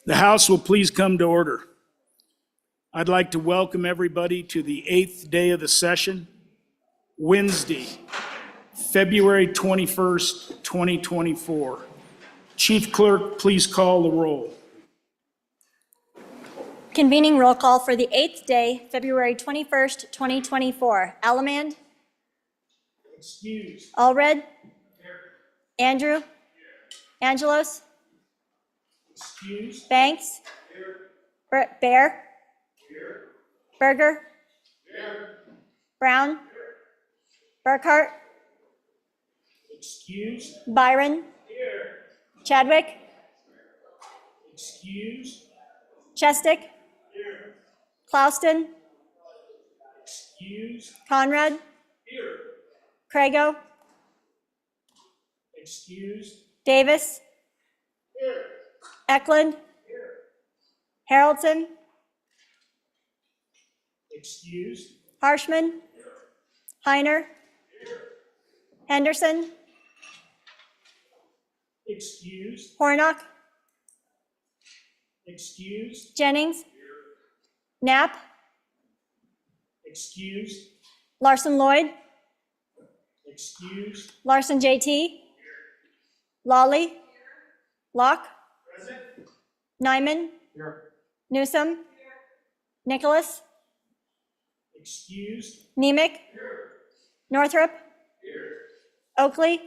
The House will please come to order. I'd like to welcome everybody to the 8th day of the session, Wednesday, February 21st, 2024. Chief Clerk, please call the roll. Convening roll call for the 8th day, February 21st, 2024. Allemand? Excused. Allred? Andrew? Angelos? Excused. Banks? Bear? Berger? Brown? Burkhart? Excused. Byron? Chadwick? Excused. Chestick? Clouston? Excused. Conrad? Crago? Excused. Davis? Eklund? Haraldson? Excused. Harshman? Heiner? Henderson? Excused. Hornock? Excused. Jennings? Knapp? Excused. Larson Lloyd? Excused. Larson JT? Lawley? Locke? Nyman? Newsom? Nicholas? Excused. Nemec? Northrup? Oakley?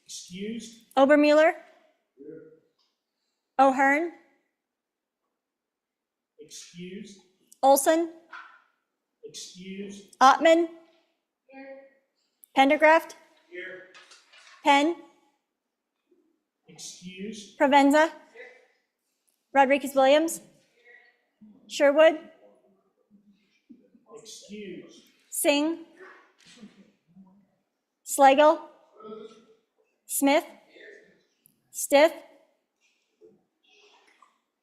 Excused. Obermueller? O'Hearn? Excused. Olson? Excused. Ottman? Pendergraft? Penn? Excused. Provenza? Rodriguez Williams? Sherwood? Excused. Singh? Slagle? Smith? Stith?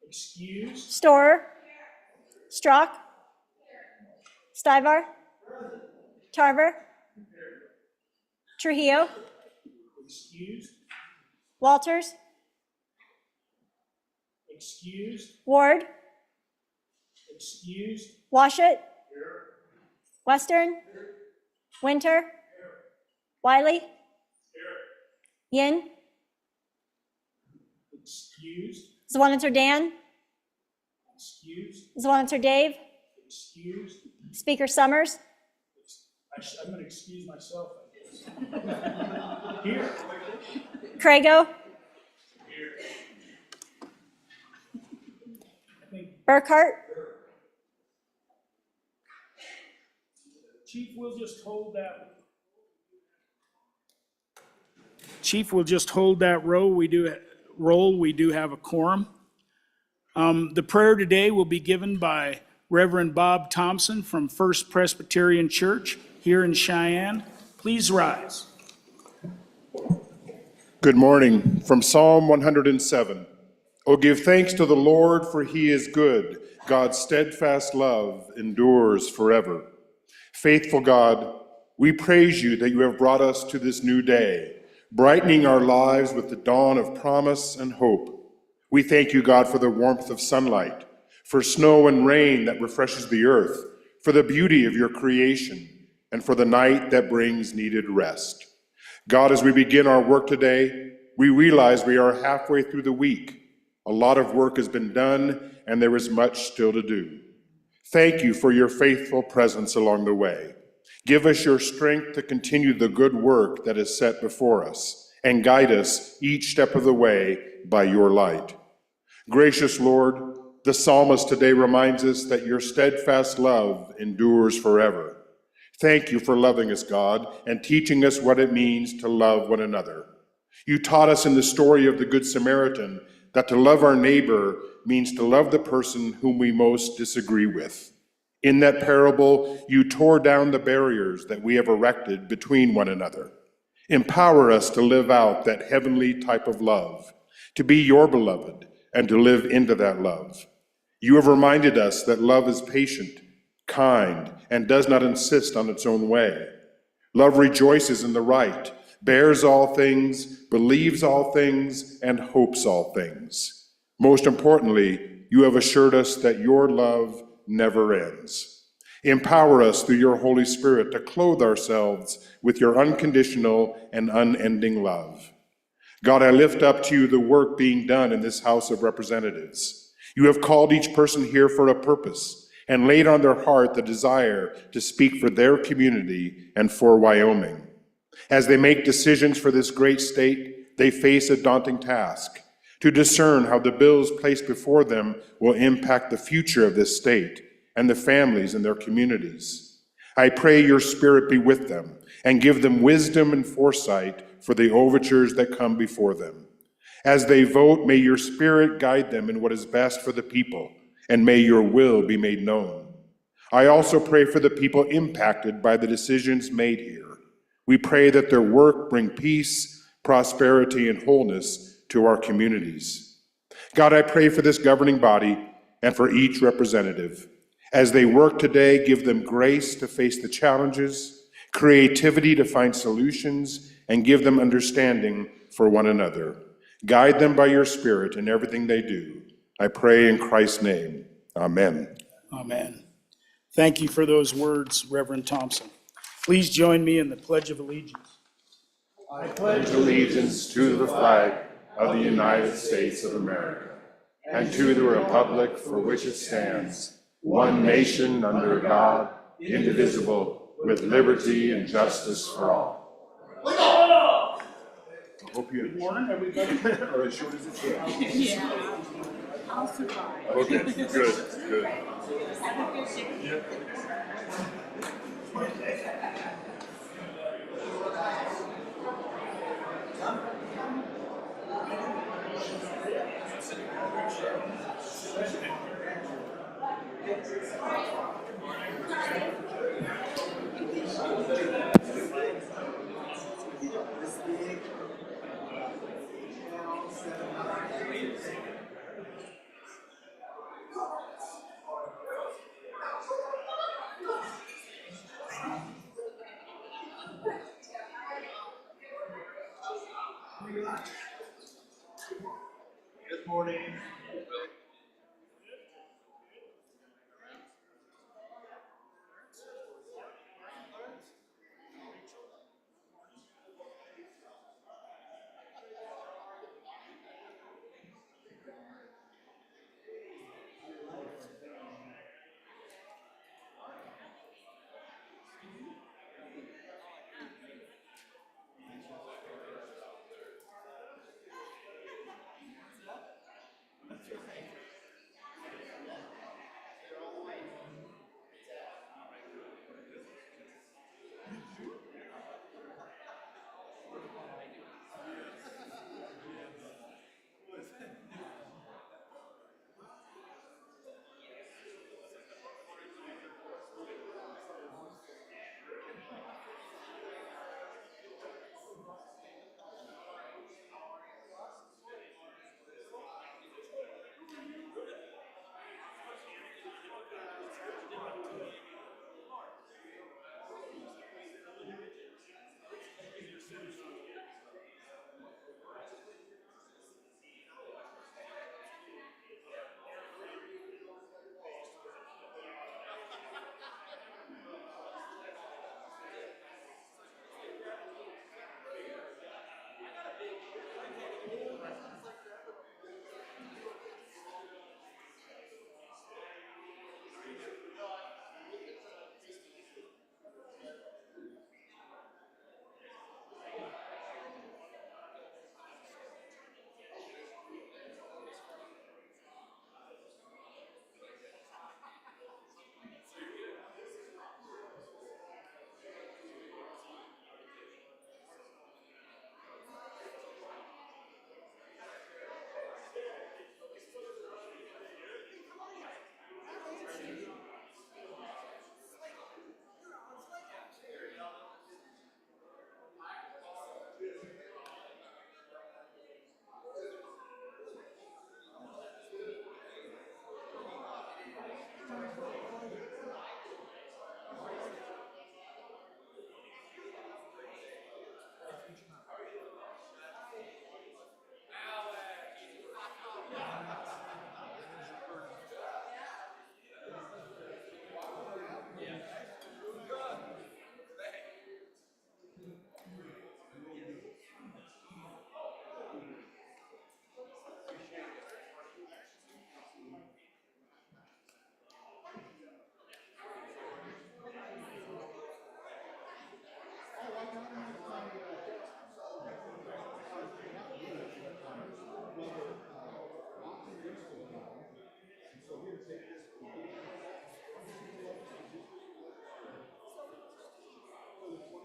Excused. Storer? Strock? Stivar? Tarver? Trujillo? Excused. Walters? Excused. Ward? Excused. Washut? Western? Winter? Wiley? Yin? Excused. Zwaniter Dan? Excused. Zwaniter Dave? Excused. Speaker Summers? I'm going to excuse myself, I guess. Here. Crago? Burkhart? Chief, we'll just hold that. Chief, we'll just hold that roll. We do have a quorum. The prayer today will be given by Reverend Bob Thompson from First Presbyterian Church here in Cheyenne. Please rise. Good morning. From Psalm 107. Oh, give thanks to the Lord, for he is good. God's steadfast love endures forever. Faithful God, we praise you that you have brought us to this new day, brightening our lives with the dawn of promise and hope. We thank you, God, for the warmth of sunlight, for snow and rain that refreshes the earth, for the beauty of your creation, and for the night that brings needed rest. God, as we begin our work today, we realize we are halfway through the week. A lot of work has been done, and there is much still to do. Thank you for your faithful presence along the way. Give us your strength to continue the good work that is set before us, and guide us each step of the way by your light. Gracious Lord, the psalmist today reminds us that your steadfast love endures forever. Thank you for loving us, God, and teaching us what it means to love one another. You taught us in the story of the Good Samaritan that to love our neighbor means to love the person whom we most disagree with. In that parable, you tore down the barriers that we have erected between one another. Empower us to live out that heavenly type of love, to be your beloved, and to live into that love. You have reminded us that love is patient, kind, and does not insist on its own way. Love rejoices in the right, bears all things, believes all things, and hopes all things. Most importantly, you have assured us that your love never ends. Empower us through your Holy Spirit to clothe ourselves with your unconditional and unending love. God, I lift up to you the work being done in this House of Representatives. You have called each person here for a purpose and laid on their heart the desire to speak for their community and for Wyoming. As they make decisions for this great state, they face a daunting task to discern how the bills placed before them will impact the future of this state and the families in their communities. I pray your Spirit be with them and give them wisdom and foresight for the overtures that come before them. As they vote, may your Spirit guide them in what is best for the people, and may your will be made known. I also pray for the people impacted by the decisions made here. We pray that their work bring peace, prosperity, and wholeness to our communities. God, I pray for this governing body and for each representative. As they work today, give them grace to face the challenges, creativity to find solutions, and give them understanding for one another. Guide them by your Spirit in everything they do. I pray in Christ's name. Amen. Amen. Thank you for those words, Reverend Thompson. Please join me in the Pledge of Allegiance. I pledge allegiance to the flag of the United States of America and to the republic for which it stands, one nation under God, indivisible, with liberty and justice for all. Good morning, everybody. Or as short as it should. Yeah, I'll survive. Okay, good. Good morning.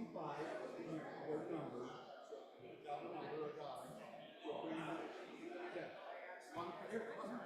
occupy their number, without a number of God, will bring death. Here, come on.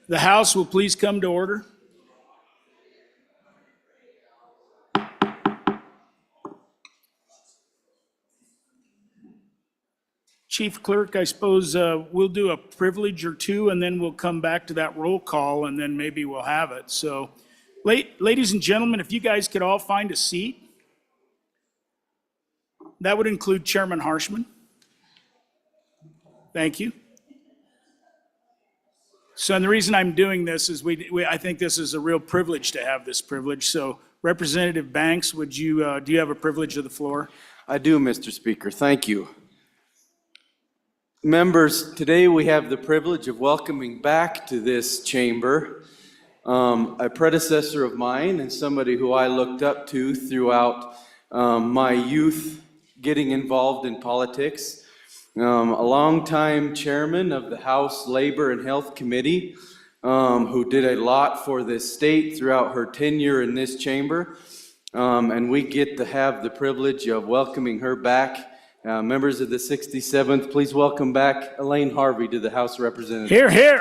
The House will please come to order. Chief Clerk, I suppose we'll do a privilege or two, and then we'll come back to that roll call, and then maybe we'll have it. So, ladies and gentlemen, if you guys could all find a seat. That would include Chairman Harshman. Thank you. So, and the reason I'm doing this is I think this is a real privilege to have this privilege. So, Representative Banks, do you have a privilege of the floor? I do, Mr. Speaker. Thank you. Members, today we have the privilege of welcoming back to this chamber a predecessor of mine and somebody who I looked up to throughout my youth getting involved in politics. A longtime chairman of the House Labor and Health Committee who did a lot for this state throughout her tenure in this chamber. And we get to have the privilege of welcoming her back. Members of the 67th, please welcome back Elaine Harvey to the House of Representatives. Hear, hear.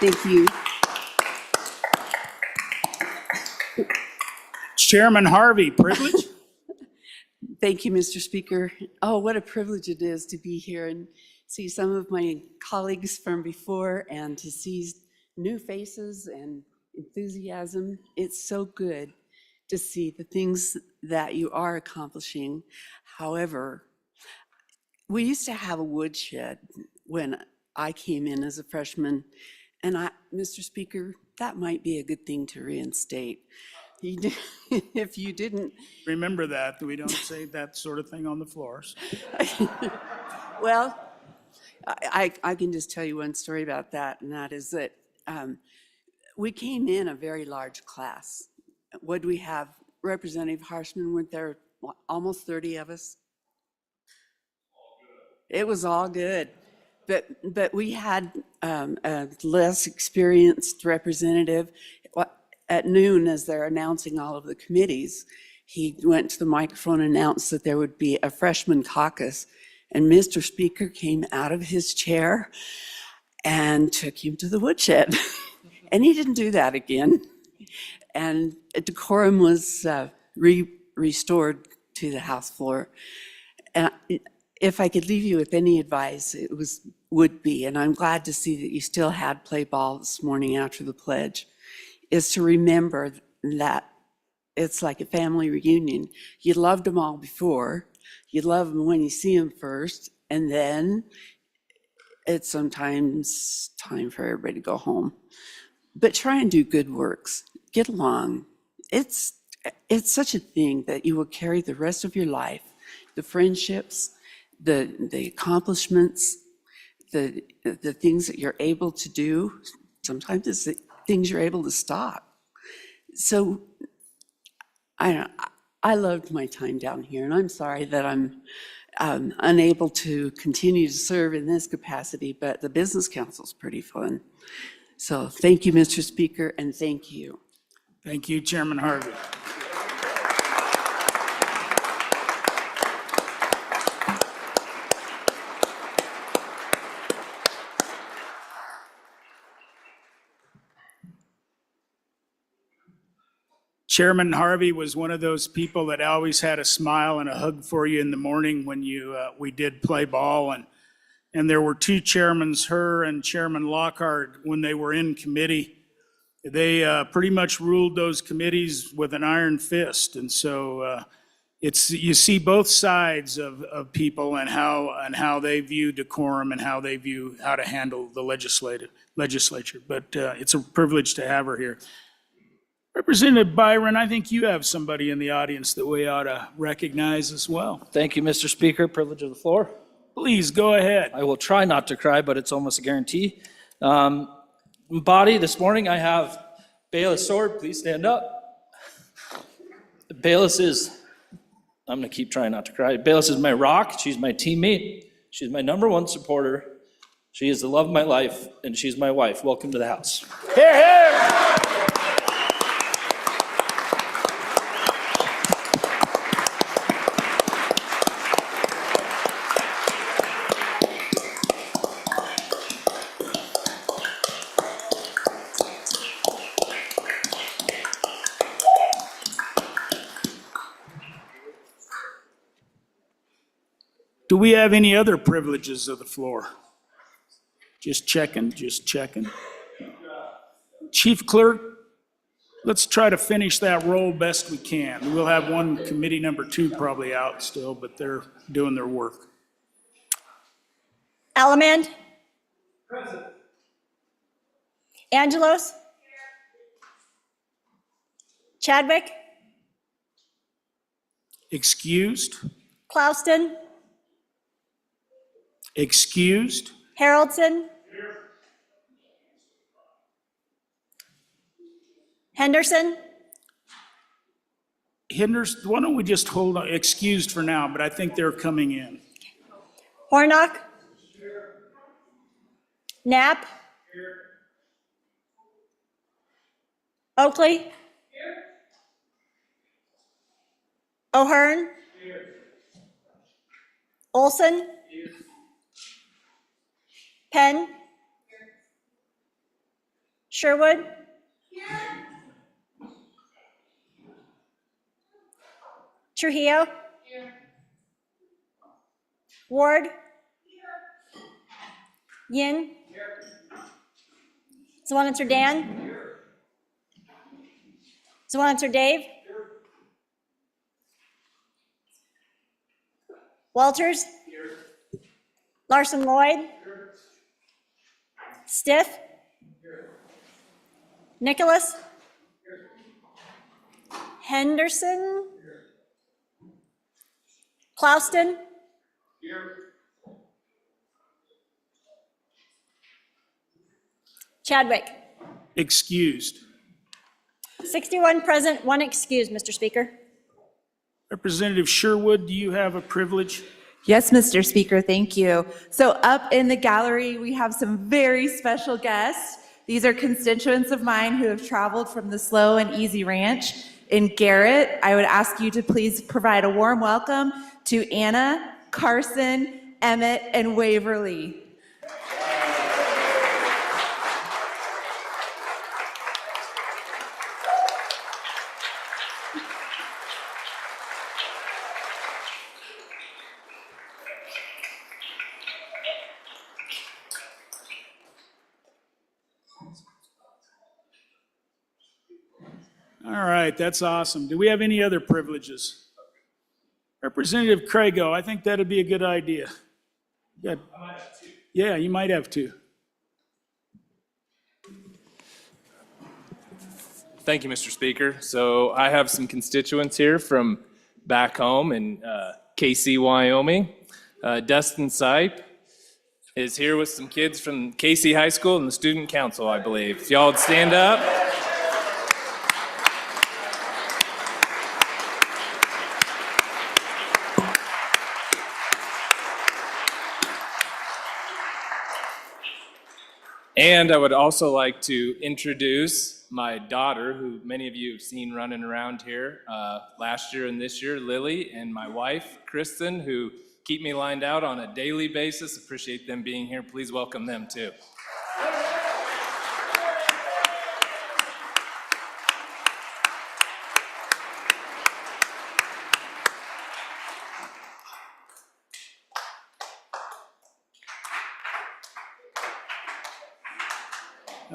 Thank you. Chairman Harvey, privilege? Thank you, Mr. Speaker. Oh, what a privilege it is to be here and see some of my colleagues from before and to see new faces and enthusiasm. It's so good to see the things that you are accomplishing. However, we used to have a woodshed when I came in as a freshman, and Mr. Speaker, that might be a good thing to reinstate. If you didn't, Remember that we don't say that sort of thing on the floors. well, I can just tell you one story about that, and that is that we came in a very large class. Would we have Representative Harshman? Weren't there almost 30 of us? It was all good. But we had a less experienced representative. At noon, as they're announcing all of the committees, he went to the microphone and announced that there would be a freshman caucus. And Mr. Speaker came out of his chair and took him to the woodshed. And he didn't do that again. And decorum was restored to the House floor. And if I could leave you with any advice, it would be, and I'm glad to see that you still had play ball this morning after the pledge, is to remember that it's like a family reunion. You loved them all before. You love them when you see them first, and then it's sometimes time for everybody to go home. But try and do good works. Get along. It's such a thing that you will carry the rest of your life. The friendships, the accomplishments, the things that you're able to do. Sometimes it's the things you're able to stop. So I loved my time down here, and I'm sorry that I'm unable to continue to serve in this capacity, but the Business Council's pretty fun. So thank you, Mr. Speaker, and thank you. Thank you, Chairman Harvey. Chairman Harvey was one of those people that always had a smile and a hug for you in the morning when we did play ball. And there were two chairmen, her and Chairman Lockhart, when they were in committee. They pretty much ruled those committees with an iron fist. And so you see both sides of people and how they view decorum and how they view how to handle the legislature. But it's a privilege to have her here. Representative Byron, I think you have somebody in the audience that we ought to recognize as well. Thank you, Mr. Speaker. Privilege of the floor. Please go ahead. I will try not to cry, but it's almost a guarantee. Body, this morning I have Bayless Sword. Please stand up. Bayless is, I'm going to keep trying not to cry. Bayless is my rock. She's my teammate. She's my #1 supporter. She is the love of my life, and she's my wife. Welcome to the House. Here, here. Do we have any other privileges of the floor? Just checking, just checking. Chief Clerk, let's try to finish that roll best we can. We'll have one committee #2 probably out still, but they're doing their work. Allemand? Present. Angelos? Chadwick? Excused? Clauston? Excused? Haroldson? Henderson? Henderson, why don't we just hold on, excused for now, but I think they're coming in. Hornock? Knapp? Oakley? O'Hearn? Olson? Penn? Sherwood? Trujillo? Ward? Yin. Zwonitzer Dan. Zwonitzer Dave. Walters. Larson Lloyd. Stiff. Nicholas. Henderson. Clouston. Chadwick. Excused. 61 present, 1 excused, Mr. Speaker. Representative Sherwood, do you have a privilege? Yes, Mr. Speaker, thank you. So up in the gallery, we have some very special guests. These are constituents of mine who have traveled from the Slow and Easy Ranch in Garrett. I would ask you to please provide a warm welcome to Anna, Carson, Emmett, and Waverly. All right, that's awesome. Do we have any other privileges? Representative Crago, I think that'd be a good idea. Yeah, yeah, you might have two. Thank you, Mr. Speaker. So I have some constituents here from back home in KC, Wyoming. Dustin Sipe is here with some kids from KC High School and the Student Council, I believe. If y'all would stand up. And I would also like to introduce my daughter, who many of you have seen running around here last year and this year, Lily, and my wife, Kristen, who keep me lined out on a daily basis. Appreciate them being here. Please welcome them too.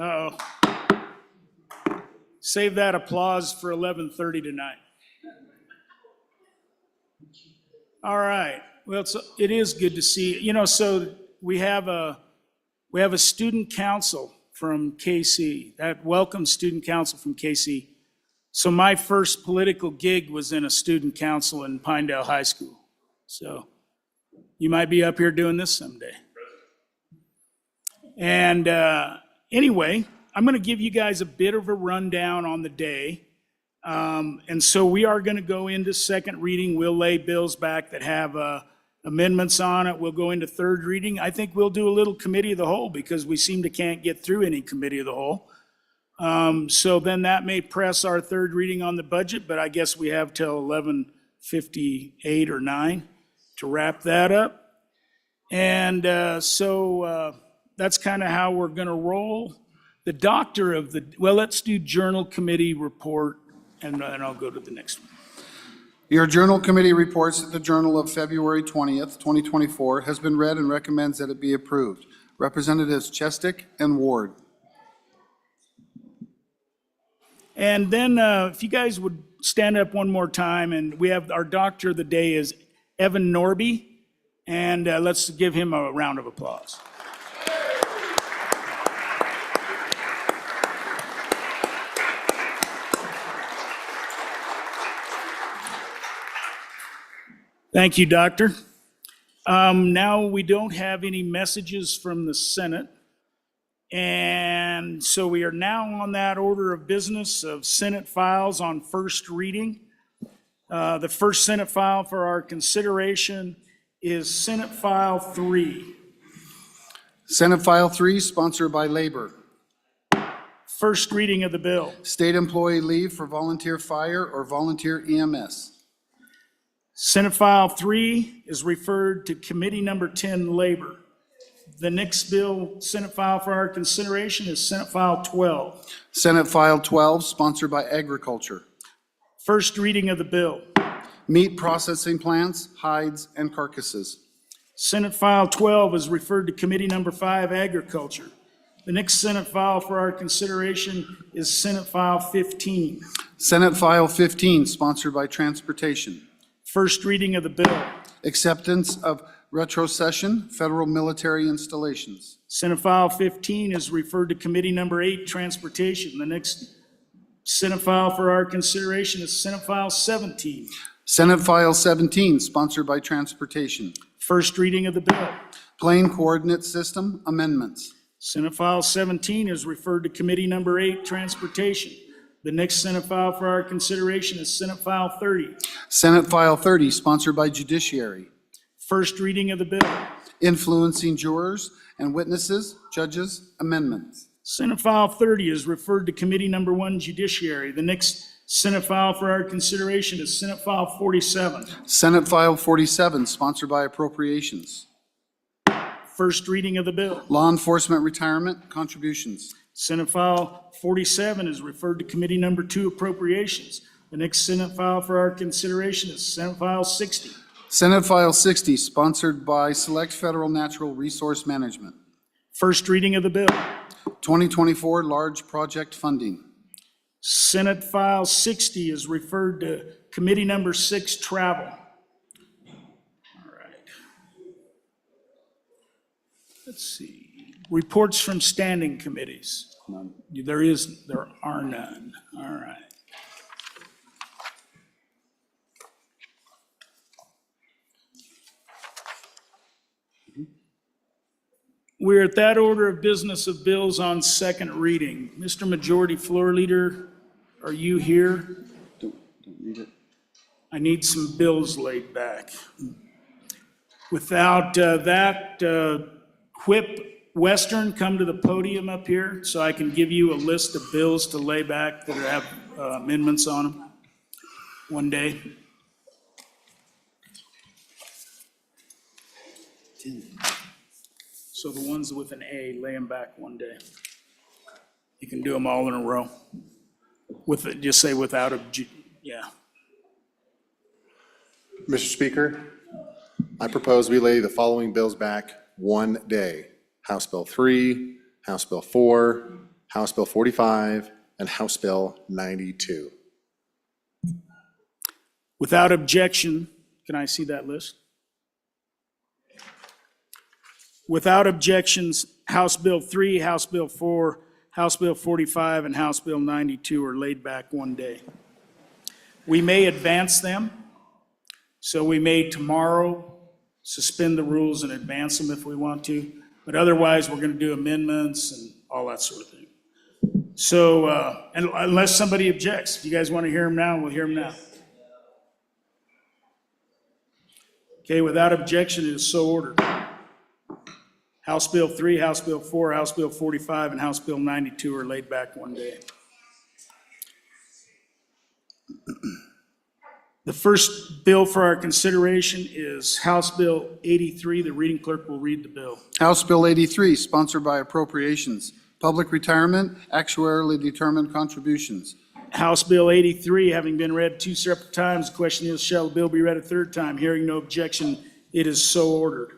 Uh-oh. Save that applause for 11:30 tonight. All right. Well, it is good to see. You know, so we have a student council from KC. That welcome student council from KC. So my first political gig was in a student council in Pinedale High School. So you might be up here doing this someday. And anyway, I'm going to give you guys a bit of a rundown on the day. And so we are going to go into second reading. We'll lay bills back that have amendments on it. We'll go into third reading. I think we'll do a little committee of the whole because we seem to can't get through any committee of the whole. So then that may press our third reading on the budget, but I guess we have till 11:58 or 9 to wrap that up. And so that's kind of how we're going to roll. The doctor of the, well, let's do journal committee report, and I'll go to the next one. Your journal committee reports that the journal of February 20th, 2024 has been read and recommends that it be approved. Representatives Chestick and Ward. And then if you guys would stand up one more time, and we have our doctor of the day is Evan Norby, and let's give him a round of applause. Thank you, Doctor. Now we don't have any messages from the Senate. And so we are now on that order of business of Senate files on first reading. The first Senate file for our consideration is Senate File 3. Senate File 3, sponsored by Labor. First reading of the bill. State employee leave for volunteer fire or volunteer EMS. Senate File 3 is referred to Committee Number 10, Labor. The next bill, Senate file for our consideration is Senate File 12. Senate File 12, sponsored by Agriculture. First reading of the bill. Meat processing plants, hides, and carcasses. Senate File 12 is referred to Committee Number 5, Agriculture. The next Senate file for our consideration is Senate File 15. Senate File 15, sponsored by Transportation. First reading of the bill. Acceptance of retrocession, federal military installations. Senate File 15 is referred to Committee Number 8, Transportation. The next Senate file for our consideration is Senate File 17. Senate File 17, sponsored by Transportation. First reading of the bill. Plane Coordinate System Amendments. Senate File 17 is referred to Committee Number 8, Transportation. The next Senate file for our consideration is Senate File 30. Senate File 30, sponsored by Judiciary. First reading of the bill. Influencing jurors and witnesses, judges, amendments. Senate File 30 is referred to Committee Number 1, Judiciary. The next Senate file for our consideration is Senate File 47. Senate File 47, sponsored by Appropriations. First reading of the bill. Law Enforcement Retirement Contributions. Senate File 47 is referred to Committee Number 2, Appropriations. The next Senate file for our consideration is Senate File 60. Senate File 60, sponsored by Select Federal Natural Resource Management. First reading of the bill. 2024 Large Project Funding. Senate File 60 is referred to Committee Number 6, Travel. All right. Let's see. Reports from standing committees. There are none. All right. We're at that order of business of bills on second reading. Mr. Majority Floor Leader, are you here? Don't need it. I need some bills laid back. Without that, Whip Western, come to the podium up here so I can give you a list of bills to lay back that have amendments on them one day. So the ones with an A, lay them back one day. You can do them all in a row. With it, just say without yeah. Mr. Speaker, I propose we lay the following bills back one day. House Bill 3, House Bill 4, House Bill 45, and House Bill 92. Without objection, can I see that list? Without objections, House Bill 3, House Bill 4, House Bill 45, and House Bill 92 are laid back one day. We may advance them, so we may tomorrow suspend the rules and advance them if we want to, but otherwise, we're going to do amendments and all that sort of thing. So, and unless somebody objects, if you guys want to hear them now, we'll hear them now. Okay, without objection, it is so ordered. House Bill 3, House Bill 4, House Bill 45, and House Bill 92 are laid back one day. The first bill for our consideration is House Bill 83. The reading clerk will read the bill. House Bill 83, sponsored by Appropriations. Public Retirement, Actuarially Determined Contributions. House Bill 83, having been read two separate times, the question is, shall the bill be read a third time? Hearing no objection, it is so ordered.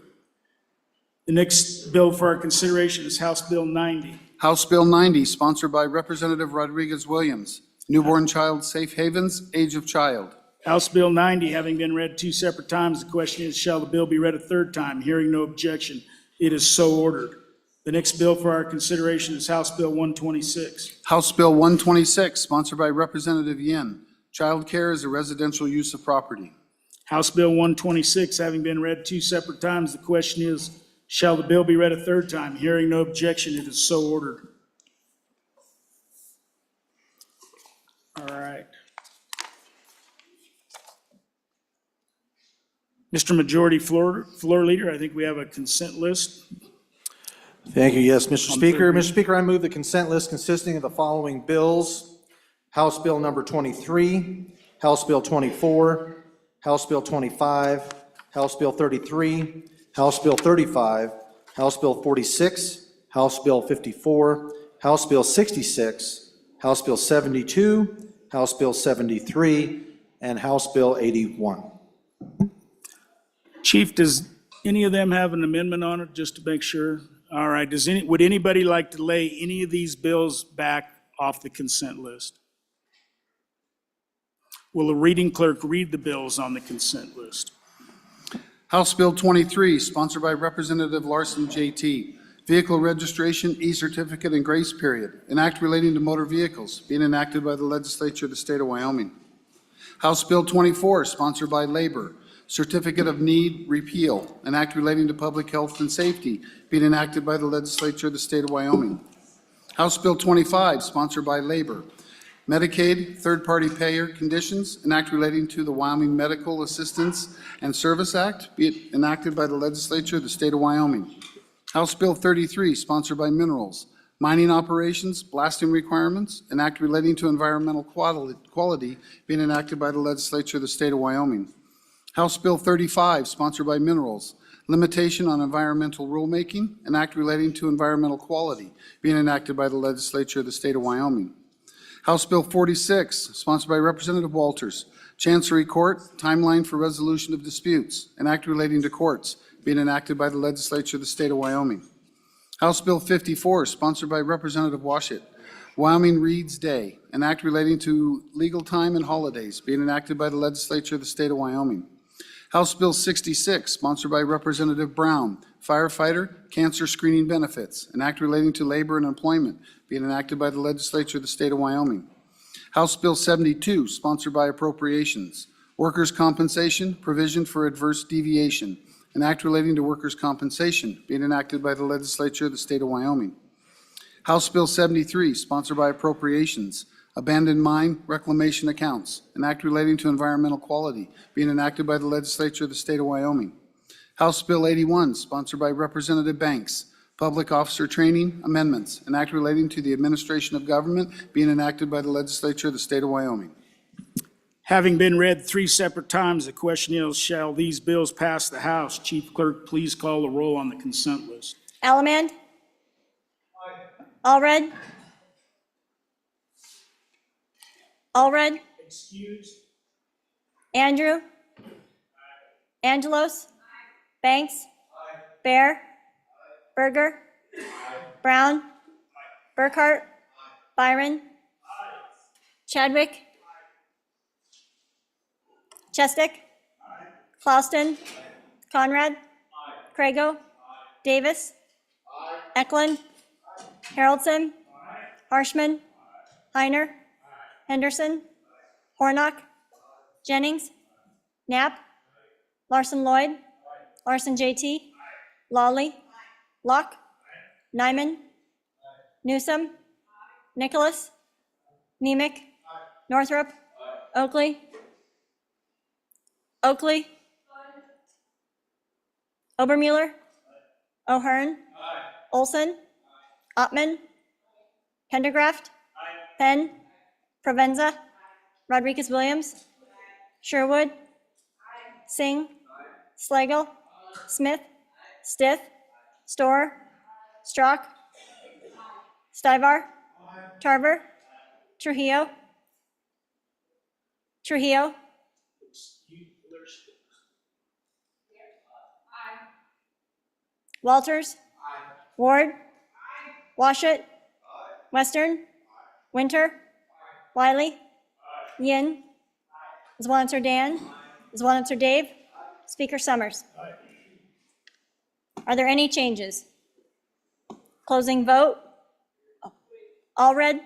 The next bill for our consideration is House Bill 90. House Bill 90, sponsored by Representative Rodriguez Williams. Newborn Child Safe Havens, Age of Child. House Bill 90, having been read two separate times, the question is, shall the bill be read a third time? Hearing no objection, it is so ordered. The next bill for our consideration is House Bill 126. House Bill 126, sponsored by Representative Yin. Child care is a residential use of property. House Bill 126, having been read two separate times, the question is, shall the bill be read a third time? Hearing no objection, it is so ordered. All right. Mr. Majority Floor Leader, I think we have a consent list. Thank you. Yes, Mr. Speaker. third Mr. Speaker, I move the consent list consisting of the following bills: House Bill number 23, House Bill 24, House Bill 25, House Bill 33, House Bill 35, House Bill 46, House Bill 54, House Bill 66, House Bill 72, House Bill 73, and House Bill 81. Chief, does Any of them have an amendment on it, just to make sure? All right, would anybody like to lay any of these bills back off the consent list? Will the reading clerk read the bills on the consent list? House Bill 23, sponsored by Representative Larson JT. Vehicle registration, e-certificate, and grace period. An act relating to motor vehicles, being enacted by the legislature of the state of Wyoming. House Bill 24, sponsored by Labor. Certificate of Need repeal. An act relating to public health and safety, being enacted by the legislature of the state of Wyoming. House Bill 25, sponsored by Labor. Medicaid, third-party payer conditions, an act relating to the Wyoming Medical Assistance and Service Act, be it enacted by the legislature of the state of Wyoming. House Bill 33, sponsored by Minerals. Mining operations, blasting requirements, an act relating to environmental quality, being enacted by the legislature of the state of Wyoming. House Bill 35, sponsored by Minerals. Limitation on environmental rulemaking, an act relating to environmental quality, being enacted by the legislature of the state of Wyoming. House Bill 46, sponsored by Representative Walters. Chancery Court, timeline for resolution of disputes, an act relating to courts, being enacted by the legislature of the state of Wyoming. House Bill 54, sponsored by Representative Washit. Wyoming Reads Day, an act relating to legal time and holidays, being enacted by the legislature of the state of Wyoming. House Bill 66, sponsored by Representative Brown. Firefighter cancer screening benefits, an act relating to labor and employment, being enacted by the legislature of the state of Wyoming. House Bill 72, sponsored by Appropriations. Workers' compensation, provision for adverse deviation, an act relating to workers' compensation, being enacted by the legislature of the state of Wyoming. House Bill 73, sponsored by Appropriations. Abandoned mine reclamation accounts, an act relating to environmental quality, being enacted by the legislature of the state of Wyoming. House Bill 81, sponsored by Representative Banks. Public officer training amendments, an act relating to the administration of government, being enacted by the legislature of the state of Wyoming. Having been read 3 separate times, the question is, shall these bills pass the House? Chief Clerk, please call the roll on the consent list. Allemand? Allred? Allred? Excused. Andrew? Angelos? Banks? Bear? Berger? Brown? Burkhart? Byron? Chadwick? Chestick? Clauston? Conrad? Crago? Davis? Eklund? Haroldson? Harshman? Heiner? Henderson? Hornock? Jennings? Knapp? Larson Lloyd? Larson JT? Lawley? Locke? Nyman? Newsom? Nicholas? Nemec? Northrop? Oakley? Oakley? Obermueller? O'Hearn? Olson? Ottman? Pendergraft? Penn? Provenza? Rodriguez-Williams? Sherwood? Singh? Slagle? Smith? Stith? Storer? Strock? Stivar? Tarver? Trujillo? Trujillo? Walters? Ward? Washut? Western? Winter? Wiley? Yin? Zwanitzer Dan? Zwanitzer Dave? Speaker Summers? Are there any changes? Closing vote? Allred?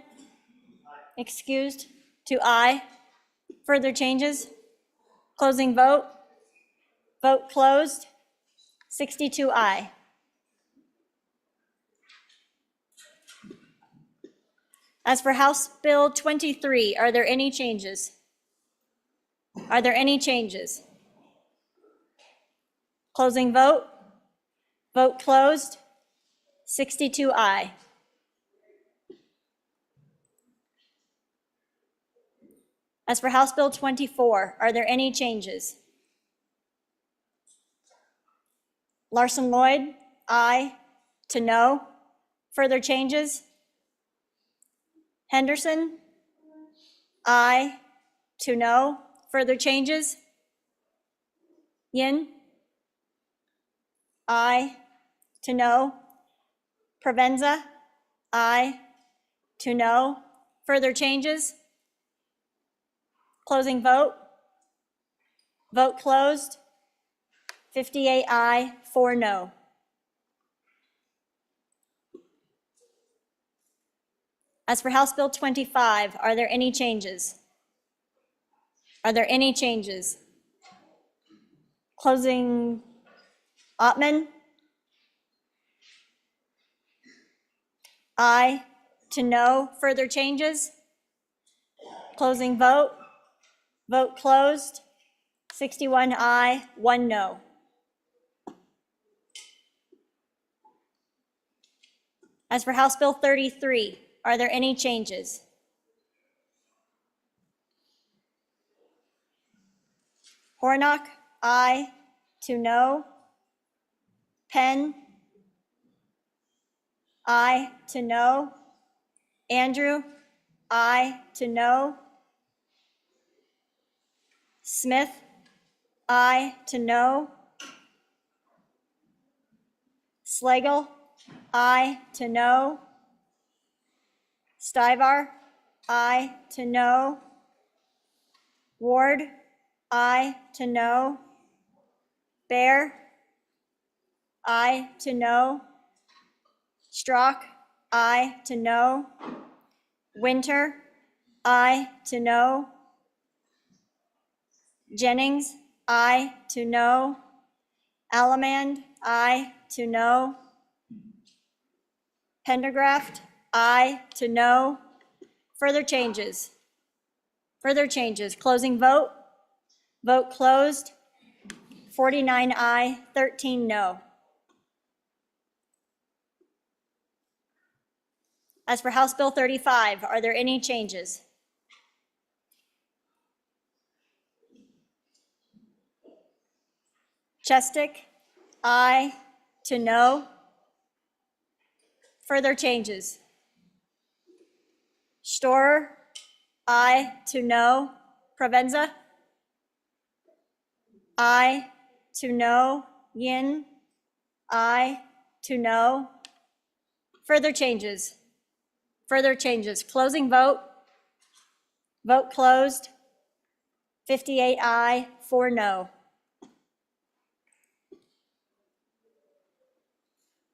Excused to aye. Further changes? Closing vote? Vote closed. 62 aye. As for House Bill 23, are there any changes? Are there any changes? Closing vote? Vote closed. 62 aye. As for House Bill 24, are there any changes? Larson Lloyd, aye to no. Further changes? Henderson, aye to no. Further changes? Yin? Aye. To no. Provenza? Aye. To no. Further changes? Closing vote? Vote closed. 58 aye, 4 no. As for House Bill 25, are there any changes? Are there any changes? Closing, Ottman? Aye. To no. Further changes? Closing vote. Vote closed. 61 aye, 1 no. As for House Bill 33, are there any changes? Hornock, aye. To no. Penn? Aye. To no. Andrew? Aye. To no. Smith? Aye. To no. Slagle? Aye. To no. Stivar? Aye. To no. Ward? Aye. To no. Bear? Aye. To no. Strock? Aye. To no. Winter? Aye. To no. Jennings? Aye. To no. Allemand? Aye. To no. Pendergraft? Aye. To no. Further changes? Further changes. Closing vote? Vote closed. 49 aye, 13 no. As for House Bill 35, are there any changes? Chestick? Aye. To no. Further changes? Storer? Aye. To no. Provenza? Aye. To no. Yin? Aye. To no. Further changes? Further changes. Closing vote? Vote closed. 58 aye, 4 no.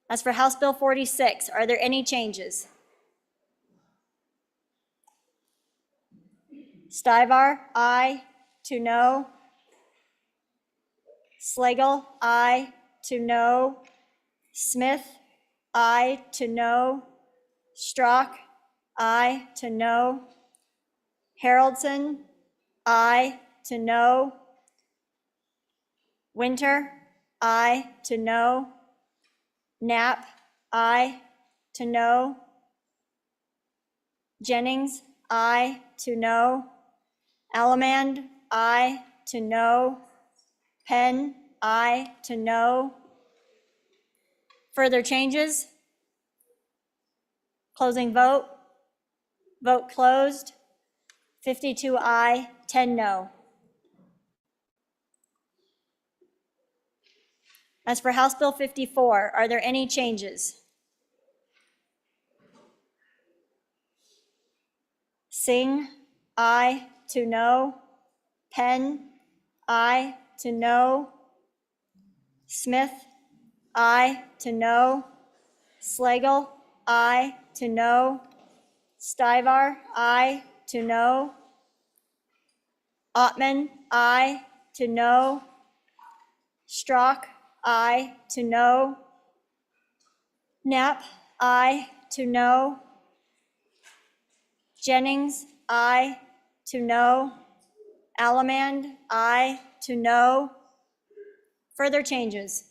As for House Bill 46, are there any changes? Stivar, aye. To no. Slagle, aye. To no. Smith, aye. To no. Strock, aye. To no. Haroldson, aye. To no. Winter, aye. To no. Knapp, aye. To no. Jennings, aye. To no. Allemand, aye. To no. Penn, aye. To no. Further changes? Closing vote. Vote closed. 52 aye, 10 no. As for House Bill 54, are there any changes? Singh, aye. To no. Penn, aye. To no. Smith, aye. To no. Slagle, aye. To no. Stivar, aye. To no. Ottman, aye. To no. Strock, aye. To no. Knapp, aye. To no. Jennings, aye. To no. Allemand, aye. To no. Further changes?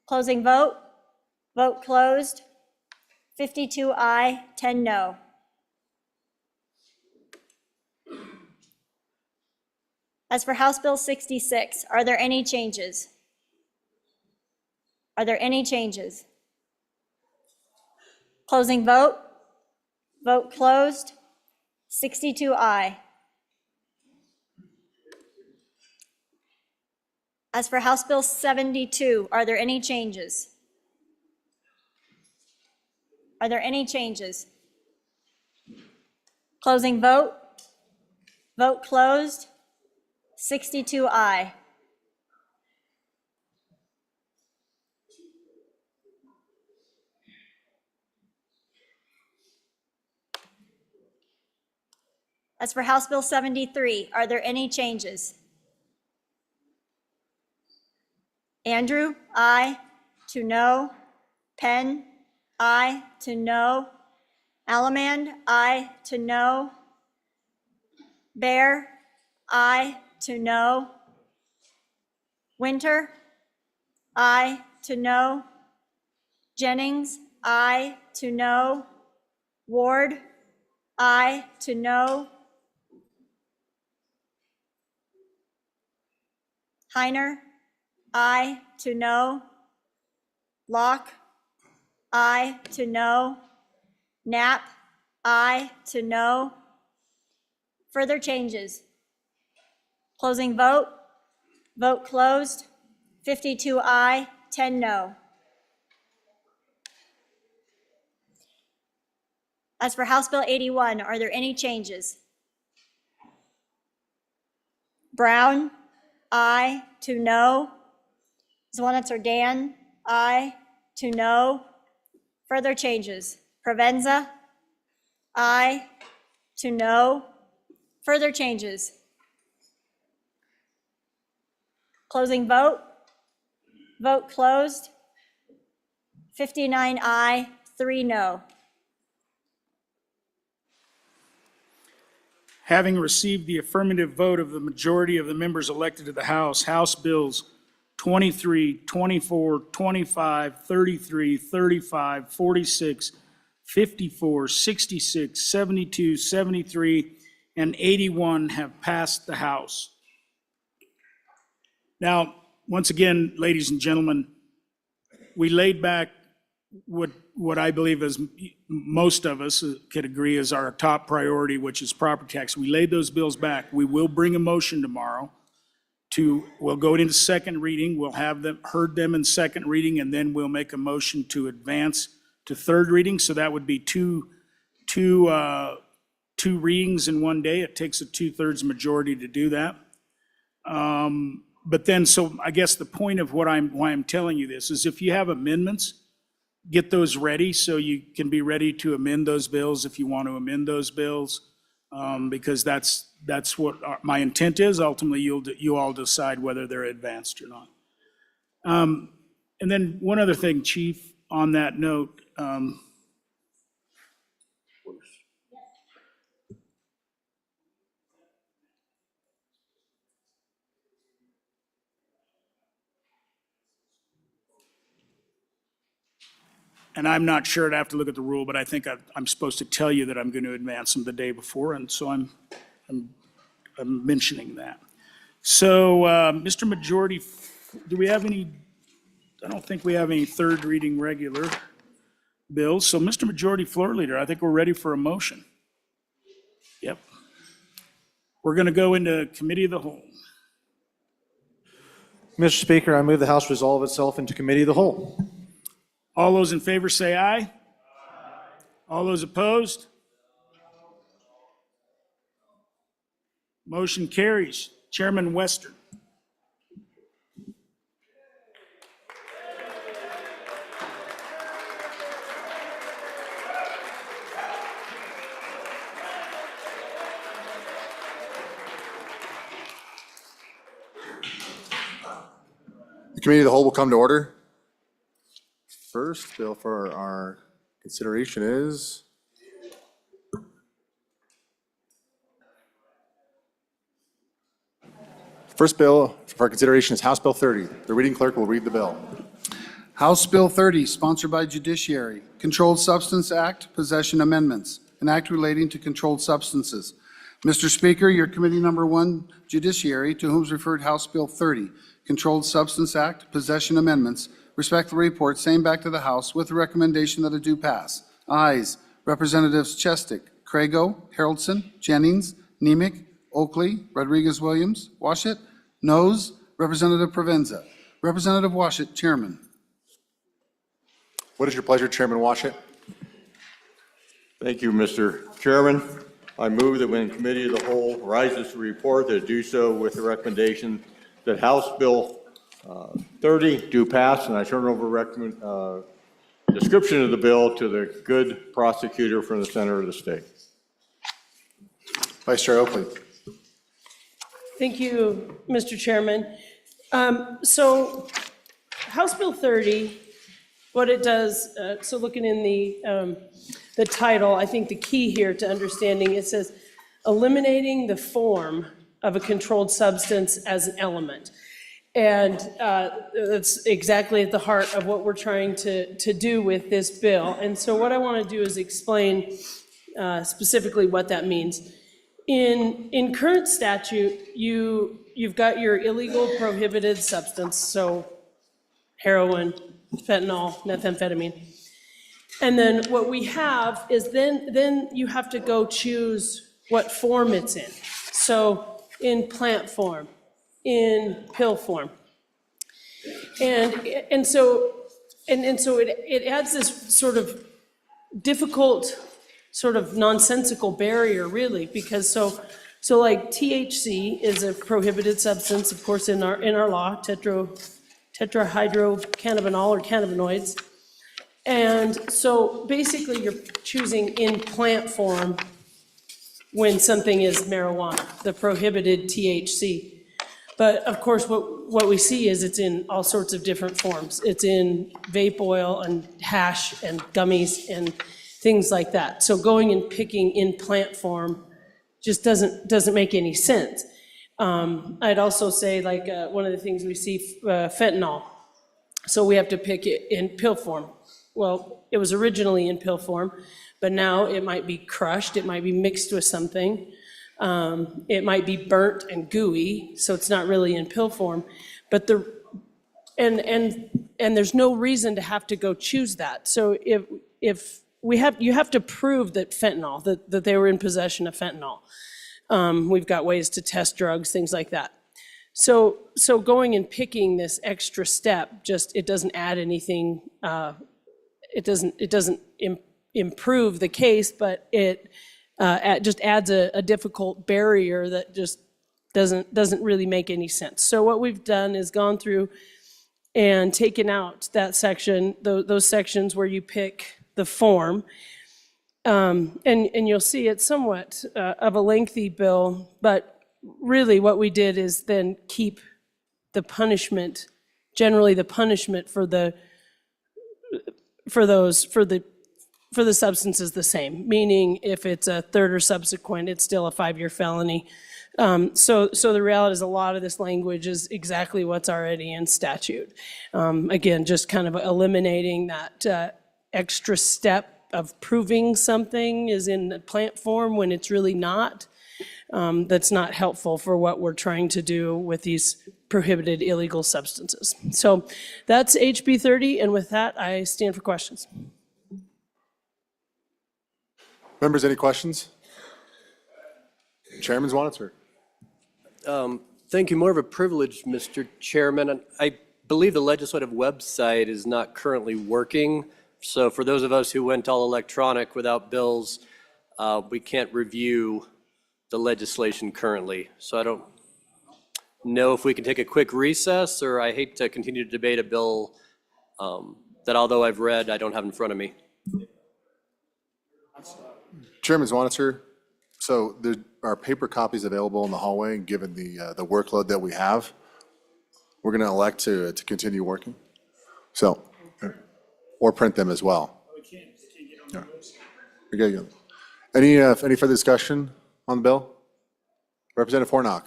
Closing vote. Vote closed. 52 aye, 10 no. As for House Bill 66, are there any changes? Are there any changes? Closing vote. Vote closed. 62 aye. As for House Bill 72, are there any changes? Are there any changes? Closing vote. Vote closed. 62 aye. As for House Bill 73, are there any changes? Andrew, aye. To no. Penn, aye. To no. Allemand, aye. To no. Bear, aye. To no. Winter, aye. To no. Jennings, aye. To no. Ward, aye. To no. Heiner, aye. To no. Locke, aye. To no. Knapp, aye. To no. Further changes? Closing vote. Vote closed. 52 aye, 10 no. As for House Bill 81, are there any changes? Brown, aye. To no. Zwanitzer Dan, aye. To no. Further changes? Provenza, aye. To no. Further changes? Closing vote. Vote closed. 59 aye, 3 no. Having received the affirmative vote of the majority of the members elected to the House, House Bills 23, 24, 25, 33, 35, 46, 54, 66, 72, 73, and 81 have passed the House. Now, once again, ladies and gentlemen, we laid back what I believe is most of us could agree is our top priority, which is property tax. We laid those bills back. We will bring a motion tomorrow we'll go into second reading. We'll have them, heard them in second reading, and then we'll make a motion to advance to third reading. So that would be two readings in one day. It takes a 2/3 majority to do that. But then, so I guess the point of why I'm telling you this is if you have amendments, get those ready so you can be ready to amend those bills if you want to amend those bills, because that's what my intent is. Ultimately, you all decide whether they're advanced or not. And then one other thing, Chief, on that note. And I'm not sure, I'd have to look at the rule, but I think I'm supposed to tell you that I'm going to advance them the day before, and so I'm mentioning that. So, Mr. Majority, do we have any, I don't think we have any third reading regular bills. So, Mr. Majority Floor Leader, I think we're ready for a motion. Yep. We're going to go into Committee of the Whole. Mr. Speaker, I move the House resolve itself into Committee of the Whole. All those in favor say aye. All those opposed? Motion carries. Chairman Western. The Committee of the Whole will come to order. First bill for our consideration is House Bill 30. The reading clerk will read the bill. House Bill 30, sponsored by Judiciary, Controlled Substance Act, Possession Amendments, an act relating to controlled substances. Mr. Speaker, your Committee Number 1, Judiciary, to whom is referred House Bill 30, Controlled Substance Act, Possession Amendments, respectfully report same back to the House with the recommendation that it do pass. Ayes, Representatives Chestick, Crago, Haroldson, Jennings, Nemec, Oakley, Rodriguez-Williams, Washit. Noes, Representative Provenza. Representative Washit, Chairman. What is your pleasure, Chairman Washit? Thank you, Mr. Chairman. I move that when Committee of the Whole rises to report, that it do so with the recommendation that House Bill 30 do pass, and I turn over description of the bill to the good prosecutor from the center of the state. Vice Chair Oakley. Thank you, Mr. Chairman. So House Bill 30, what it does, so looking in the title, I think the key here to understanding, it says eliminating the form of a controlled substance as an element. And that's exactly at the heart of what we're trying to do with this bill. And so what I want to do is explain specifically what that means. In current statute, you've got your illegal prohibited substance, so heroin, fentanyl, methamphetamine. And then what we have is then you have to go choose what form it's in. So in plant form, in pill form. And so it adds this sort of difficult, sort of nonsensical barrier, really, because so like THC is a prohibited substance, of course, in our law, tetrahydrocannabinol or cannabinoids. And so basically you're choosing in plant form when something is marijuana, the prohibited THC. But of course, what we see is it's in all sorts of different forms. It's in vape oil and hash and gummies and things like that. So going and picking in plant form just doesn't make any sense. I'd also say, like, one of the things we see, fentanyl. So we have to pick it in pill form. Well, it was originally in pill form, but now it might be crushed, it might be mixed with something. It might be burnt and gooey, so it's not really in pill form. But and there's no reason to have to go choose that. So if you have to prove that fentanyl, that they were in possession of fentanyl. We've got ways to test drugs, things like that. So going and picking this extra step, it doesn't add anything. It doesn't improve the case, but it just adds a difficult barrier that just doesn't really make any sense. So what we've done is gone through and taken out that section, those sections where you pick the form. And you'll see it's somewhat of a lengthy bill, but really what we did is then keep the punishment, generally the punishment for the substances the same, meaning if it's a third or subsequent, it's still a 5-year felony. So the reality is a lot of this language is exactly what's already in statute. Again, just kind of eliminating that extra step of proving something is in the plant form when it's really not. That's not helpful for what we're trying to do with these prohibited illegal substances. So that's HB 30, and with that, I stand for questions. Members, any questions? Chairman Zwanitzer. Thank you. More of a privilege, Mr. Chairman. And I believe the legislative website is not currently working. So for those of us who went all electronic without bills, we can't review the legislation currently. So I don't know if we can take a quick recess, or I hate to continue to debate a bill that, although I've read, I don't have in front of me. Chairman Zwanitzer, so there are paper copies available in the hallway, and given the workload that we have, we're going to elect to continue working. So, or print them as well. Okay. Any further discussion on the bill? Representative Hornock.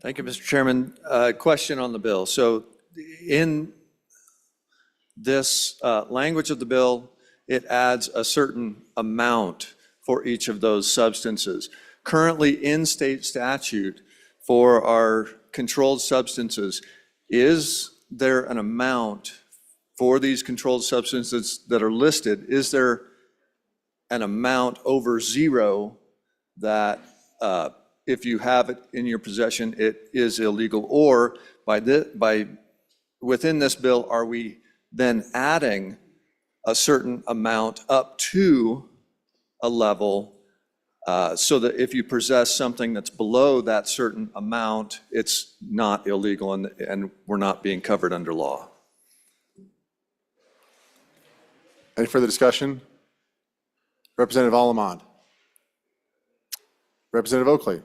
Thank you, Mr. Chairman. Question on the bill. So in this language of the bill, it adds a certain amount for each of those substances. Currently in state statute for our controlled substances, is there an amount for these controlled substances that are listed? Is there an amount over zero that if you have it in your possession, it is illegal? Or within this bill, are we then adding a certain amount up to a level so that if you possess something that's below that certain amount, it's not illegal and we're not being covered under law? Any further discussion? Representative Allamond. Representative Oakley.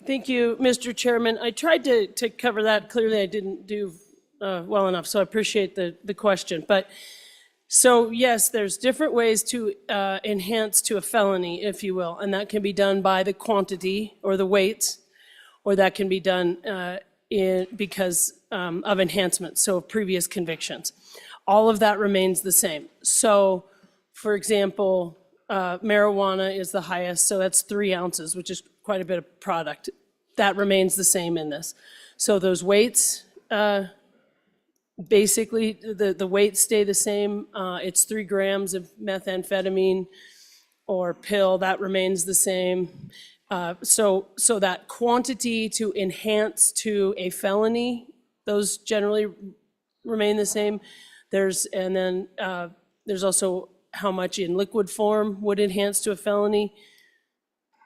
Thank you, Mr. Chairman. I tried to cover that. Clearly, I didn't do well enough, so I appreciate the question. But, so yes, there's different ways to enhance to a felony, if you will, and that can be done by the quantity or the weights, or that can be done because of enhancement, so of previous convictions. All of that remains the same. So, for example, marijuana is the highest, so that's 3 ounces, which is quite a bit of product. That remains the same in this. So those weights, basically, the weights stay the same. It's 3 grams of methamphetamine or pill, that remains the same. So that quantity to enhance to a felony, those generally remain the same. There's also how much in liquid form would enhance to a felony.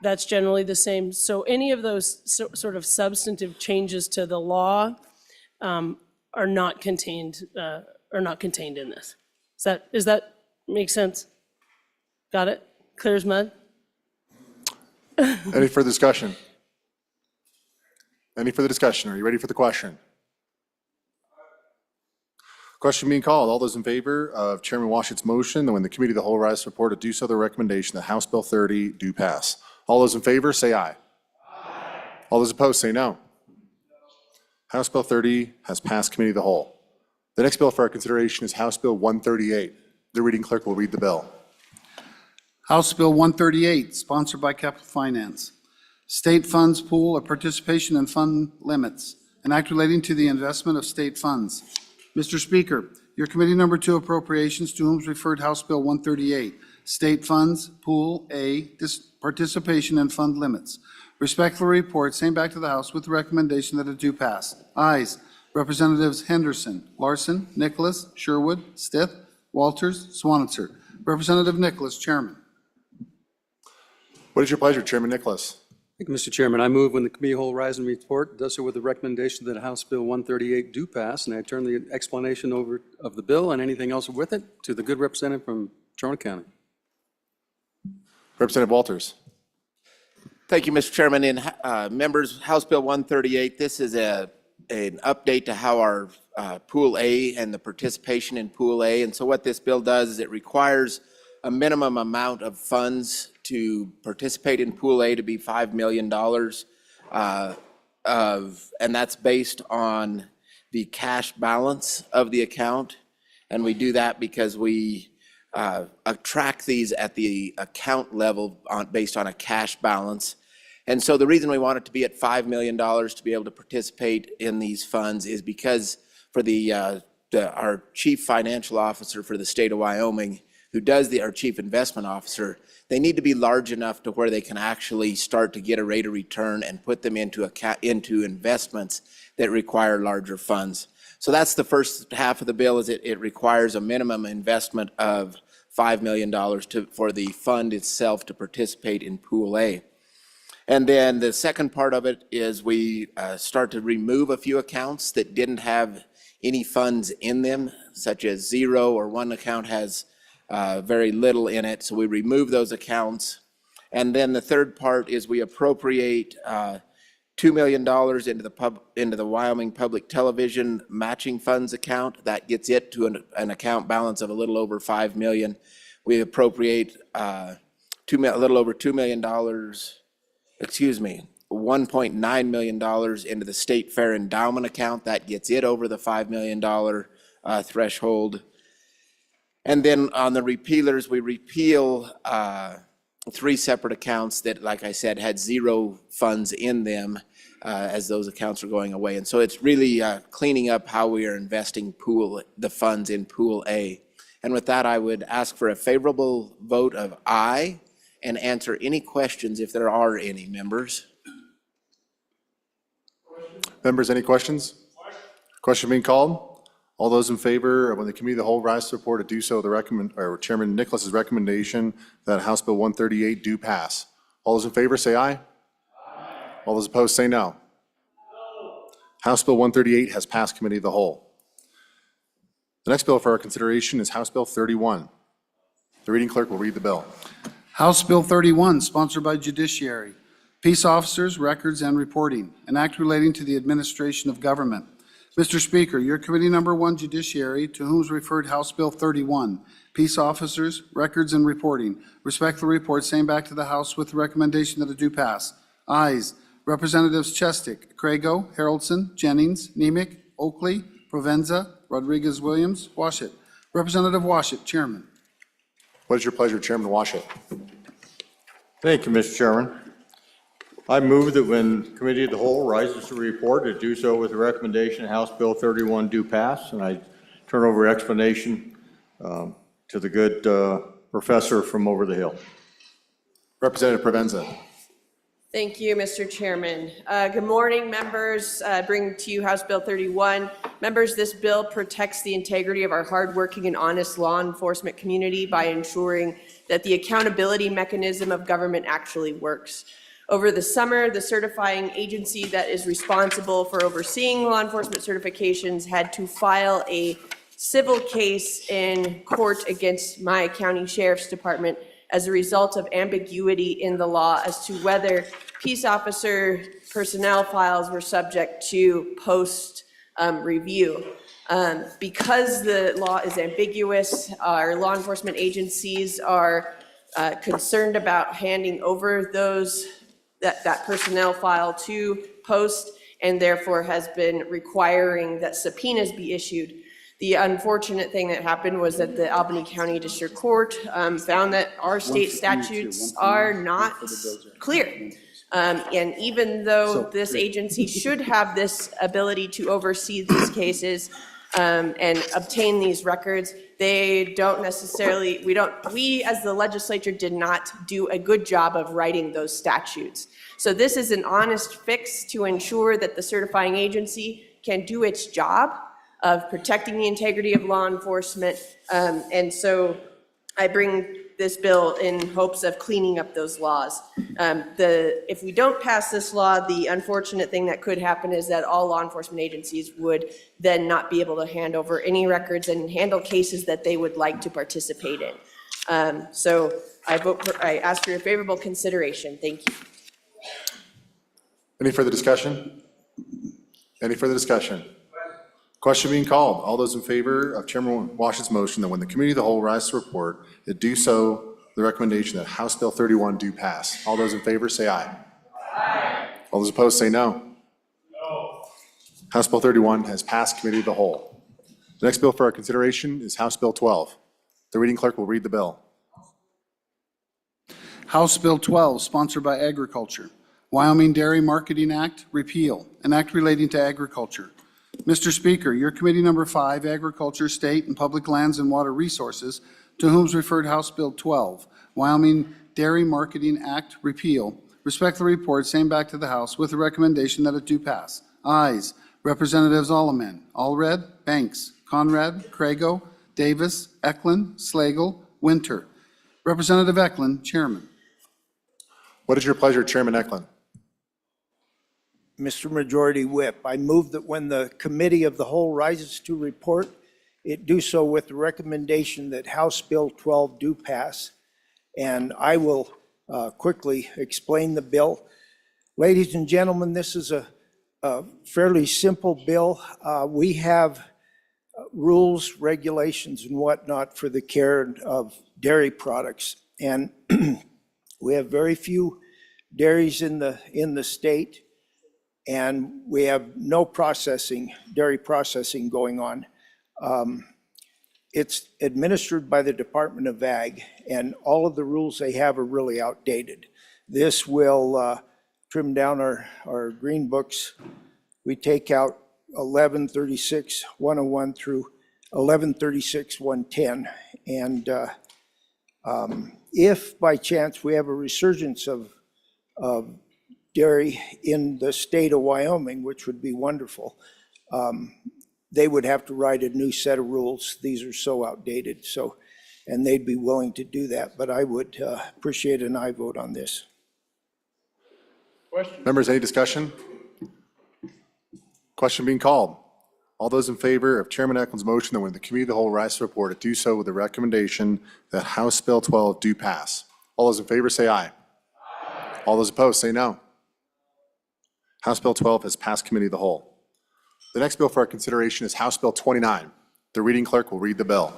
That's generally the same. So any of those sort of substantive changes to the law are not contained in this. Does that make sense? Got it? Clear as mud? Any further discussion? Any further discussion? Are you ready for the question? Question being called. All those in favor of Chairman Washut's motion that when the Committee of the Whole rise to report to do so the recommendation that House Bill 30 do pass. All those in favor say aye. Aye. All those opposed say no. House Bill 30 has passed Committee of the Whole. The next bill for our consideration is House Bill 138. The reading clerk will read the bill. House Bill 138, sponsored by Capital Finance. State funds pool of participation and fund limits, an act relating to the investment of state funds. Mr. Speaker, your Committee Number 2 Appropriations, to whom is referred House Bill 138, State Funds, Pool A, Participation and Fund Limits. Respectfully report, same back to the House with the recommendation that it do pass. Ayes, Representatives Henderson, Larson, Nicholas, Sherwood, Stith, Walters, Swanitzer. Representative Nicholas, Chairman. What is your pleasure, Chairman Nicholas? Thank you, Mr. Chairman. I move when the Committee Whole rise and report does so with the recommendation that House Bill 138 do pass, and I turn the explanation over of the bill and anything else with it to the good representative from Trona County. Representative Walters. Thank you, Mr. Chairman. And members, House Bill 138, this is an update to how our Pool A and the participation in Pool A. And so what this bill does is it requires a minimum amount of funds to participate in Pool A to be $5 million. And that's based on the cash balance of the account. And we do that because we track these at the account level based on a cash balance. And so the reason we want it to be at $5 million to be able to participate in these funds is because for our chief financial officer for the state of Wyoming, who does our chief investment officer, they need to be large enough to where they can actually start to get a rate of return and put them into investments that require larger funds. So that's the first half of the bill, is it requires a minimum investment of $5 million for the fund itself to participate in Pool A. And then the second part of it is we start to remove a few accounts that didn't have any funds in them, such as zero, or one account has very little in it, so we remove those accounts. And then the third part is we appropriate $2 million into the Wyoming Public Television Matching Funds account. That gets it to an account balance of a little over $5 million. We appropriate a little over $2 million, $1.9 million into the State Fair Endowment account. That gets it over the $5 million threshold. And then on the repealers, we repeal 3 separate accounts that, like I said, had zero funds in them as those accounts are going away. And so it's really cleaning up how we are investing the funds in Pool A. And with that, I would ask for a favorable vote of aye and answer any questions if there are any, members. Members, any questions? Question being called? All those in favor of when the committee of the whole rise to report to do so, Chairman Nicholas's recommendation that House Bill 138 do pass. All those in favor say aye. All those opposed say no. House Bill 138 has passed committee of the whole. The next bill for our consideration is House Bill 31. The reading clerk will read the bill. House Bill 31, sponsored by Judiciary, Peace Officers, Records, and Reporting, an act relating to the administration of government. Mr. Speaker, your Committee Number 1, Judiciary, to whom is referred House Bill 31, Peace Officers, Records, and Reporting, respectfully report same back to the House with the recommendation that it do pass. Ayes, Representatives Chestick, Crago, Haroldson, Jennings, Nemec, Oakley, Provenza, Rodriguez-Williams, Washit. Representative Washit, Chairman. What is your pleasure, Chairman Washit? Thank you, Mr. Chairman. I move that when Committee of the Whole rises to report, to do so with the recommendation House Bill 31 do pass, and I turn over explanation to the good professor from over the hill. Representative Provenza. Thank you, Mr. Chairman. Good morning, members. Bring to you House Bill 31. Members, this bill protects the integrity of our hardworking and honest law enforcement community by ensuring that the accountability mechanism of government actually works. Over the summer, the certifying agency that is responsible for overseeing law enforcement certifications had to file a civil case in court against my county sheriff's department as a result of ambiguity in the law as to whether peace officer personnel files were subject to post review. Because the law is ambiguous, our law enforcement agencies are concerned about handing over that personnel file to post, and therefore has been requiring that subpoenas be issued. The unfortunate thing that happened was that the Albany County District Court found that our state statutes are not clear. And even though this agency should have this ability to oversee these cases and obtain these records, they don't necessarily, we as the legislature did not do a good job of writing those statutes. So this is an honest fix to ensure that the certifying agency can do its job of protecting the integrity of law enforcement. And so I bring this bill in hopes of cleaning up those laws. If we don't pass this law, the unfortunate thing that could happen is that all law enforcement agencies would then not be able to hand over any records and handle cases that they would like to participate in. So I ask for your favorable consideration. Thank you. Any further discussion? Any further discussion? Question being called. All those in favor of Chairman Washit's motion that when the Committee of the Whole rise to report, it do so the recommendation that House Bill 31 do pass. All those in favor say aye. Aye. All those opposed say no. No. House Bill 31 has passed Committee of the Whole. The next bill for our consideration is House Bill 12. The reading clerk will read the bill. House Bill 12, sponsored by Agriculture, Wyoming Dairy Marketing Act, repeal, an act relating to agriculture. Mr. Speaker, your Committee Number 5, Agriculture, State, and Public Lands and Water Resources, to whom is referred House Bill 12, Wyoming Dairy Marketing Act, repeal, respectfully report same back to the House with the recommendation that it do pass. Ayes, Representatives Alleman, Allred, Banks, Conrad, Crago, Davis, Eklund, Slagle, Winter. Representative Eklund, Chairman. What is your pleasure, Chairman Eklund? Mr. Majority Whip, I move that when the Committee of the Whole rises to report, it do so with the recommendation that House Bill 12 do pass. And I will quickly explain the bill. Ladies and gentlemen, this is a fairly simple bill. We have rules, regulations, and whatnot for the care of dairy products. And we have very few dairies in the state. And we have no dairy processing going on. It's administered by the Department of Ag, and all of the rules they have are really outdated. This will trim down our green books. We take out 1136-101 through 1136-110, and If by chance we have a resurgence of dairy in the state of Wyoming, which would be wonderful, they would have to write a new set of rules. These are so outdated, so, and they'd be willing to do that, but I would appreciate an aye vote on this. Members, any discussion? Question being called. All those in favor of Chairman Eklund's motion that when the committee of the whole rise to report, it do so with the recommendation that House Bill 12 do pass. All those in favor say aye. All those opposed say no. House Bill 12 has passed committee of the whole. The next bill for our consideration is House Bill 29. The reading clerk will read the bill.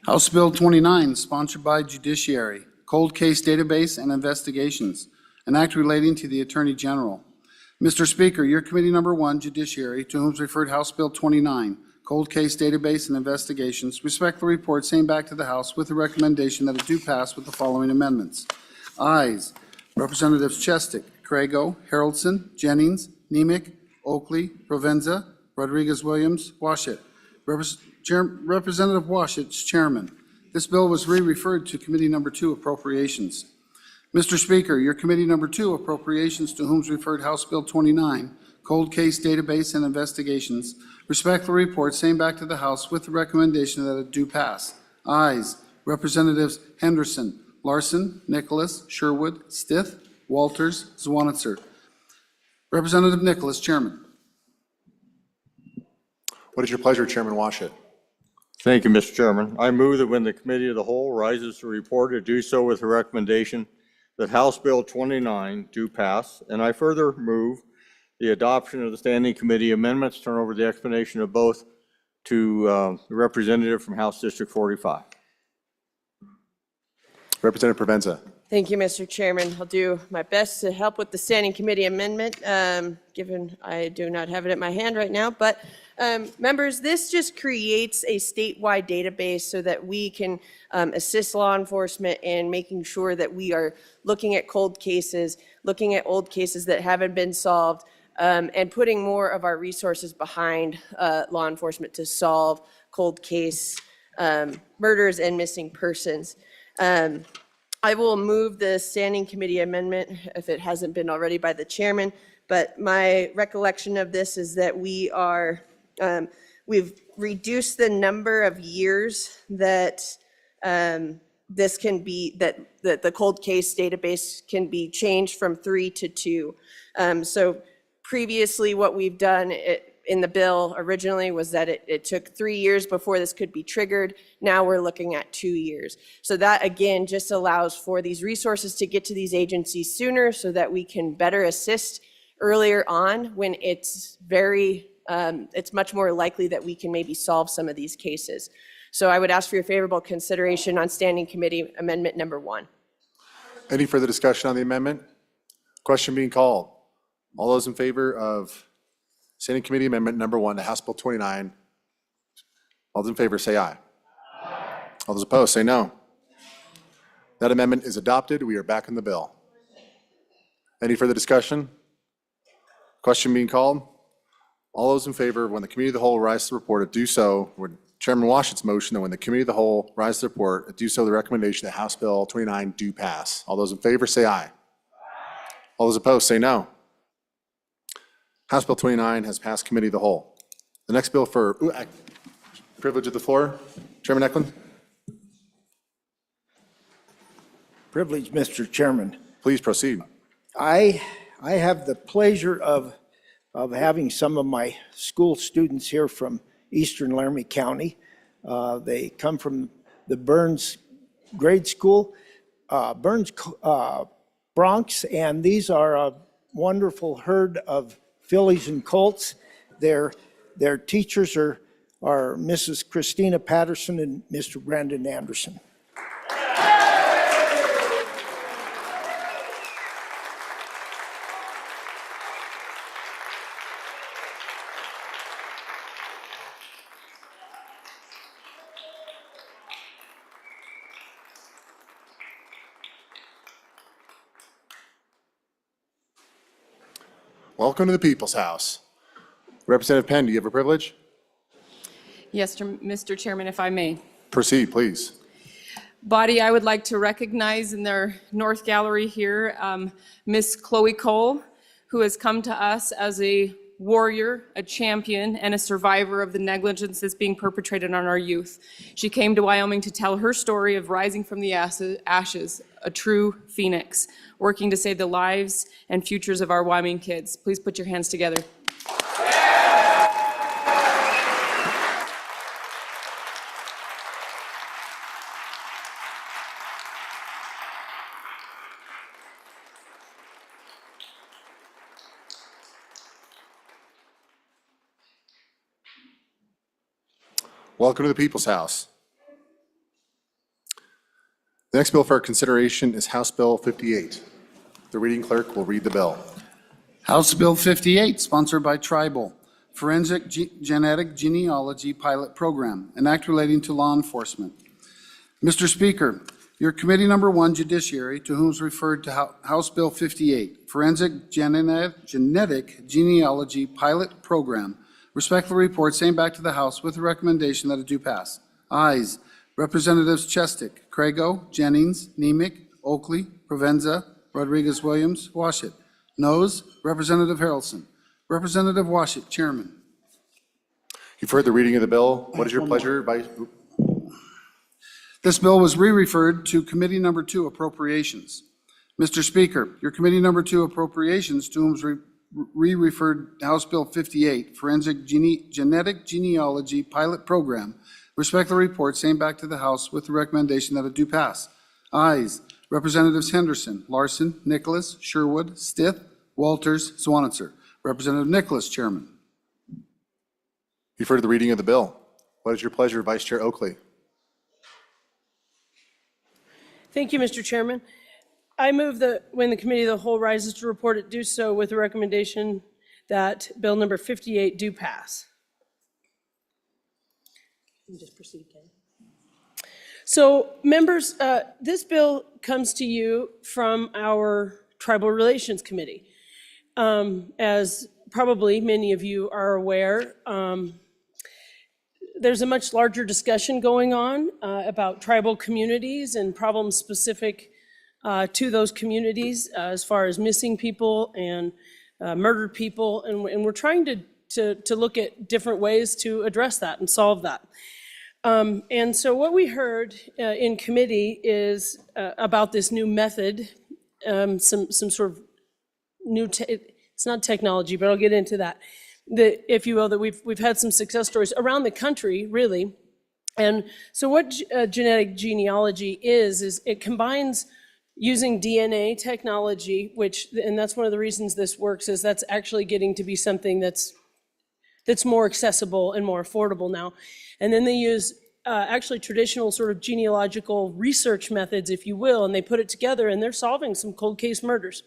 House Bill 29, sponsored by Judiciary, Cold Case Database and Investigations, an act relating to the Attorney General. Mr. Speaker, your committee number 1, Judiciary, to whom is referred House Bill 29, Cold Case Database and Investigations, respectfully report same back to the House with the recommendation that it do pass with the following amendments. Ayes, Representatives Chestick, Crago, Haroldson, Jennings, Nemec, Oakley, Provenza, Rodriguez-Williams, Washit. Representative Washit is chairman. This bill was re-referred to Committee Number 2, Appropriations. Mr. Speaker, your Committee Number 2, Appropriations, to whom is referred House Bill 29, Cold Case Database and Investigations, respectfully report same back to the House with the recommendation that it do pass. Ayes, Representatives Henderson, Larson, Nicholas, Sherwood, Stith, Walters, Zwanitzer. Representative Nicholas, chairman. What is your pleasure, Chairman Washit? Thank you, Mr. Chairman. I move that when the committee of the whole rises to report, it do so with the recommendation that House Bill 29 do pass, and I further move the adoption of the standing committee amendments. Turn over the explanation of both to the representative from House District 45. Representative Provenza. Thank you, Mr. Chairman. I'll do my best to help with the standing committee amendment, given I do not have it at my hand right now. But members, this just creates a statewide database so that we can assist law enforcement in making sure that we are looking at cold cases, looking at old cases that haven't been solved, and putting more of our resources behind law enforcement to solve cold case murders and missing persons. I will move the standing committee amendment if it hasn't been already by the chairman, but my recollection of this is that we are, we've reduced the number of years that this can be, that the cold case database can be changed from 3 to 2. So previously what we've done in the bill originally was that it took 3 years before this could be triggered. Now we're looking at 2 years. So that again just allows for these resources to get to these agencies sooner so that we can better assist earlier on when it's it's much more likely that we can maybe solve some of these cases. So I would ask for your favorable consideration on Standing Committee Amendment number 1. Any further discussion on the amendment? Question being called. All those in favor of Standing Committee Amendment number 1 to House Bill 29, all those in favor say aye. All those opposed say no. That amendment is adopted. We are back in the bill. Any further discussion? Question being called. All those in favor of when the Committee of the Whole rise to report it do so with Chairman Washit's motion that when the Committee of the Whole rise to report it do so the recommendation that House Bill 29 do pass. All those in favor say aye. All those opposed say no. House Bill 29 has passed Committee of the Whole. The next bill for privilege of the floor, Chairman Eklund. Privilege, Mr. Chairman. Please proceed. I have the pleasure of having some of my school students here from Eastern Laramie County. They come from the Burns grade school, Burns Bronx, and these are a wonderful herd of fillies and colts. Their teachers are Mrs. Christina Patterson and Mr. Brandon Anderson. Welcome to the People's House. Representative Penn, do you have a privilege? Yes, Mr. Chairman, if I may. Proceed, please. body, I would like to recognize in their North Gallery here, Miss Chloe Cole, who has come to us as a warrior, a champion, and a survivor of the negligence that's being perpetrated on our youth. She came to Wyoming to tell her story of rising from the ashes, a true phoenix, working to save the lives and futures of our Wyoming kids. Please put your hands together. Welcome to the People's House. The next bill for our consideration is House Bill 58. The reading clerk will read the bill. House Bill 58, sponsored by Tribal, Forensic Genetic Genealogy Pilot Program, an act relating to law enforcement. Mr. Speaker, your Committee Number 1 Judiciary, to whom is referred to House Bill 58, Forensic Genetic Genealogy Pilot Program, respectfully report same back to the House with the recommendation that it do pass. Ayes, Representatives Chestick, Crago, Jennings, Nemec, Oakley, Provenza, Rodriguez-Williams, Washit. Noes, Representative Harrelson. Representative Washit, Chairman. You've heard the reading of the bill. What is your pleasure, Vice? This bill was re-referred to Committee Number 2 Appropriations. Mr. Speaker, your Committee Number 2 Appropriations, to whom is re-referred House Bill 58, Forensic Genetic Genealogy Pilot Program, respectfully report same back to the House with the recommendation that it do pass. Ayes, Representatives Henderson, Larson, Nicholas, Sherwood, Stith, Walters, Swanitzer. Representative Nicholas, Chairman. You've heard the reading of the bill. What is your pleasure, Vice Chair Oakley? Thank you, Mr. Chairman. I move that when the Committee of the Whole rises to report, it do so with the recommendation that Bill number 58 do pass. Just proceed, Ken. So, members, this bill comes to you from our Tribal Relations Committee. As probably many of you are aware, there's a much larger discussion going on about tribal communities and problems specific to those communities as far as missing people and murdered people, and we're trying to look at different ways to address that and solve that. And so what we heard in committee is about this new method, some sort of new, it's not technology, but I'll get into that, if you will, that we've had some success stories around the country, really. And so what genetic genealogy is it combines using DNA technology, and that's one of the reasons this works, is that's actually getting to be something that's more accessible and more affordable now. And then they use actually traditional sort of genealogical research methods, if you will, and they put it together and they're solving some cold case murders.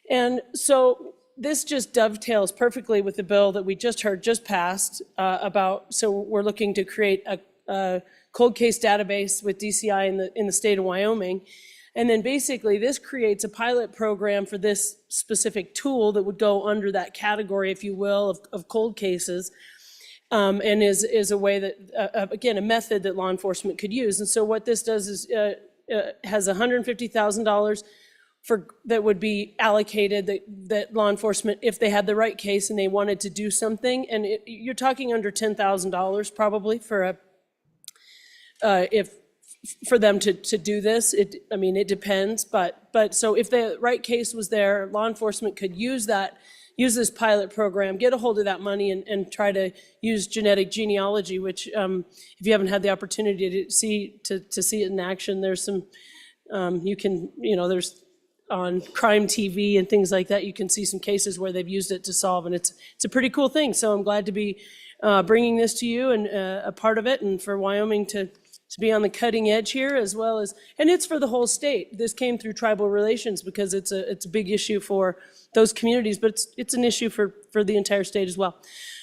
And so this just dovetails perfectly with the bill that we just heard just passed so we're looking to create a cold case database with DCI in the state of Wyoming. And then basically this creates a pilot program for this specific tool that would go under that category, if you will, of cold cases, and is a way that, again, a method that law enforcement could use. And so what this does is has $150,000 that would be allocated that law enforcement, if they had the right case and they wanted to do something, and you're talking under $10,000 probably for for them to do this. I mean, it depends, but so if the right case was there, law enforcement could use this pilot program, get a hold of that money and try to use genetic genealogy, which if you haven't had the opportunity to see it in action, there's some, there's on crime TV and things like that, you can see some cases where they've used it to solve, and it's a pretty cool thing. So I'm glad to be bringing this to you and a part of it, and for Wyoming to be on the cutting edge here, as well as, and it's for the whole state. This came through tribal relations because it's a big issue for those communities, but it's an issue for the entire state as well.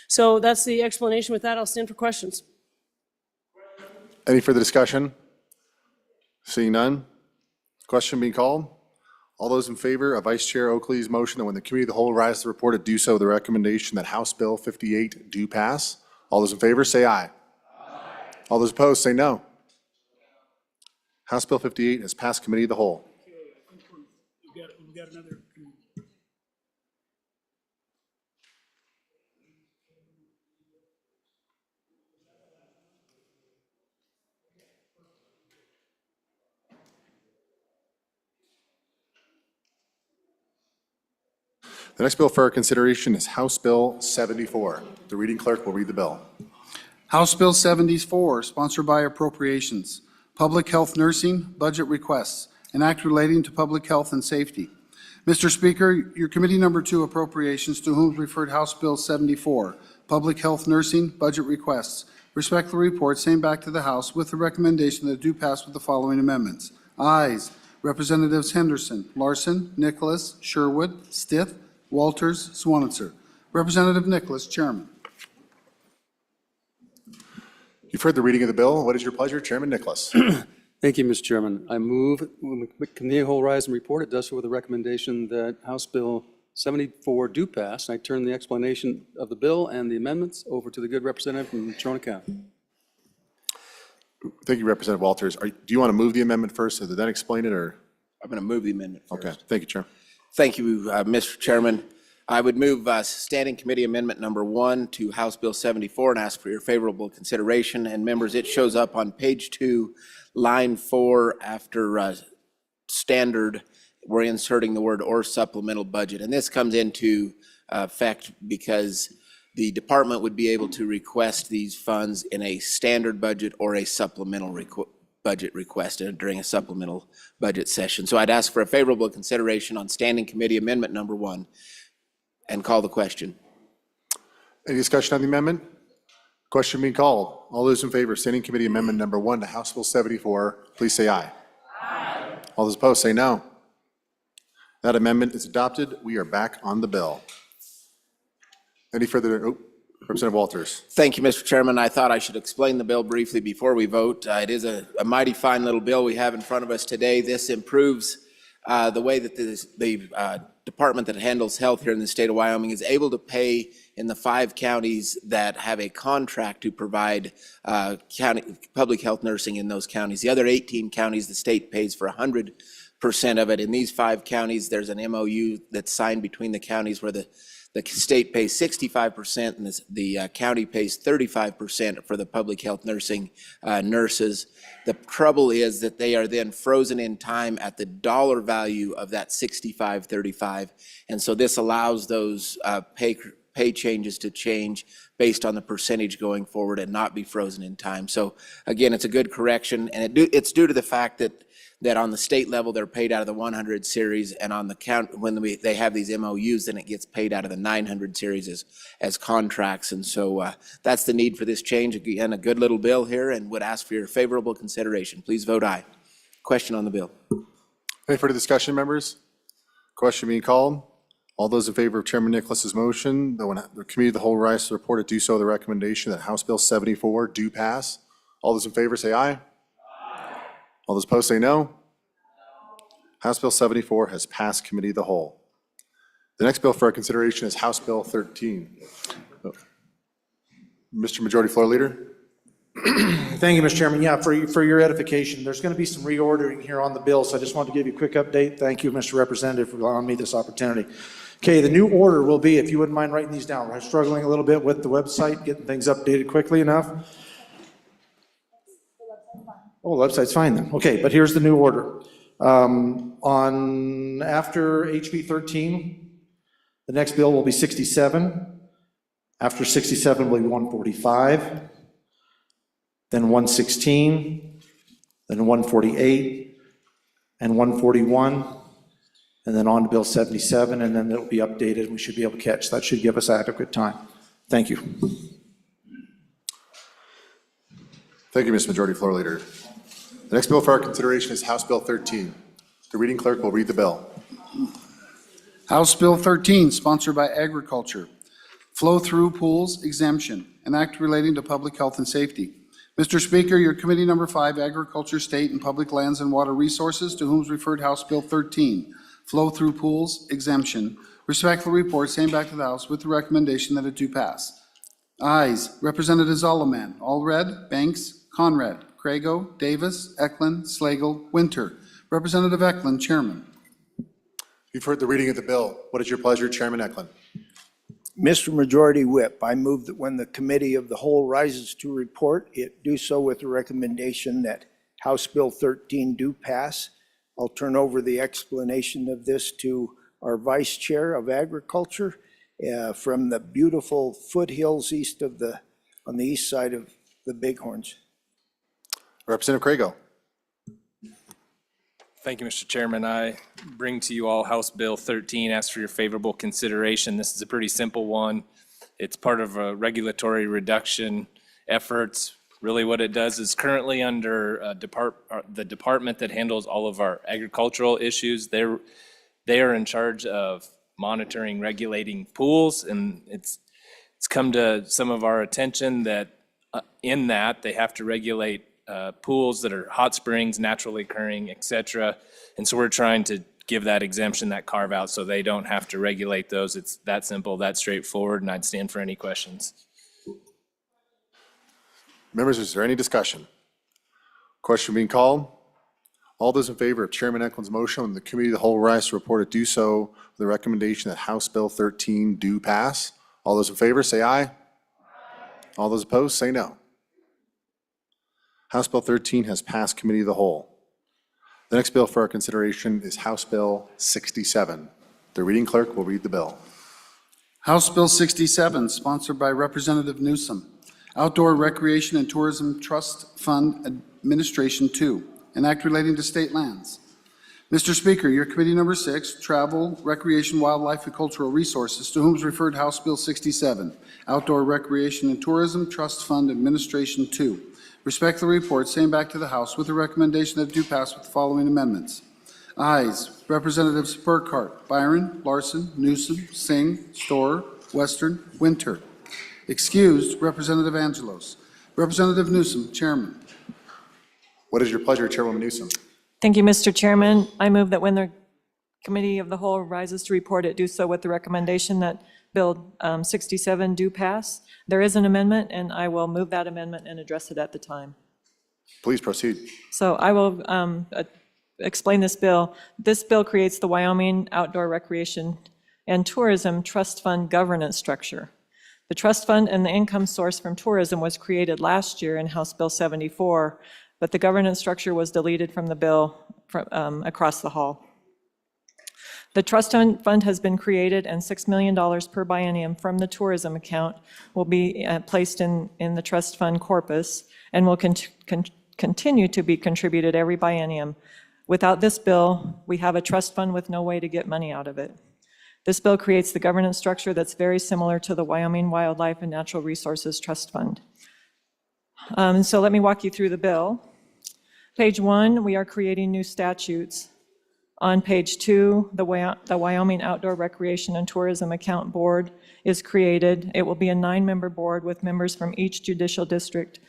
So that's the explanation. With that, I'll stand for questions. Any further discussion? Seeing none. Question being called. All those in favor of Vice Chair Oakley's motion that when the Committee of the Whole rise to report it do so, the recommendation that House Bill 58 do pass. All those in favor say aye. Aye. All those opposed say no. House Bill 58 has passed committee of the whole. We've got another. The next bill for our consideration is House Bill 74. The reading clerk will read the bill. House Bill 74, sponsored by Appropriations, Public Health Nursing, Budget Requests, an act relating to public health and safety. Mr. Speaker, your Committee Number 2 Appropriations, to whom is referred House Bill 74, Public Health Nursing, Budget Requests, respectfully report same back to the House with the recommendation that it do pass with the following amendments. Ayes, Representatives Henderson, Larson, Nicholas, Sherwood, Stith, Walters, Swanitzer. Representative Nicholas, Chairman. You've heard the reading of the bill. What is your pleasure, Chairman Nicholas? Thank you, Mr. Chairman. I move when the committee of the whole rise and report, it does so with a recommendation that House Bill 74 do pass. And I turn the explanation of the bill and the amendments over to the good representative from Trona County. Thank you, Representative Walters. Do you want to move the amendment first and then explain it, or? I'm going to move the amendment first. Okay, thank you, Chair. Thank you, Mr. Chairman. I would move Standing Committee Amendment Number 1 to House Bill 74 and ask for your favorable consideration. And members, it shows up on page 2, line 4, after standard. We're inserting the word "or supplemental budget." And this comes into effect because the department would be able to request these funds in a standard budget or a supplemental budget request during a supplemental budget session. So I'd ask for a favorable consideration on Standing Committee Amendment Number 1 and call the question. Any discussion on the amendment? Question being called. All those in favor of Standing Committee Amendment Number 1 to House Bill 74, please say aye. Aye. All those opposed say no. That amendment is adopted. We are back on the bill. Any further? Representative Walters. Thank you, Mr. Chairman. I thought I should explain the bill briefly before we vote. It is a mighty fine little bill we have in front of us today. This improves the way that the department that handles health here in the state of Wyoming is able to pay in the 5 counties that have a contract to provide public health nursing in those counties. The other 18 counties, the state pays for 100% of it. In these 5 counties, there's an MOU that's signed between the counties where the state pays 65% and the county pays 35% for the public health nursing nurses. The trouble is that they are then frozen in time at the dollar value of that 65-35. And so this allows those pay changes to change based on the percentage going forward and not be frozen in time. So again, it's a good correction, and it's due to the fact that on the state level, they're paid out of the 100 series, and on the count, when they have these MOUs, then it gets paid out of the 900 series as contracts. And so that's the need for this change. Again, a good little bill here, and would ask for your favorable consideration. Please vote aye. Question on the bill. Any further discussion, members? Question being called. All those in favor of Chairman Nicholas's motion, the Committee of the Whole rise to report it, do so with the recommendation that House Bill 74 do pass. All those in favor say aye. All those opposed say no. House Bill 74 has passed Committee of the Whole. The next bill for our consideration is House Bill 13. Mr. Majority Floor Leader. Thank you, Mr. Chairman. Yeah, for your edification, there's going to be some reordering here on the bill, so I just wanted to give you a quick update. Thank you, Mr. Representative, for allowing me this opportunity. Okay, the new order will be, if you wouldn't mind writing these down, we're struggling a little bit with the website, getting things updated quickly enough. Oh, the website's fine then. Okay, but here's the new order. After HB 13, the next bill will be 67. After 67 will be 145, then 116, then 148, and 141, and then on to Bill 77, and then it'll be updated, and we should be able to catch. That should give us adequate time. Thank you. Thank you, Mr. Majority Floor Leader. The next bill for our consideration is House Bill 13. The reading clerk will read the bill. House Bill 13, sponsored by Agriculture, Flow-Through Pools Exemption, an act relating to public health and safety. Mr. Speaker, your Committee Number 5, Agriculture, State, and Public Lands and Water Resources, to whom is referred House Bill 13, Flow-Through Pools Exemption, respectfully report same back to the House with the recommendation that it do pass. Ayes, Representatives Zolliman, Allred, Banks, Conrad, Crago, Davis, Eklund, Slagle, Winter. Representative Eklund, Chairman. You've heard the reading of the bill. What is your pleasure, Chairman Eklund? Mr. Majority Whip, I move that when the Committee of the Whole rises to report, it do so with the recommendation that House Bill 13 do pass. I'll turn over the explanation of this to our Vice Chair of Agriculture from the beautiful foothills on the east side of the Bighorns. Representative Crago. Thank you, Mr. Chairman. I bring to you all House Bill 13, ask for your favorable consideration. This is a pretty simple one. It's part of a regulatory reduction efforts. Really what it does is currently under the department that handles all of our agricultural issues. They are in charge of monitoring, regulating pools, and it's come to some of our attention that in that they have to regulate pools that are hot springs, naturally occurring, et cetera. And so we're trying to give that exemption, that carve out, so they don't have to regulate those. It's that simple, that straightforward, and I'd stand for any questions. Members, is there any discussion? Question being called. All those in favor of Chairman Eklund's motion on the Committee of the Whole rise to report it do so with the recommendation that House Bill 13 do pass. All those in favor say aye. All those opposed say no. House Bill 13 has passed Committee of the Whole. The next bill for our consideration is House Bill 67. The reading clerk will read the bill. House Bill 67, sponsored by Representative Newsom. Outdoor Recreation and Tourism Trust Fund Administration 2, an act relating to state lands. Mr. Speaker, your committee number 6, Travel, Recreation, Wildlife, and Cultural Resources, to whom is referred House Bill 67, Outdoor Recreation and Tourism Trust Fund Administration 2. Respectfully report, same back to the House with the recommendation that it do pass with the following amendments. Ayes, Representatives Burkhart, Byron, Larson, Newsom, Singh, Storer, Western, Winter. Excused, Representative Angelos. Representative Newsom, Chairman. What is your pleasure, Chairwoman Newsom? Thank you, Mr. Chairman. I move that when the Committee of the Whole rises to report it, do so with the recommendation that Bill 67 do pass. There is an amendment, and I will move that amendment and address it at the time. Please proceed. So I will explain this bill. This bill creates the Wyoming Outdoor Recreation and Tourism Trust Fund governance structure. The trust fund and the income source from tourism was created last year in House Bill 74, but the governance structure was deleted from the bill across the hall. The trust fund has been created, and $6 million per biennium from the tourism account will be placed in the trust fund corpus and will continue to be contributed every biennium. Without this bill, we have a trust fund with no way to get money out of it. This bill creates the governance structure that's very similar to the Wyoming Wildlife and Natural Resources Trust Fund. So let me walk you through the bill. Page 1, we are creating new statutes. On page 2, the Wyoming Outdoor Recreation and Tourism Account Board is created. It will be a 9-member board with members from each judicial district.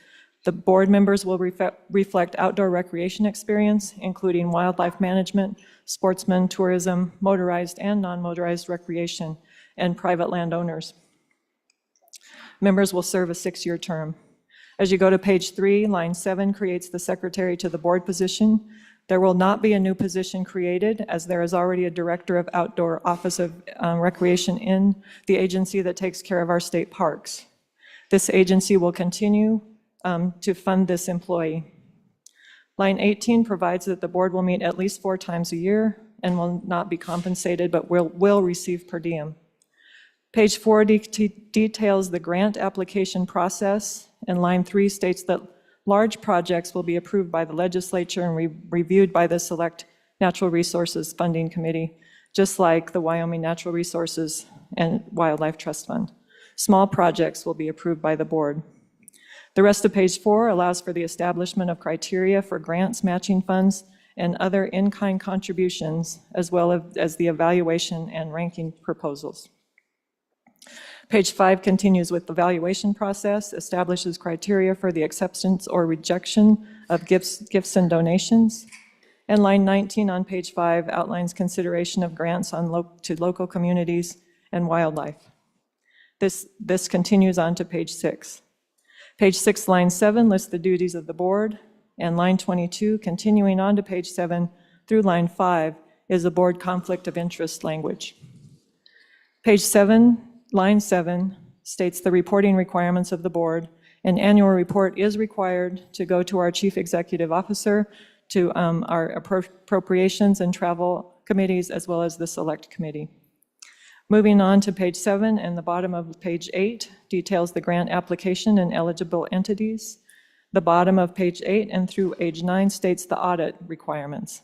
The board members will reflect outdoor recreation experience, including wildlife management, sportsman, tourism, motorized and non-motorized recreation, and private landowners. Members will serve a 6-year term. As you go to page 3, line 7 creates the secretary to the board position. There will not be a new position created, as there is already a director of outdoor Office of Recreation in the agency that takes care of our state parks. This agency will continue to fund this employee. Line 18 provides that the board will meet at least 4 times a year and will not be compensated, but will receive per diem. Page 4 details the grant application process, and line 3 states that large projects will be approved by the legislature and reviewed by the Select Natural Resources Funding Committee, just like the Wyoming Natural Resources and Wildlife Trust Fund. Small projects will be approved by the board. The rest of page 4 allows for the establishment of criteria for grants, matching funds, and other in-kind contributions, as well as the evaluation and ranking proposals. Page 5 continues with the valuation process, establishes criteria for the acceptance or rejection of gifts and donations. And line 19 on page 5 outlines consideration of grants to local communities and wildlife. This continues on to page 6. Page 6, line 7 lists the duties of the board. And line 22, continuing on to page 7 through line 5, is the board conflict of interest language. Page 7, line 7, states the reporting requirements of the board. An annual report is required to go to our chief executive officer, to our appropriations and travel committees, as well as the select committee. Moving on to page 7, and the bottom of page 8 details the grant application and eligible entities. The bottom of page 8 and through page 9 states the audit requirements.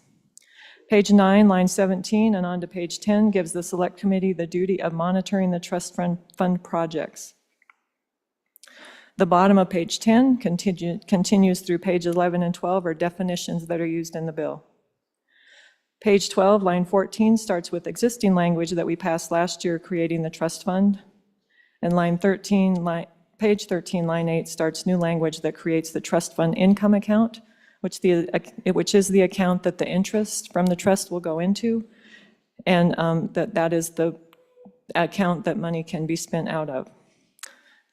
Page 9, line 17, and on to page 10 gives the select committee the duty of monitoring the trust fund projects. The bottom of page 10 continues through page 11 and 12 are definitions that are used in the bill. Page 12, line 14 starts with existing language that we passed last year creating the trust fund. And page 13, line 8 starts new language that creates the trust fund income account, which is the account that the interest from the trust will go into, and that is the account that money can be spent out of.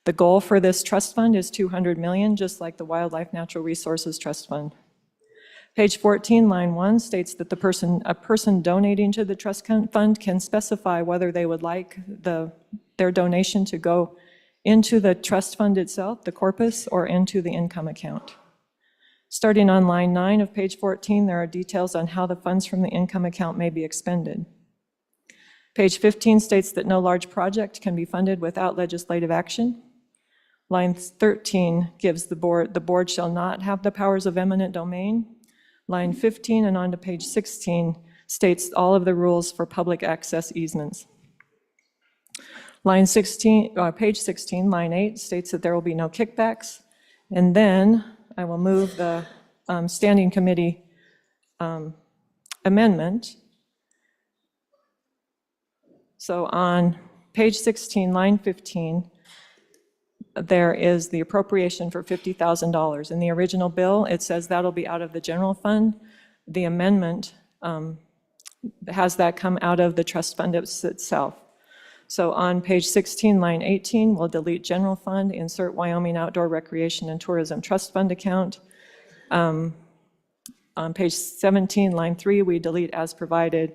The goal for this trust fund is $200 million, just like the Wildlife Natural Resources Trust Fund. Page 14, line 1 states that a person donating to the trust fund can specify whether they would like their donation to go into the trust fund itself, the corpus, or into the income account. Starting on line 9 of page 14, there are details on how the funds from the income account may be expended. Page 15 states that no large project can be funded without legislative action. Line 13 gives the board shall not have the powers of eminent domain. Line 15 and on to page 16 states all of the rules for public access easements. Page 16, line 8 states that there will be no kickbacks. And then I will move the standing committee amendment. So on page 16, line 15, there is the appropriation for $50,000. In the original bill, it says that'll be out of the general fund. The amendment has that come out of the trust fund itself. So on page 16, line 18, we'll delete general fund, insert Wyoming Outdoor Recreation and Tourism Trust Fund account. On page 17, line 3, we delete as provided.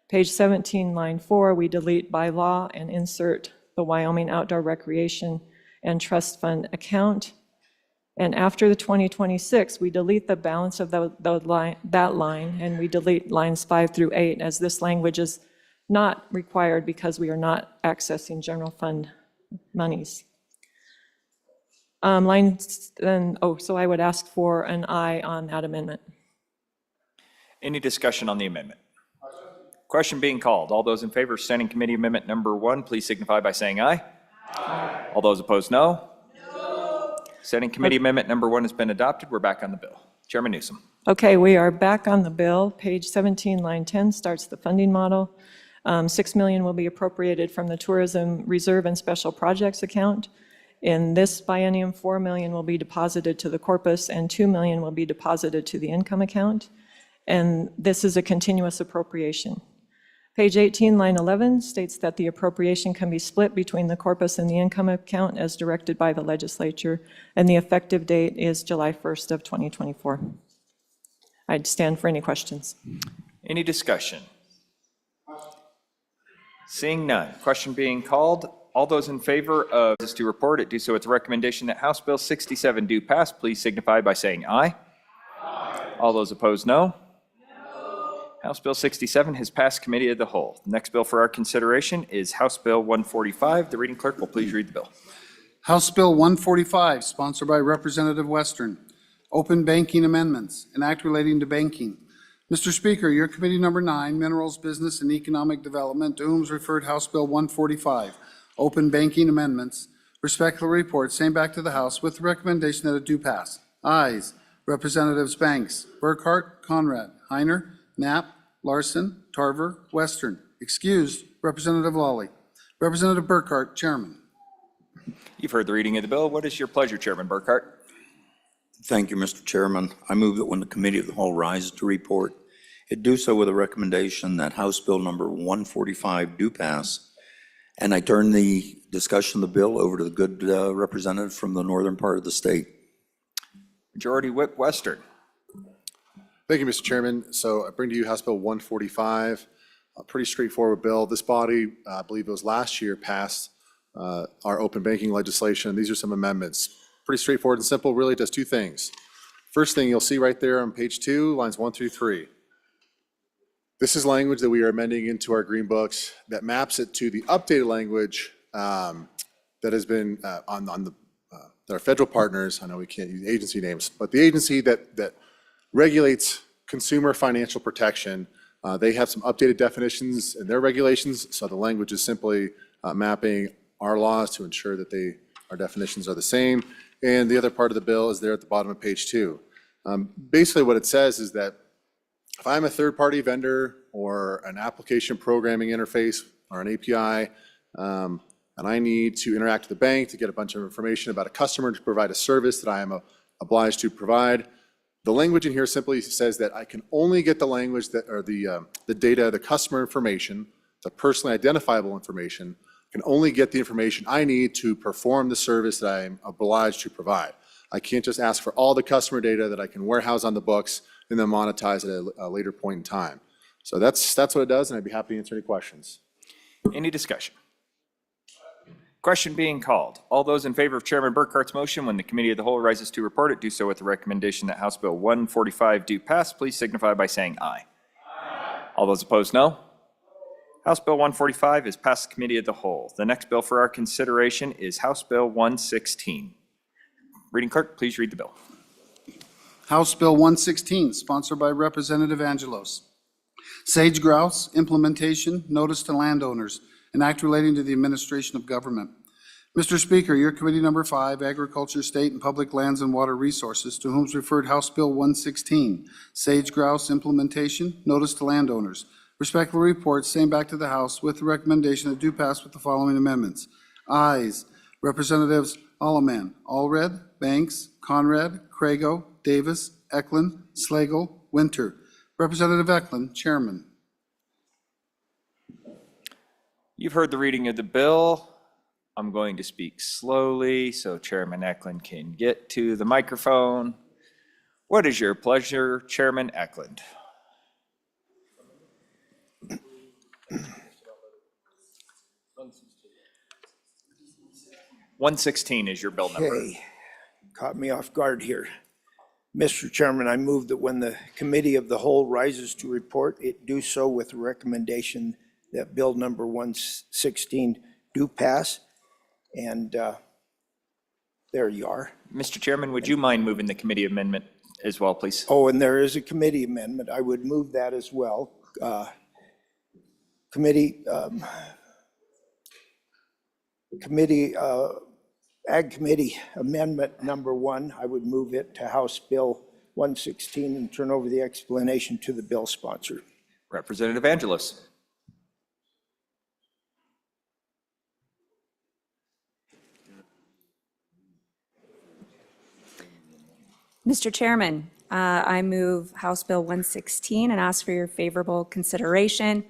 Page 17, line 4, we delete by law and insert the Wyoming Outdoor Recreation and Trust Fund account. And after the 2026, we delete the balance of that line, and we delete lines 5 through 8, as this language is not required because we are not accessing general fund monies. So I would ask for an aye on that amendment. Any discussion on the amendment? Question being called. All those in favor of Standing Committee Amendment number 1, please signify by saying aye. Aye. All those opposed, no. No. Standing Committee Amendment number 1 has been adopted. We're back on the bill. Chairman Newsom. Okay, we are back on the bill. Page 17, line 10 starts the funding model. $6 million will be appropriated from the Tourism Reserve and Special Projects account. In this biennium, $4 million will be deposited to the corpus and $2 million will be deposited to the income account. And this is a continuous appropriation. Page 18, line 11 states that the appropriation can be split between the corpus and the income account as directed by the legislature, and the effective date is July 1st of 2024. I'd stand for any questions. Any discussion? Seeing none. Question being called. All those in favor of this to report it, do so with the recommendation that House Bill 67 do pass. Please signify by saying aye. Aye. All those opposed, no. House Bill 67 has passed committee of the whole. The next bill for our consideration is House Bill 145. The reading clerk will please read the bill. House Bill 145, sponsored by Representative Western. Open banking amendments, an act relating to banking. Mr. Speaker, your committee number 9, Minerals, Business, and Economic Development, to whom is referred House Bill 145, open banking amendments, respectfully report same back to the House with the recommendation that it do pass. Ayes, Representatives Banks, Burkhart, Conrad, Heiner, Knapp, Larson, Tarver, Western. Excused, Representative Lawley. Representative Burkhart, Chairman. You've heard the reading of the bill. What is your pleasure, Chairman Burkhart? Thank you, Mr. Chairman. I move that when the committee of the whole rises to report, it do so with a recommendation that House Bill number 145 do pass. And I turn the discussion of the bill over to the good representative from the northern part of the state. Majority Whip Western. Thank you, Mr. Chairman. So I bring to you House Bill 145, a pretty straightforward bill. This body, I believe it was last year, passed our open banking legislation. These are some amendments. Pretty straightforward and simple, really does two things. First thing you'll see right there on page 2, lines 1 through 3. This is language that we are amending into our green books that maps it to the updated language that has been on the that our federal partners, I know we can't use agency names, but the agency that regulates consumer financial protection, they have some updated definitions in their regulations, so the language is simply mapping our laws to ensure that our definitions are the same. And the other part of the bill is there at the bottom of page 2. Basically what it says is that if I'm a third-party vendor or an application programming interface or an API, and I need to interact with the bank to get a bunch of information about a customer to provide a service that I am obliged to provide, the language in here simply says that I can only get the language that, or the data, the customer information, the personally identifiable information, can only get the information I need to perform the service that I am obliged to provide. I can't just ask for all the customer data that I can warehouse on the books and then monetize at a later point in time. So that's what it does, and I'd be happy to answer any questions. Any discussion? Question being called. All those in favor of Chairman Burkhart's motion when the Committee of the Whole rises to report it, do so with the recommendation that House Bill 145 do pass. Please signify by saying aye. All those opposed, no. House Bill 145 is passed the Committee of the Whole. The next bill for our consideration is House Bill 116. Reading clerk, please read the bill. House Bill 116, sponsored by Representative Angelos. Sage grouse, implementation, notice to landowners, an act relating to the administration of government. Mr. Speaker, your Committee Number 5, Agriculture, State and Public Lands and Water Resources, to whom is referred House Bill 116, sage grouse implementation, notice to landowners. Respectful report, same back to the House with the recommendation that do pass with the following amendments. Ayes, Representatives Alleman, Allred, Banks, Conrad, Crago, Davis, Eklund, Slagle, Winter. Representative Eklund, Chairman. You've heard the reading of the bill. I'm going to speak slowly so Chairman Eklund can get to the microphone. What is your pleasure, Chairman Eklund? $116 is your bill number. Okay, caught me off guard here. Mr. Chairman, I move that when the Committee of the Whole rises to report, it do so with the recommendation that Bill number 116 do pass. And there you are. Mr. Chairman, would you mind moving the committee amendment as well, please? Oh, and there is a committee amendment. I would move that as well. Ag Committee Amendment Number 1, I would move it to House Bill 116 and turn over the explanation to the bill sponsor. Representative Angelos. Mr. Chairman, I move House Bill 116 and ask for your favorable consideration.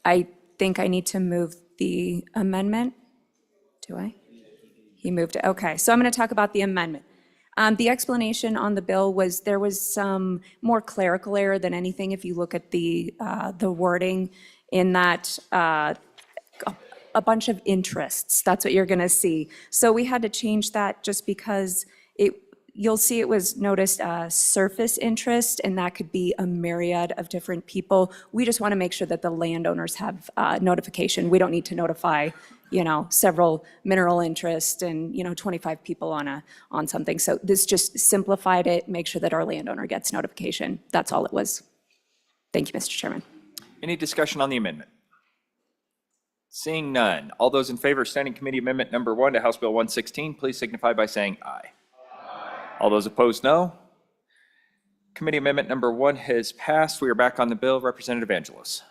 I think I need to move the amendment. Do I? He moved it. Okay, so I'm going to talk about the amendment. The explanation on the bill was there was some more clerical error than anything. If you look at the wording in that a bunch of interests, that's what you're going to see. So we had to change that just because you'll see it was noticed surface interest, and that could be a myriad of different people. We just want to make sure that the landowners have notification. We don't need to notify, several mineral interests and, 25 people on something. So this just simplified it, make sure that our landowner gets notification. That's all it was. Thank you, Mr. Chairman. Any discussion on the amendment? Seeing none, all those in favor of Standing Committee Amendment Number 1 to House Bill 116, please signify by saying aye. All those opposed, no. Committee Amendment Number 1 has passed. We are back on the bill. Representative Angelos.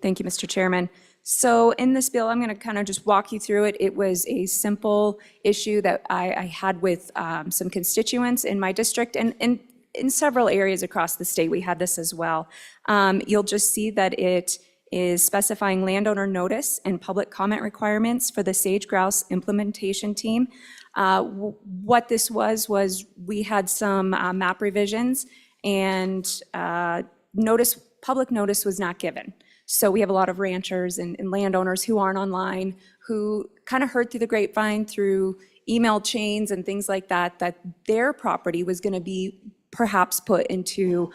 Thank you, Mr. Chairman. So in this bill, I'm going to kind of just walk you through it. It was a simple issue that I had with some constituents in my district, and in several areas across the state, we had this as well. You'll just see that it is specifying landowner notice and public comment requirements for the sage grouse implementation team. What this was we had some map revisions, and public notice was not given. So we have a lot of ranchers and landowners who aren't online, who kind of heard through the grapevine, through email chains and things like that, that their property was going to be perhaps put into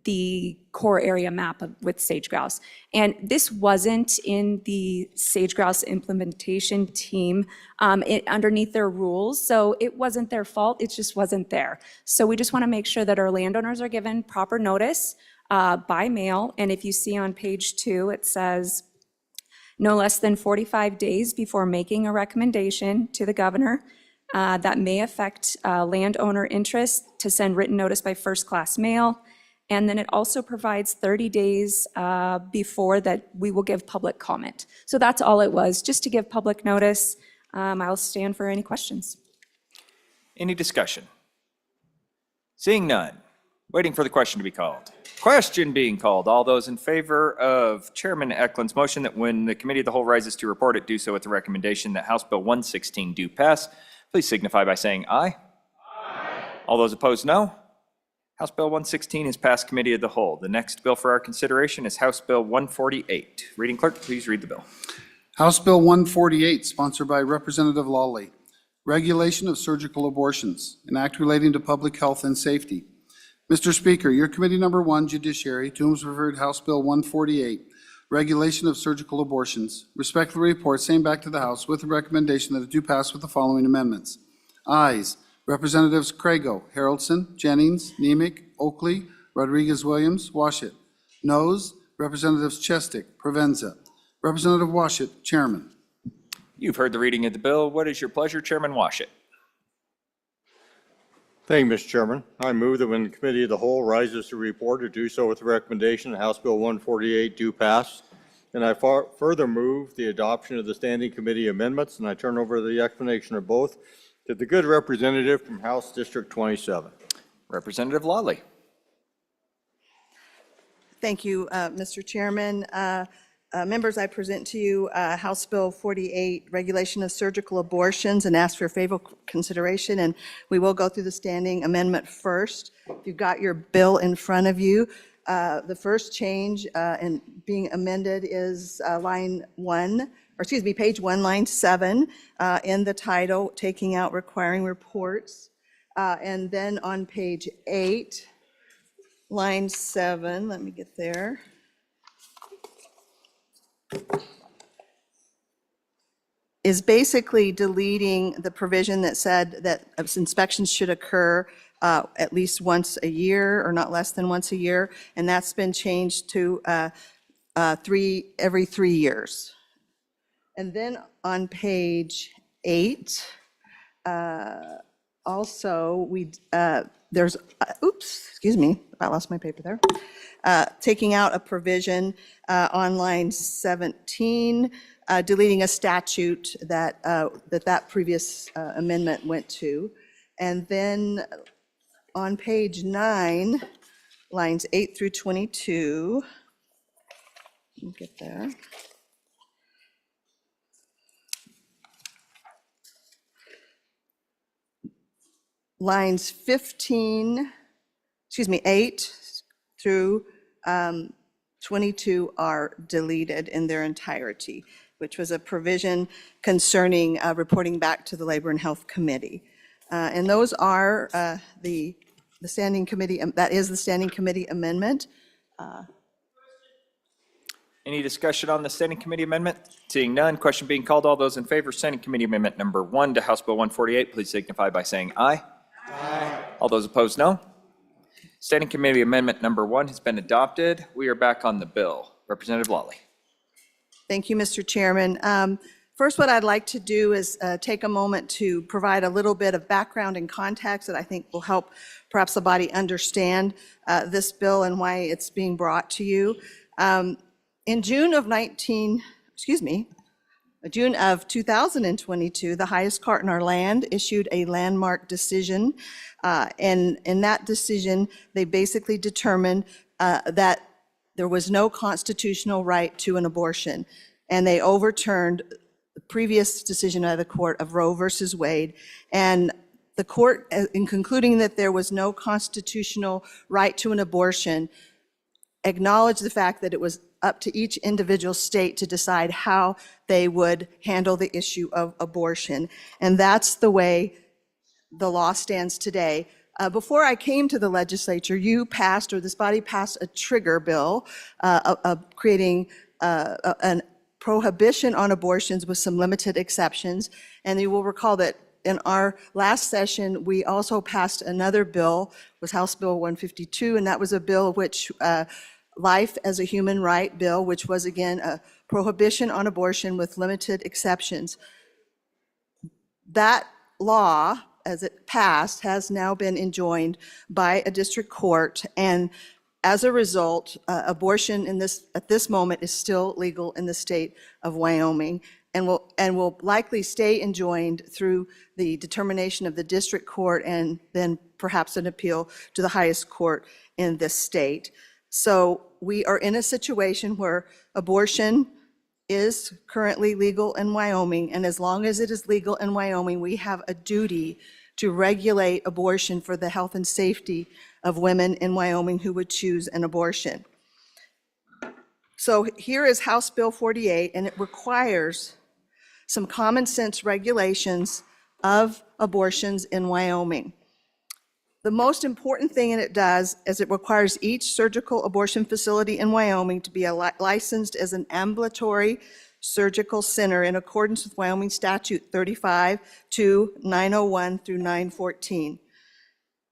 the core area map with sage grouse. And this wasn't in the sage grouse implementation team underneath their rules, so it wasn't their fault, it just wasn't there. So we just want to make sure that our landowners are given proper notice by mail, and if you see on page 2, it says no less than 45 days before making a recommendation to the governor that may affect landowner interest to send written notice by first-class mail. And then it also provides 30 days before that we will give public comment. So that's all it was, just to give public notice. I'll stand for any questions. Any discussion? Seeing none. Waiting for the question to be called. Question being called. All those in favor of Chairman Eklund's motion that when the Committee of the Whole rises to report, it do so with the recommendation that House Bill 116 do pass, please signify by saying aye. Aye. All those opposed, no. House Bill 116 is passed Committee of the Whole. The next bill for our consideration is House Bill 148. Reading clerk, please read the bill. House Bill 148, sponsored by Representative Lawley. Regulation of surgical abortions, an act relating to public health and safety. Mr. Speaker, your Committee Number 1, Judiciary, to whom is referred House Bill 148, Regulation of Surgical Abortions, respectfully report same back to the House with the recommendation that it do pass with the following amendments. Ayes, Representatives Crago, Haroldson, Jennings, Nemec, Oakley, Rodriguez-Williams, Washit. Noes, Representatives Chestick, Provenza. Representative Washit, Chairman. You've heard the reading of the bill. What is your pleasure, Chairman Washit? Thank you, Mr. Chairman. I move that when the Committee of the Whole rises to report, to do so with the recommendation that House Bill 148 do pass. And I further move the adoption of the Standing Committee amendments, and I turn over the explanation of both to the good representative from House District 27. Representative Lawley. Thank you, Mr. Chairman. Members, I present to you House Bill 48, Regulation of Surgical Abortions, and ask for favorable consideration. And we will go through the standing amendment first. You've got your bill in front of you. The first change in being amended is page 1, line 7, in the title, taking out requiring reports. And then on page 8, line 7, let me get there. Is basically deleting the provision that said that inspections should occur at least once a year or not less than once a year, and that's been changed to every 3 years. And then on page 8, also there's, excuse me, I lost my paper there. Taking out a provision on line 17, deleting a statute that that previous amendment went to. And then on page 9, lines 8 through 22, let me get there. Lines 8 through 22 are deleted in their entirety, which was a provision concerning reporting back to the Labor and Health Committee. And those are the Standing Committee, that is the Standing Committee amendment. Any discussion on the Standing Committee amendment? Seeing none, question being called. All those in favor of Standing Committee Amendment Number 1 to House Bill 148, please signify by saying aye. Aye. All those opposed, no. Standing Committee Amendment Number 1 has been adopted. We are back on the bill. Representative Lawley. Thank you, Mr. Chairman. First, what I'd like to do is take a moment to provide a little bit of background and context that I think will help perhaps the body understand this bill and why it's being brought to you. In June of 2022, the highest court in our land issued a landmark decision. And in that decision, they basically determined that there was no constitutional right to an abortion. And they overturned the previous decision of the court of Roe versus Wade. And the court, in concluding that there was no constitutional right to an abortion, acknowledged the fact that it was up to each individual state to decide how they would handle the issue of abortion. And that's the way the law stands today. Before I came to the legislature, you passed, or this body passed, a trigger bill creating a prohibition on abortions with some limited exceptions. And you will recall that in our last session, we also passed another bill, was House Bill 152, and that was a bill which, Life as a Human Right bill, which was again a prohibition on abortion with limited exceptions. That law, as it passed, has now been enjoined by a district court, and as a result, abortion at this moment is still legal in the state of Wyoming, and will likely stay enjoined through the determination of the district court and then perhaps an appeal to the highest court in this state. So we are in a situation where abortion is currently legal in Wyoming, and as long as it is legal in Wyoming, we have a duty to regulate abortion for the health and safety of women in Wyoming who would choose an abortion. So here is House Bill 48, and it requires some common sense regulations of abortions in Wyoming. The most important thing it does is it requires each surgical abortion facility in Wyoming to be licensed as an ambulatory surgical center in accordance with Wyoming Statute 35-901 through 914.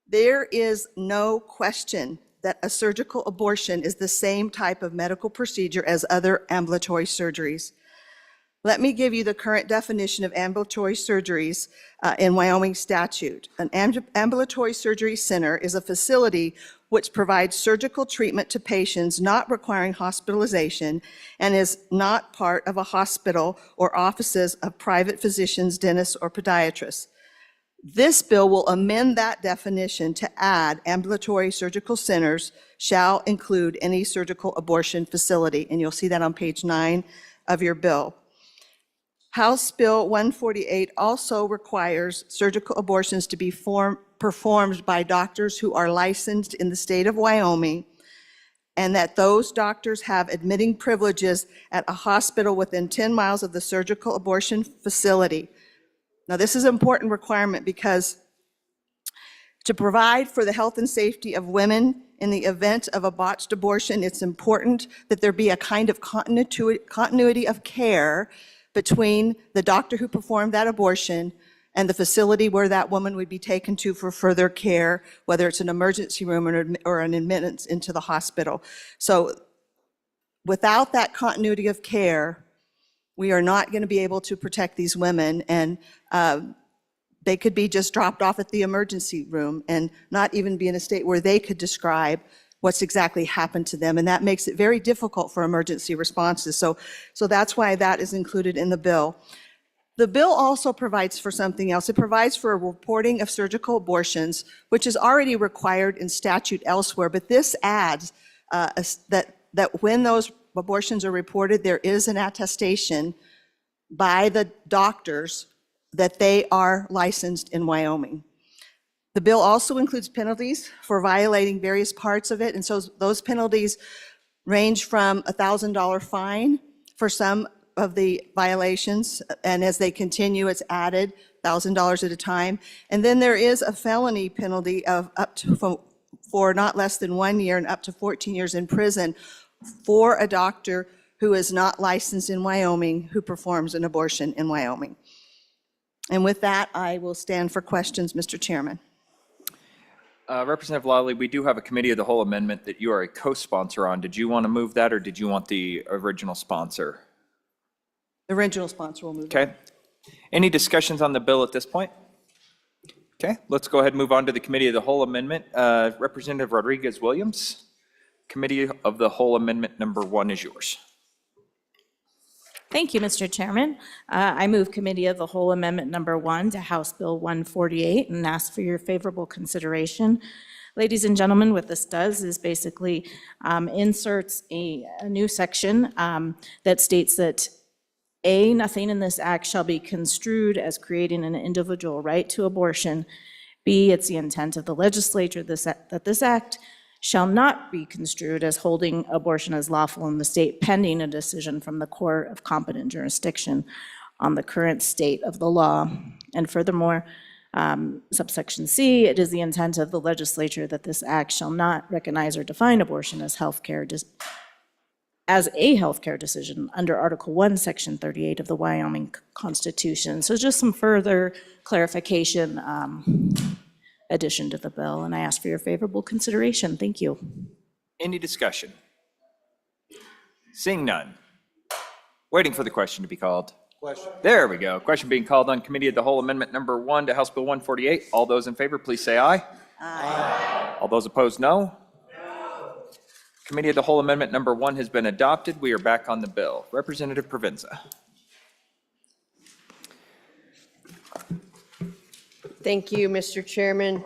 There is no question that a surgical abortion is the same type of medical procedure as other ambulatory surgeries. Let me give you the current definition of ambulatory surgeries in Wyoming statute. An ambulatory surgery center is a facility which provides surgical treatment to patients not requiring hospitalization and is not part of a hospital or offices of private physicians, dentists, or podiatrists. This bill will amend that definition to add ambulatory surgical centers shall include any surgical abortion facility, and you'll see that on page 9 of your bill. House Bill 148 also requires surgical abortions to be performed by doctors who are licensed in the state of Wyoming, and that those doctors have admitting privileges at a hospital within 10 miles of the surgical abortion facility. Now, this is an important requirement because to provide for the health and safety of women in the event of a botched abortion, it's important that there be a kind of continuity of care between the doctor who performed that abortion and the facility where that woman would be taken to for further care, whether it's an emergency room or an admittance into the hospital. So without that continuity of care, we are not going to be able to protect these women, and they could be just dropped off at the emergency room and not even be in a state where they could describe what's exactly happened to them, and that makes it very difficult for emergency responses. So that's why that is included in the bill. The bill also provides for something else. It provides for a reporting of surgical abortions, which is already required in statute elsewhere, but this adds that when those abortions are reported, there is an attestation by the doctors that they are licensed in Wyoming. The bill also includes penalties for violating various parts of it, and so those penalties range from a $1,000 fine for some of the violations, and as they continue, it's added $1,000 at a time. And then there is a felony penalty of up to for not less than 1 year and up to 14 years in prison for a doctor who is not licensed in Wyoming who performs an abortion in Wyoming. And with that, I will stand for questions, Mr. Chairman. Representative Lawley, we do have a committee of the whole amendment that you are a co-sponsor on. Did you want to move that, or did you want the original sponsor? The original sponsor will move. Okay. Any discussions on the bill at this point? Okay, let's go ahead and move on to the committee of the whole amendment. Representative Rodriguez-Williams, committee of the whole amendment number 1 is yours. Thank you, Mr. Chairman. I move committee of the whole amendment number 1 to House Bill 148 and ask for your favorable consideration. Ladies and gentlemen, what this does is basically inserts a new section that states that A, nothing in this act shall be construed as creating an individual right to abortion, B, it's the intent of the legislature that this act shall not be construed as holding abortion as lawful in the state pending a decision from the court of competent jurisdiction on the current state of the law. And furthermore, subsection C, it is the intent of the legislature that this act shall not recognize or define abortion as as a healthcare decision under Article 1, Section 38 of the Wyoming Constitution. So just some further clarification, addition to the bill, and I ask for your favorable consideration. Thank you. Any discussion? Seeing none. Waiting for the question to be called. Question. There we go. Question being called on Committee of the Whole Amendment number 1 to House Bill 148. All those in favor, please say aye. Aye. All those opposed, no. Committee of the Whole Amendment number 1 has been adopted. We are back on the bill. Representative Provenza. Thank you, Mr. Chairman.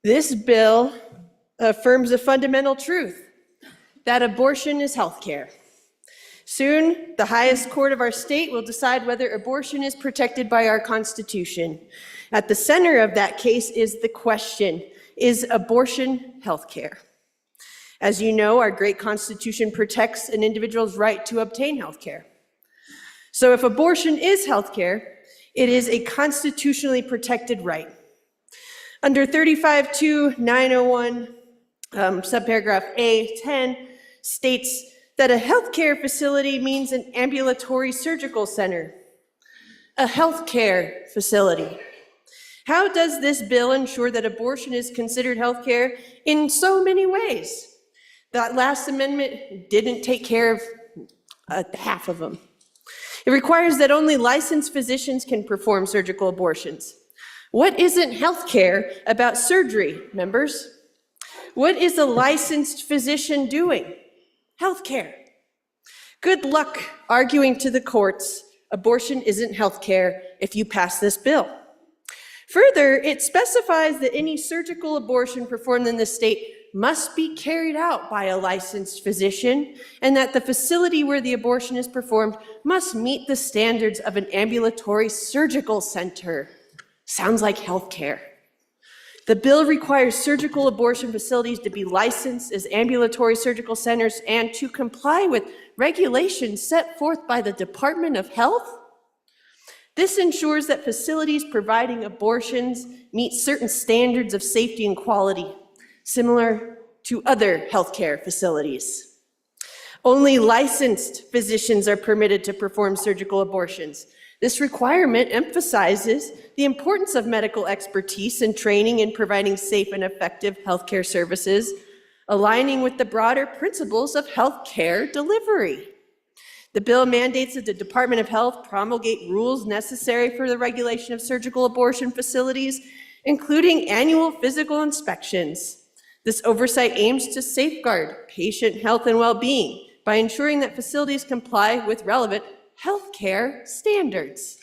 This bill affirms a fundamental truth, that abortion is health care. Soon, the highest court of our state will decide whether abortion is protected by our Constitution. At the center of that case is the question, is abortion health care? As you know, our great Constitution protects an individual's right to obtain health care. So if abortion is health care, it is a constitutionally protected right. Under 35-2901, subparagraph A10 states that a healthcare facility means an ambulatory surgical center, a healthcare facility. How does this bill ensure that abortion is considered healthcare? In so many ways. That last amendment didn't take care of half of them. It requires that only licensed physicians can perform surgical abortions. What isn't healthcare about surgery, members? What is a licensed physician doing? Healthcare. Good luck arguing to the courts abortion isn't healthcare if you pass this bill. Further, it specifies that any surgical abortion performed in the state must be carried out by a licensed physician, and that the facility where the abortion is performed must meet the standards of an ambulatory surgical center. Sounds like healthcare. The bill requires surgical abortion facilities to be licensed as ambulatory surgical centers and to comply with regulations set forth by the Department of Health. This ensures that facilities providing abortions meet certain standards of safety and quality, similar to other healthcare facilities. Only licensed physicians are permitted to perform surgical abortions. This requirement emphasizes the importance of medical expertise and training in providing safe and effective healthcare services, aligning with the broader principles of healthcare delivery. The bill mandates that the Department of Health promulgate rules necessary for the regulation of surgical abortion facilities, including annual physical inspections. This oversight aims to safeguard patient health and well-being by ensuring that facilities comply with relevant healthcare standards.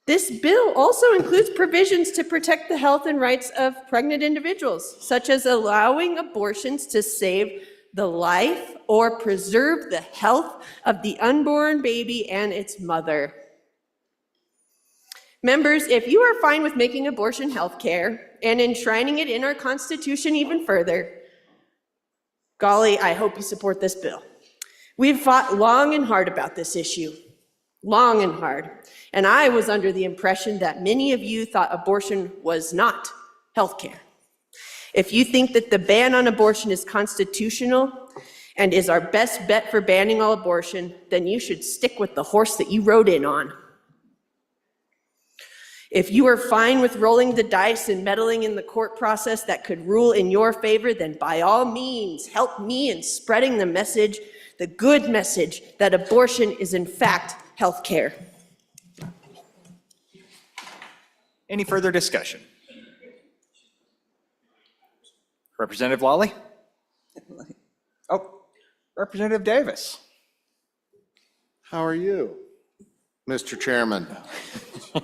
This bill also includes provisions to protect the health and rights of pregnant individuals, such as allowing abortions to save the life or preserve the health of the unborn baby and its mother. Members, if you are fine with making abortion health care and enshrining it in our Constitution even further, golly, I hope you support this bill. We've fought long and hard about this issue, long and hard. And I was under the impression that many of you thought abortion was not health care. If you think that the ban on abortion is constitutional and is our best bet for banning all abortion, then you should stick with the horse that you rode in on. If you are fine with rolling the dice and meddling in the court process that could rule in your favor, then by all means, help me in spreading the message, the good message, that abortion is in fact health care. Any further discussion? Representative Lawley? Oh, Representative Davis. How are you, Mr. Chairman?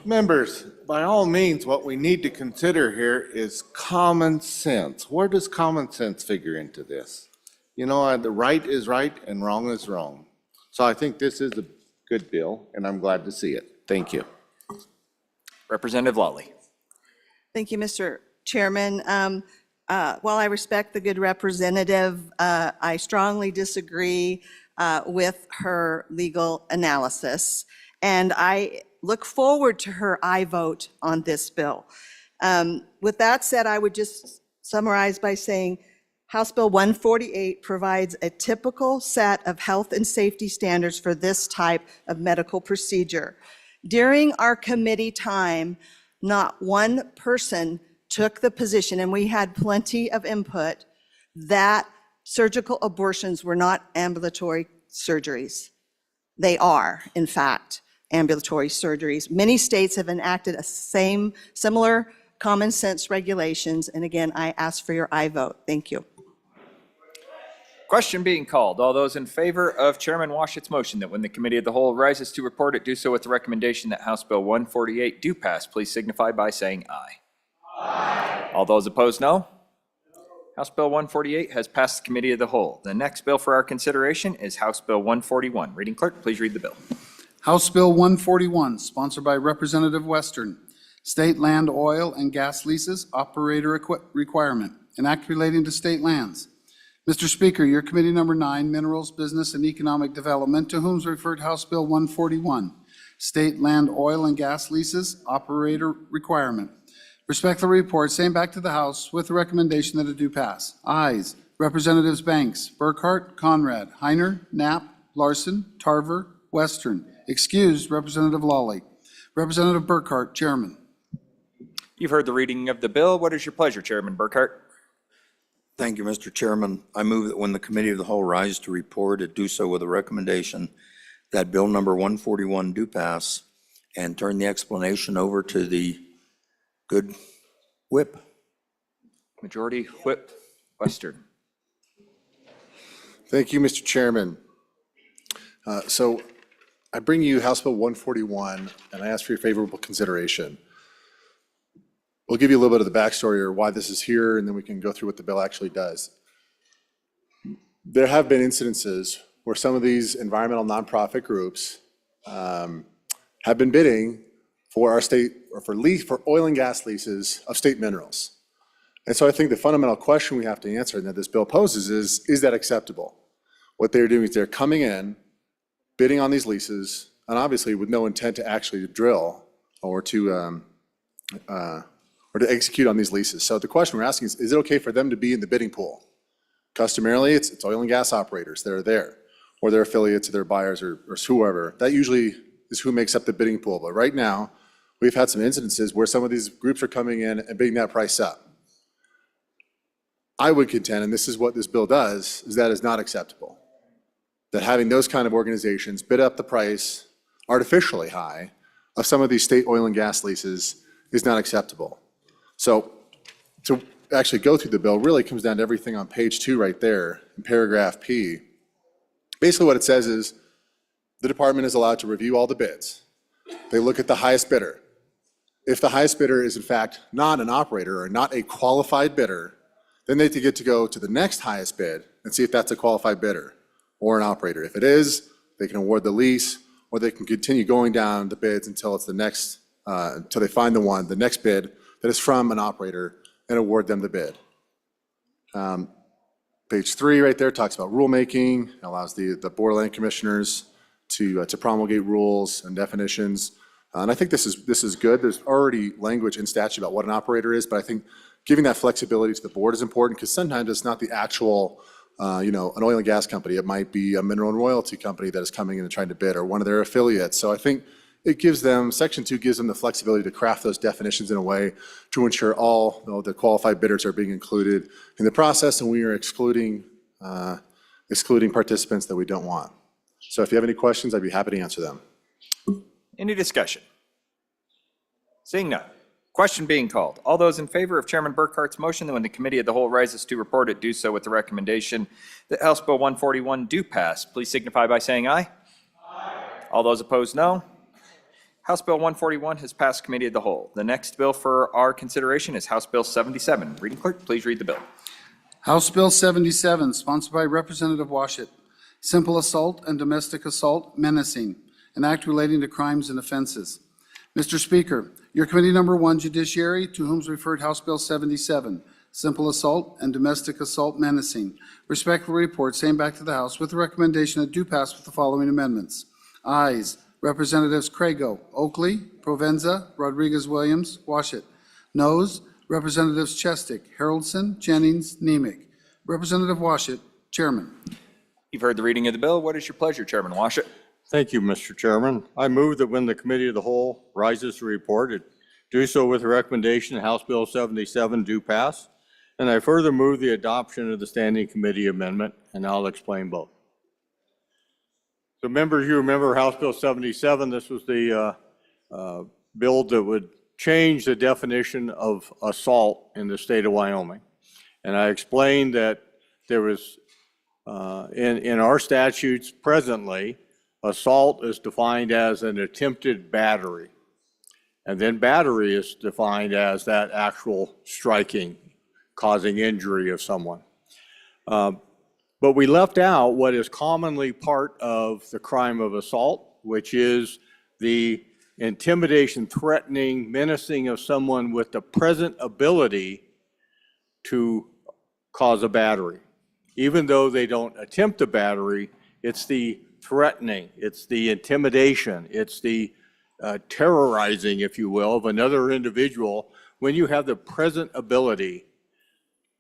Members, by all means, what we need to consider here is common sense. Where does common sense figure into this? You know, the right is right and wrong is wrong. So I think this is a good bill, and I'm glad to see it. Thank you. Representative Lawley. Thank you, Mr. Chairman. While I respect the good representative, I strongly disagree with her legal analysis, and I look forward to her aye vote on this bill. With that said, I would just summarize by saying House Bill 148 provides a typical set of health and safety standards for this type of medical procedure. During our committee time, not one person took the position, and we had plenty of input, that surgical abortions were not ambulatory surgeries. They are, in fact, ambulatory surgeries. Many states have enacted similar common sense regulations, and again, I ask for your aye vote. Thank you. Question being called. All those in favor of Chairman Washett's motion that when the Committee of the Whole rises to report it, do so with the recommendation that House Bill 148 do pass, please signify by saying aye. Aye. All those opposed, no. House Bill 148 has passed the Committee of the Whole. The next bill for our consideration is House Bill 141. Reading clerk, please read the bill. House Bill 141, sponsored by Representative Western. State land, oil, and gas leases, operator requirement, an act relating to state lands. Mr. Speaker, your Committee Number 9, Minerals, Business, and Economic Development, to whom is referred House Bill 141, State Land, Oil, and Gas Leases, Operator Requirement. Respectfully report, same back to the House with the recommendation that it do pass. Ayes, Representatives Banks, Burkhart, Conrad, Heiner, Knapp, Larson, Tarver, Western. Excused, Representative Lawley. Representative Burkhart, Chairman. You've heard the reading of the bill. What is your pleasure, Chairman Burkhart? Thank you, Mr. Chairman. I move that when the Committee of the Whole rise to report, it do so with a recommendation that Bill number 141 do pass, and turn the explanation over to the good whip. Majority Whip Western. Thank you, Mr. Chairman. So I bring you House Bill 141, and I ask for your favorable consideration. We'll give you a little bit of the backstory or why this is here, and then we can go through what the bill actually does. There have been incidences where some of these environmental nonprofit groups have been bidding for our state, or for oil and gas leases of state minerals. And so I think the fundamental question we have to answer and that this bill poses is that acceptable? What they're doing is they're coming in, bidding on these leases, and obviously with no intent to actually drill or to execute on these leases. So the question we're asking is it okay for them to be in the bidding pool? Customarily, it's oil and gas operators that are there, or their affiliates, or their buyers, or whoever. That usually is who makes up the bidding pool. But right now, we've had some incidences where some of these groups are coming in and bidding that price up. I would contend, and this is what this bill does, is that is not acceptable. That having those kind of organizations bid up the price artificially high of some of these state oil and gas leases is not acceptable. So to actually go through the bill really comes down to everything on page 2 right there in paragraph P. Basically what it says is the department is allowed to review all the bids. They look at the highest bidder. If the highest bidder is in fact not an operator or not a qualified bidder, then they get to go to the next highest bid and see if that's a qualified bidder or an operator. If it is, they can award the lease, or they can continue going down the bids until it's the next, until they find the next bid that is from an operator, and award them the bid. Page 3 right there talks about rulemaking, allows the Board of Land Commissioners to promulgate rules and definitions. And I think this is good. There's already language in statute about what an operator is, but I think giving that flexibility to the board is important because sometimes it's not the actual, an oil and gas company. It might be a mineral and royalty company that is coming in and trying to bid, or one of their affiliates. So I think it gives them, Section 2 gives them the flexibility to craft those definitions in a way to ensure all the qualified bidders are being included in the process, and we are excluding participants that we don't want. So if you have any questions, I'd be happy to answer them. Any discussion? Seeing none. Question being called. All those in favor of Chairman Burkhart's motion that when the Committee of the Whole rises to report it, do so with the recommendation that House Bill 141 do pass, please signify by saying aye. Aye. All those opposed, no. House Bill 141 has passed Committee of the Whole. The next bill for our consideration is House Bill 77. Reading clerk, please read the bill. House Bill 77, sponsored by Representative Washett. Simple assault and domestic assault menacing, an act relating to crimes and offenses. Mr. Speaker, your committee number 1, Judiciary, to whom is referred House Bill 77, simple assault and domestic assault menacing. Respectful report, same back to the House with the recommendation that do pass with the following amendments. Ayes, Representatives Crago, Oakley, Provenza, Rodriguez-Williams, Washit. Noes, Representatives Chestick, Haroldson, Jennings, Nemec. Representative Washit, Chairman. You've heard the reading of the bill. What is your pleasure, Chairman Washit? Thank you, Mr. Chairman. I move that when the Committee of the Whole rises to report, it do so with the recommendation that House Bill 77 do pass. And I further move the adoption of the Standing Committee amendment, and I'll explain both. So members, you remember House Bill 77. This was the bill that would change the definition of assault in the state of Wyoming. And I explained that there was, in our statutes presently, assault is defined as an attempted battery. And then battery is defined as that actual striking, causing injury of someone. But we left out what is commonly part of the crime of assault, which is the intimidation, threatening, menacing of someone with the present ability to cause a battery. Even though they don't attempt a battery, it's the threatening, it's the intimidation, it's the terrorizing, if you will, of another individual when you have the present ability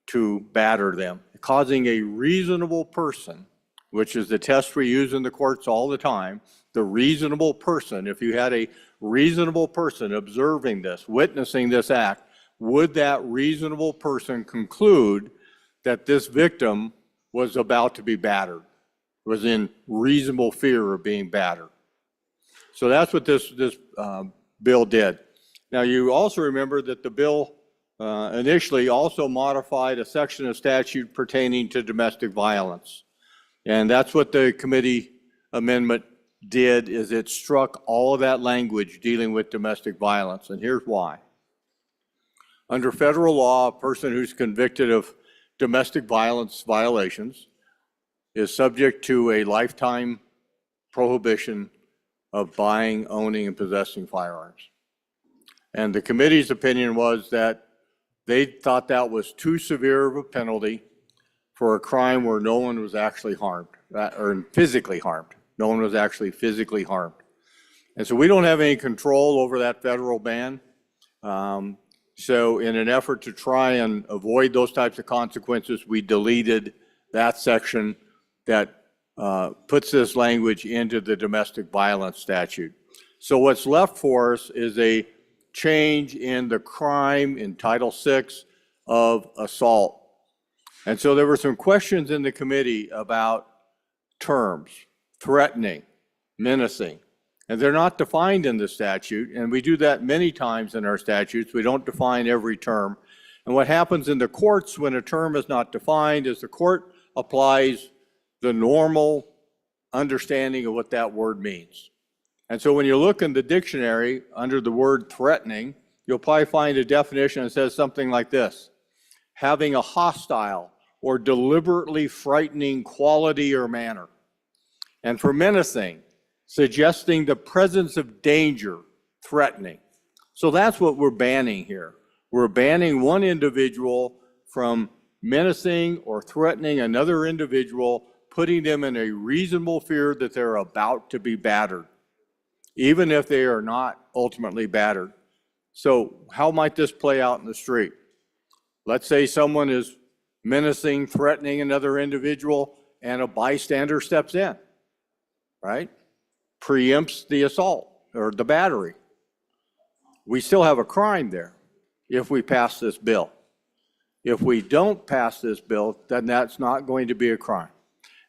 to batter them, causing a reasonable person, which is the test we use in the courts all the time, the reasonable person, if you had a reasonable person observing this, witnessing this act, would that reasonable person conclude that this victim was about to be battered, was in reasonable fear of being battered? So that's what this bill did. Now, you also remember that the bill initially also modified a section of statute pertaining to domestic violence. And that's what the committee amendment did, is it struck all of that language dealing with domestic violence. And here's why. Under federal law, a person who's convicted of domestic violence violations is subject to a lifetime prohibition of buying, owning, and possessing firearms. And the committee's opinion was that they thought that was too severe of a penalty for a crime where no one was actually harmed, or physically harmed. No one was actually physically harmed. And so we don't have any control over that federal ban. So in an effort to try and avoid those types of consequences, we deleted that section that puts this language into the domestic violence statute. So what's left for us is a change in the crime in Title VI of assault. And so there were some questions in the committee about terms, threatening, menacing, and they're not defined in the statute, and we do that many times in our statutes. We don't define every term. And what happens in the courts when a term is not defined is the court applies the normal understanding of what that word means. And so when you look in the dictionary under the word threatening, you'll probably find a definition that says something like this: having a hostile or deliberately frightening quality or manner. And for menacing, suggesting the presence of danger, threatening. So that's what we're banning here. We're banning one individual from menacing or threatening another individual, putting them in a reasonable fear that they're about to be battered, even if they are not ultimately battered. So how might this play out in the street? Let's say someone is menacing, threatening another individual, and a bystander steps in, right? Preempts the assault or the battery. We still have a crime there if we pass this bill. If we don't pass this bill, then that's not going to be a crime.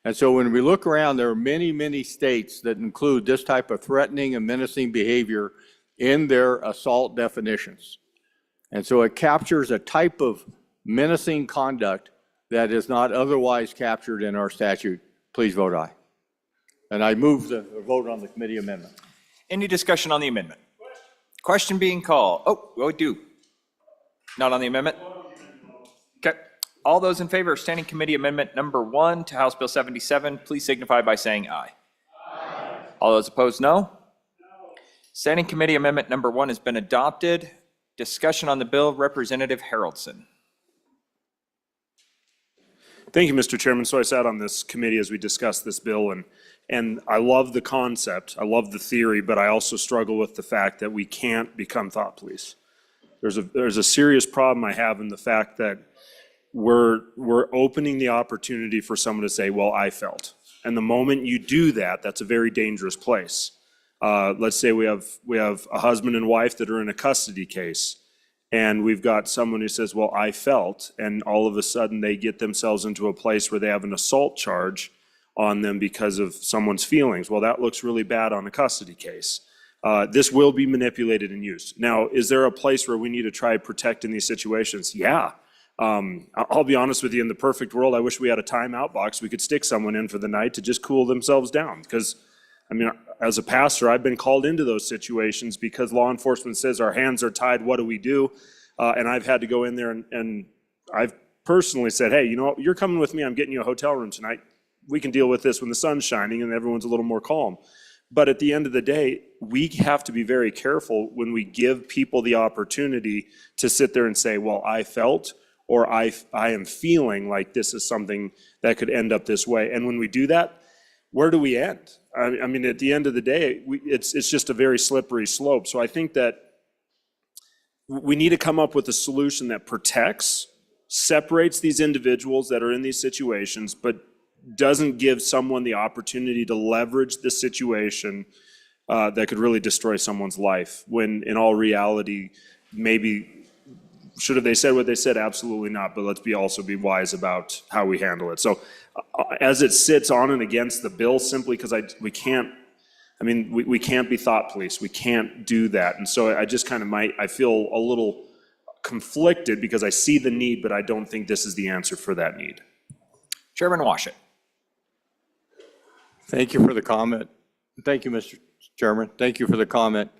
And so when we look around, there are many, many states that include this type of threatening and menacing behavior in their assault definitions. And so it captures a type of menacing conduct that is not otherwise captured in our statute. Please vote aye. And I move the vote on the committee amendment. Any discussion on the amendment? Question being called. Oh, we do. Not on the amendment? Okay. All those in favor of Standing Committee Amendment number 1 to House Bill 77, please signify by saying aye. Aye. All those opposed, no? Standing Committee Amendment Number 1 has been adopted. Discussion on the bill, Representative Haroldson. Thank you, Mr. Chairman. So I sat on this committee as we discussed this bill, and I love the concept, I love the theory, but I also struggle with the fact that we can't become thought police. There's a serious problem I have in the fact that we're opening the opportunity for someone to say, well, I felt. And the moment you do that, that's a very dangerous place. Let's say we have a husband and wife that are in a custody case, and we've got someone who says, well, I felt, and all of a sudden they get themselves into a place where they have an assault charge on them because of someone's feelings. Well, that looks really bad on a custody case. This will be manipulated and used. Now, is there a place where we need to try protecting these situations? Yeah. I'll be honest with you, in the perfect world, I wish we had a timeout box. We could stick someone in for the night to just cool themselves down. Because, I mean, as a pastor, I've been called into those situations because law enforcement says our hands are tied, what do we do? And I've had to go in there and I've personally said, hey, you know what, you're coming with me, I'm getting you a hotel room tonight. We can deal with this when the sun's shining and everyone's a little more calm. But at the end of the day, we have to be very careful when we give people the opportunity to sit there and say, well, I felt, or I am feeling like this is something that could end up this way. And when we do that, where do we end? I mean, at the end of the day, it's just a very slippery slope. So I think that we need to come up with a solution that protects, separates these individuals that are in these situations, but doesn't give someone the opportunity to leverage the situation that could really destroy someone's life, when in all reality, maybe, should have they said what they said? Absolutely not, but let's also be wise about how we handle it. So as it sits on and against the bill, simply because we can't be thought police, we can't do that. And so I just kind of I feel a little conflicted because I see the need, but I don't think this is the answer for that need. Chairman Washit. Thank you for the comment. Thank you, Mr. Chairman. Thank you for the comment.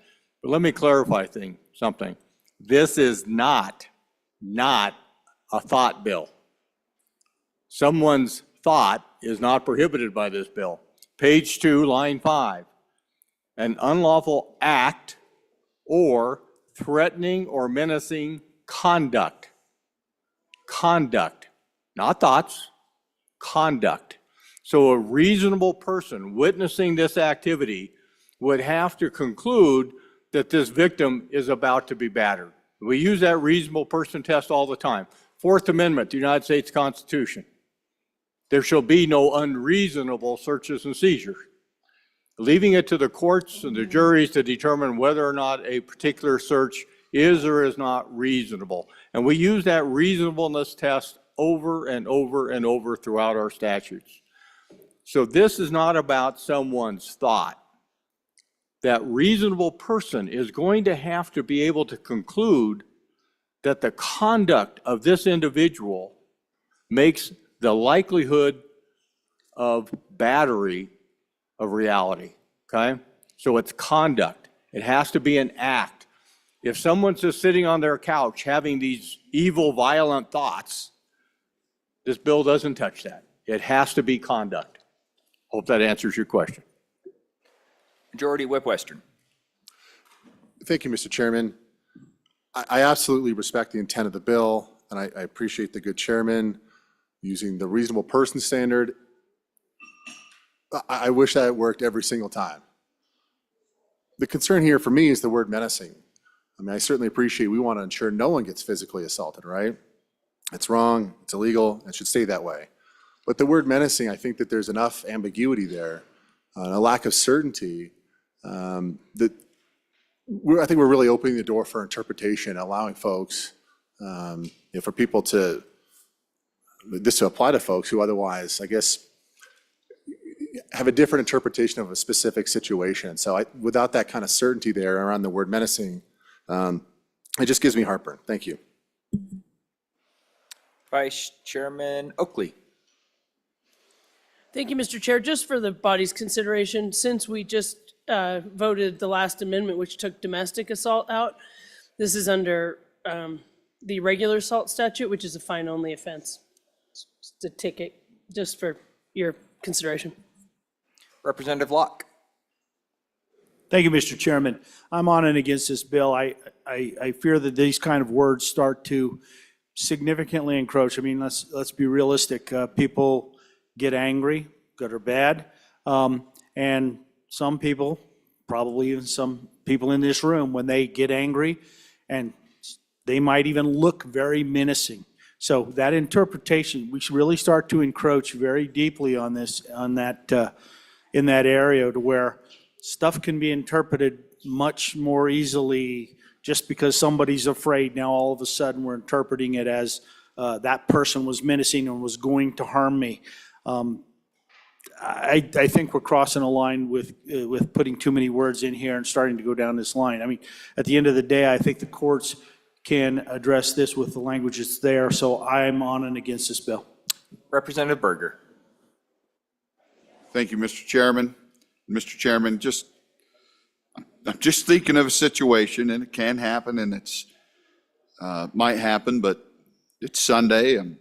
But let me clarify something. This is not a thought bill. Someone's thought is not prohibited by this bill. Page 2, line 5. An unlawful act or threatening or menacing conduct. Conduct, not thoughts, conduct. So a reasonable person witnessing this activity would have to conclude that this victim is about to be battered. We use that reasonable person test all the time. Fourth Amendment, the United States Constitution. There shall be no unreasonable searches and seizures. Leaving it to the courts and the juries to determine whether or not a particular search is or is not reasonable. And we use that reasonableness test over and over and over throughout our statutes. So this is not about someone's thought. That reasonable person is going to have to be able to conclude that the conduct of this individual makes the likelihood of battery a reality, okay? So it's conduct. It has to be an act. If someone's just sitting on their couch having these evil, violent thoughts, this bill doesn't touch that. It has to be conduct. Hope that answers your question. Majority Whip Western. Thank you, Mr. Chairman. I absolutely respect the intent of the bill, and I appreciate the good chairman using the reasonable person standard. I wish that worked every single time. The concern here for me is the word menacing. I mean, I certainly appreciate we want to ensure no one gets physically assaulted, right? It's wrong, it's illegal, it should stay that way. But the word menacing, I think that there's enough ambiguity there, a lack of certainty, that I think we're really opening the door for interpretation, allowing folks, for people to apply to folks who otherwise, I guess, have a different interpretation of a specific situation. So without that kind of certainty there around the word menacing, it just gives me heartburn. Thank you. Vice Chairman Oakley. Thank you, Mr. Chair. Just for the body's consideration, since we just voted the last amendment, which took domestic assault out, this is under the regular assault statute, which is a fine-only offense. It's a ticket, just for your consideration. Representative Locke. Thank you, Mr. Chairman. I'm on and against this bill. I fear that these kind of words start to significantly encroach. I mean, let's be realistic. People get angry, good or bad, and some people, probably even some people in this room, when they get angry, and they might even look very menacing. So that interpretation, we should really start to encroach very deeply on this, on that, in that area, to where stuff can be interpreted much more easily. Just because somebody's afraid, now all of a sudden we're interpreting it as that person was menacing and was going to harm me. I think we're crossing a line with putting too many words in here and starting to go down this line. I mean, at the end of the day, I think the courts can address this with the language that's there, so I'm on and against this bill. Representative Berger. Thank you, Mr. Chairman. Mr. Chairman, I'm just thinking of a situation, and it can happen, and it's might happen, but it's Sunday. I'm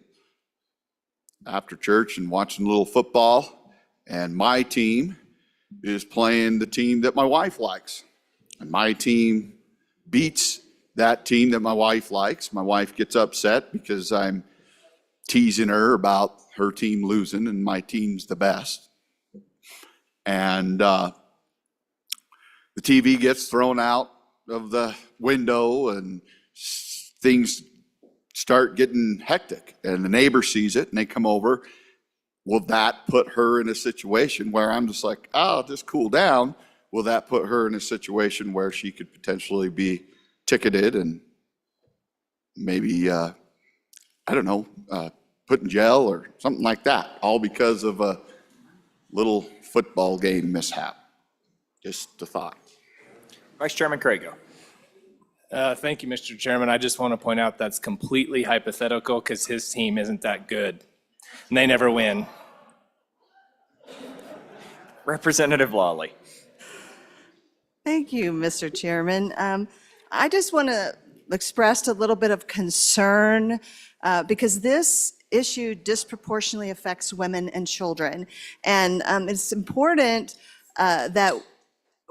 after church and watching a little football, and my team is playing the team that my wife likes, and my team beats that team that my wife likes. My wife gets upset because I'm teasing her about her team losing, and my team's the best. And the TV gets thrown out of the window and things start getting hectic, and the neighbor sees it and they come over. Will that put her in a situation where I'm just like, oh, just cool down? Will that put her in a situation where she could potentially be ticketed and maybe, I don't know, put in jail or something like that, all because of a little football game mishap? Just a thought. Vice Chairman Crago. Thank you, Mr. Chairman. I just want to point out that's completely hypothetical because his team isn't that good, and they never win. Representative Lawley. Thank you, Mr. Chairman. I just want to express a little bit of concern because this issue disproportionately affects women and children. And it's important that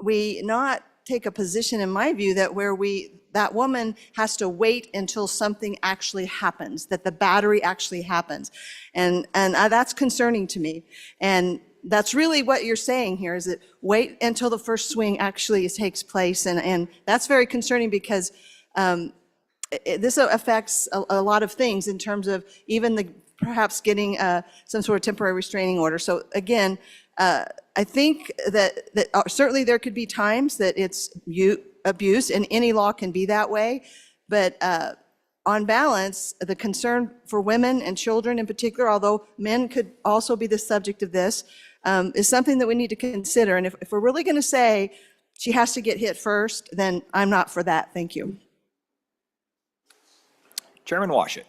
we not take a position, in my view, that that woman has to wait until something actually happens, that the battery actually happens. And that's concerning to me. And that's really what you're saying here, is that wait until the first swing actually takes place. And that's very concerning because this affects a lot of things in terms of even perhaps getting some sort of temporary restraining order. So again, I think that certainly there could be times that it's abused, and any law can be that way. But on balance, the concern for women and children in particular, although men could also be the subject of this, is something that we need to consider. And if we're really going to say she has to get hit first, then I'm not for that. Thank you. Chairman Washit.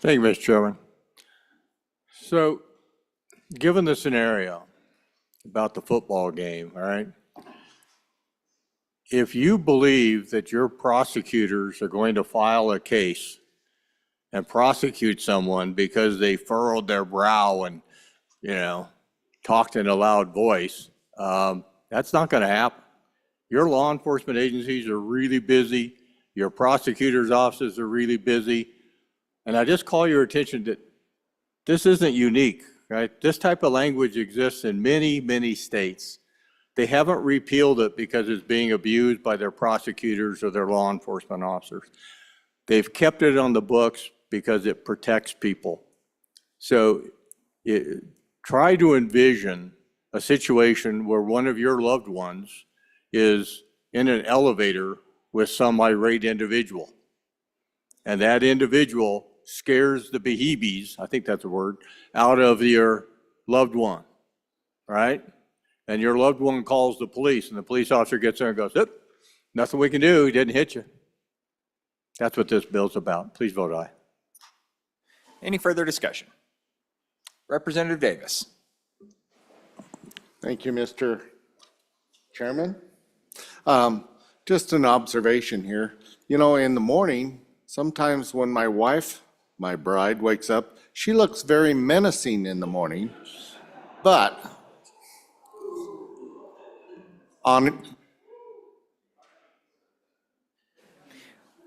Thank you, Mr. Chairman. So, given the scenario about the football game, all right, if you believe that your prosecutors are going to file a case and prosecute someone because they furrowed their brow and, talked in a loud voice, that's not going to happen. Your law enforcement agencies are really busy. Your prosecutors' offices are really busy. And I just call your attention that this isn't unique, right? This type of language exists in many, many states. They haven't repealed it because it's being abused by their prosecutors or their law enforcement officers. They've kept it on the books because it protects people. So try to envision a situation where one of your loved ones is in an elevator with some irate individual, and that individual scares the beheebies, I think that's a word, out of your loved one, right? And your loved one calls the police, and the police officer gets there and goes, "Oop, nothing we can do, he didn't hit you." That's what this bill's about. Please vote aye. Any further discussion? Representative Davis. Thank you, Mr. Chairman. Just an observation here. In the morning, sometimes when my wife, my bride, wakes up, she looks very menacing in the morning. But On,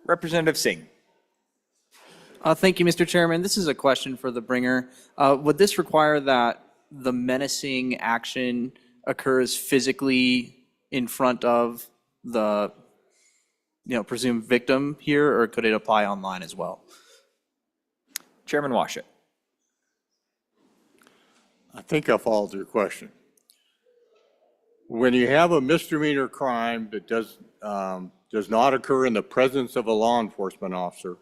Representative Singh. Thank you, Mr. Chairman. This is a question for the bringer. Would this require that the menacing action occurs physically in front of the, presumed victim here, or could it apply online as well? Chairman Washit. I think I followed your question. When you have a misdemeanor crime that does not occur in the presence of a law enforcement officer,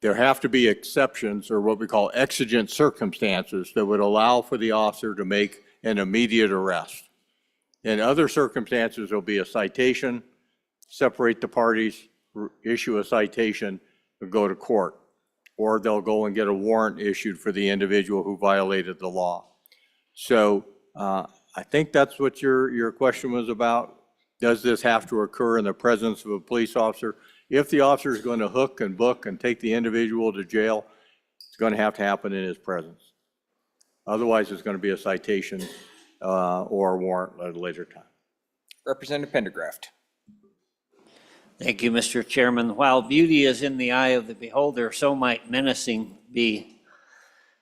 there have to be exceptions, or what we call exigent circumstances, that would allow for the officer to make an immediate arrest. In other circumstances, there'll be a citation, separate the parties, issue a citation, and go to court. Or they'll go and get a warrant issued for the individual who violated the law. So I think that's what your question was about. Does this have to occur in the presence of a police officer? If the officer is going to hook and book and take the individual to jail, it's going to happen in his presence. Otherwise, it's going to be a citation or a warrant at a later time. Representative Pendergraft. Thank you, Mr. Chairman. While beauty is in the eye of the beholder, so might menacing be.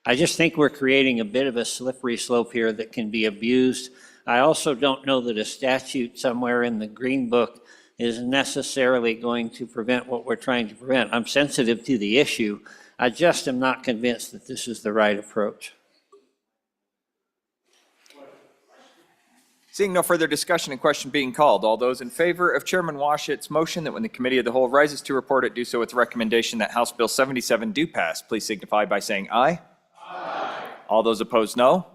I just think we're creating a bit of a slippery slope here that can be abused. I also don't know that a statute somewhere in the Green Book is necessarily going to prevent what we're trying to prevent. I'm sensitive to the issue. I just am not convinced that this is the right approach. Seeing no further discussion and question being called, all those in favor of Chairman Washit's motion that when the Committee of the Whole rises to report it, do so with the recommendation that House Bill 77 do pass, please signify by saying aye. Aye. All those opposed, no.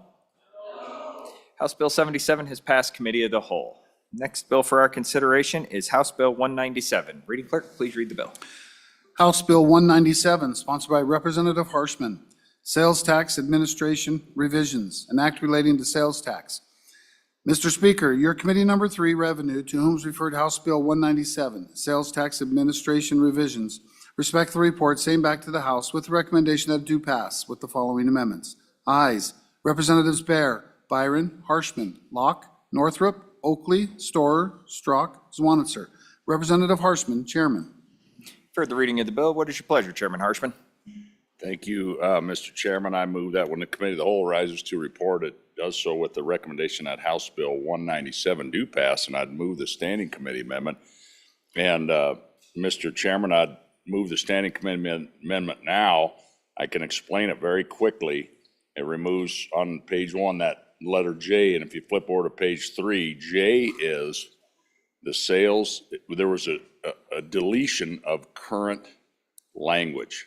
House Bill 77 has passed Committee of the Whole. Next bill for our consideration is House Bill 197. Reading clerk, please read the bill. House Bill 197, sponsored by Representative Harshman. Sales Tax Administration Revisions, an act relating to sales tax. Mr. Speaker, your Committee Number 3, Revenue, to whom is referred House Bill 197, Sales Tax Administration Revisions, respectfully report same back to the House with the recommendation that it do pass with the following amendments. Ayes, Representatives Baer, Byron, Harshman, Locke, Northrup, Oakley, Storer, Strzok, Zwanitzer. Representative Harshman, Chairman. For the reading of the bill, what is your pleasure, Chairman Harshman? Thank you, Mr. Chairman. I move that when the Committee of the Whole rises to report, it does so with the recommendation that House Bill 197 do pass, and I'd move the Standing Committee amendment. And, Mr. Chairman, I'd move the Standing Committee amendment now. I can explain it very quickly. It removes on page 1 that letter J, and if you flip over to page 3, J is the sales. There was a deletion of current language.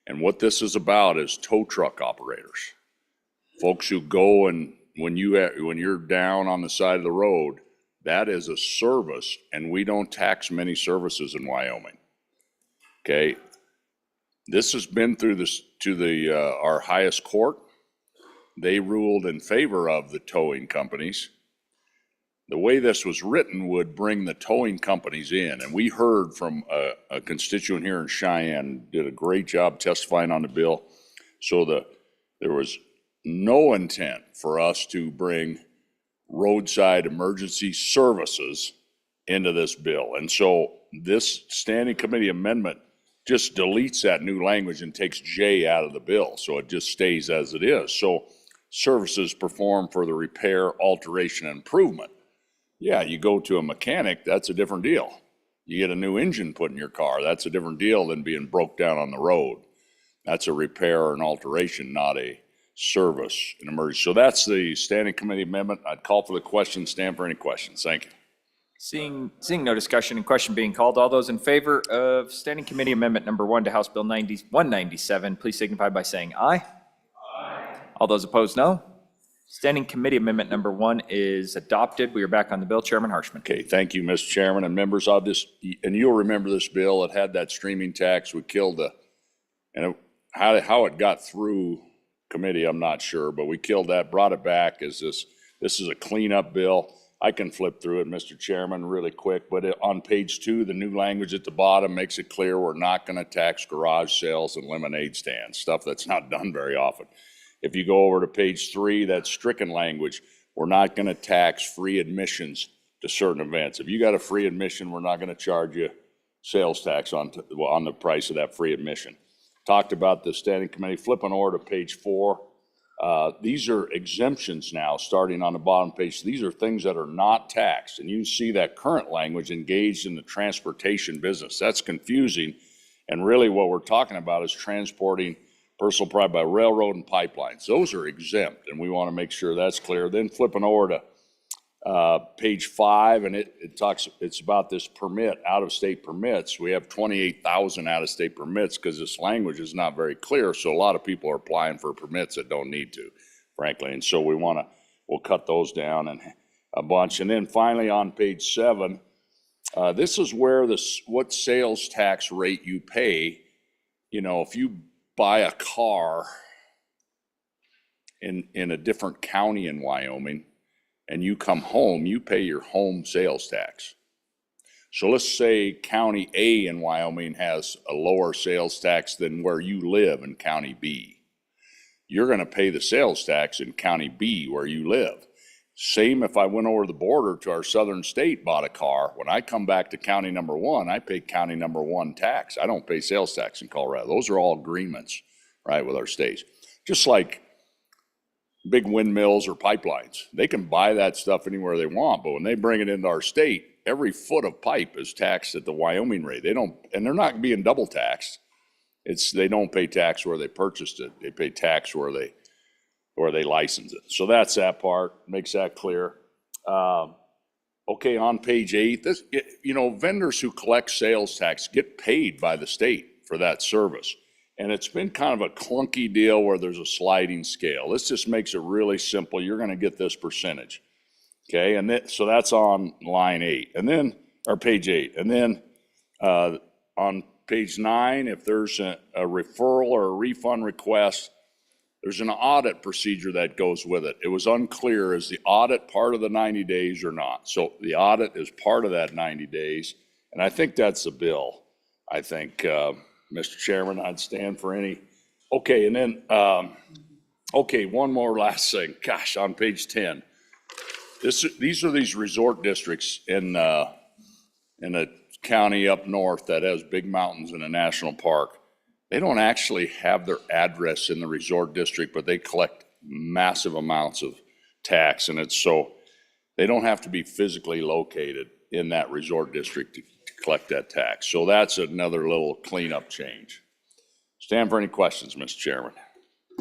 And what this is about is tow truck operators. Folks who go and when you're down on the side of the road, that is a service, and we don't tax many services in Wyoming. Okay, this has been through this to our highest court. They ruled in favor of the towing companies. The way this was written would bring the towing companies in, and we heard from a constituent here in Cheyenne, did a great job testifying on the bill. So there was no intent for us to bring roadside emergency services into this bill. And so this Standing Committee amendment just deletes that new language and takes J out of the bill. So it just stays as it is. So services performed for the repair, alteration, and improvement. Yeah, you go to a mechanic, that's a different deal. You get a new engine put in your car, that's a different deal than being broke down on the road. That's a repair or an alteration, not a service, an emergency. So that's the Standing Committee amendment. I'd call for the question, stand for any questions. Thank you. Seeing no discussion and question being called, all those in favor of Standing Committee Amendment Number 1 to House Bill 197, please signify by saying aye. Aye. All those opposed, no. Standing Committee Amendment Number 1 is adopted. We are back on the bill. Chairman Harshman. Okay, thank you, Mr. Chairman and members of this. And you'll remember this bill. It had that streaming tax. We killed how it got through committee, I'm not sure, but we killed that, brought it back as this is a cleanup bill. I can flip through it, Mr. Chairman, really quick, but on page 2, the new language at the bottom makes it clear we're not going to tax garage sales and lemonade stands, stuff that's not done very often. If you go over to page 3, that stricken language, we're not going to tax free admissions to certain events. If you got a free admission, we're not going to charge you sales tax on the price of that free admission. Talked about the standing committee. Flipping over to page 4. These are exemptions now, starting on the bottom page. These are things that are not taxed. And you see that current language, engaged in the transportation business. That's confusing. And really what we're talking about is transporting personal property by railroad and pipelines. Those are exempt, and we want to make sure that's clear. Then flipping over to page 5, and it's about this permit, out-of-state permits. We have 28,000 out-of-state permits because this language is not very clear, so a lot of people are applying for permits that don't need to, frankly. And so we'll cut those down and a bunch. And then finally on page 7, this is where what sales tax rate you pay. You know, if you buy a car in a different county in Wyoming, and you come home, you pay your home sales tax. So let's say County A in Wyoming has a lower sales tax than where you live in County B. You're going to pay the sales tax in County B where you live. Same if I went over the border to our southern state, bought a car. When I come back to county number 1, I pay county number 1 tax. I don't pay sales tax in Colorado. Those are all agreements, right, with our states. Just like big windmills or pipelines. They can buy that stuff anywhere they want, but when they bring it into our state, every foot of pipe is taxed at the Wyoming rate. They don't, and they're not being double taxed. They don't pay tax where they purchased it. They pay tax where they license it. So that's that part, makes that clear. Okay, on page 8, vendors who collect sales tax get paid by the state for that service. And it's been kind of a clunky deal where there's a sliding scale. This just makes it really simple. You're going to get this percentage. Okay, and so that's on line 8, and then, or page 8. And then on page 9, if there's a referral or a refund request, there's an audit procedure that goes with it. It was unclear, is the audit part of the 90 days or not? So the audit is part of that 90 days, and I think that's the bill. I think, Mr. Chairman, I'd stand for any. Okay, and then, one more last thing. Gosh, on page 10. These are these resort districts in a county up north that has big mountains and a national park. They don't actually have their address in the resort district, but they collect massive amounts of tax, and it's so they don't have to be physically located in that resort district to collect that tax. So that's another little cleanup change. Stand for any questions, Mr. Chairman.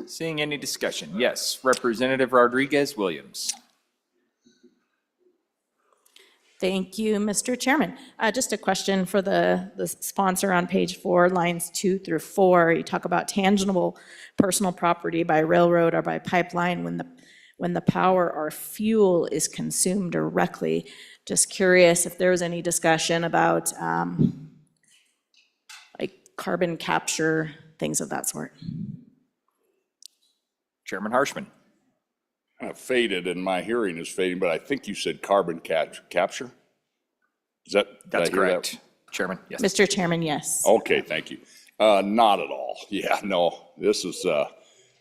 Seeing any discussion? Yes, Representative Rodriguez-Williams. Thank you, Mr. Chairman. Just a question for the sponsor on page 4, lines 2 through 4. You talk about tangible personal property by railroad or by pipeline when the power or fuel is consumed directly. Just curious if there was any discussion about like carbon capture, things of that sort. Chairman Harshman. Kind of faded, and my hearing is fading, but I think you said carbon capture? That's correct, Chairman, yes. Mr. Chairman, yes. Okay, thank you. Not at all. Yeah, no, this is,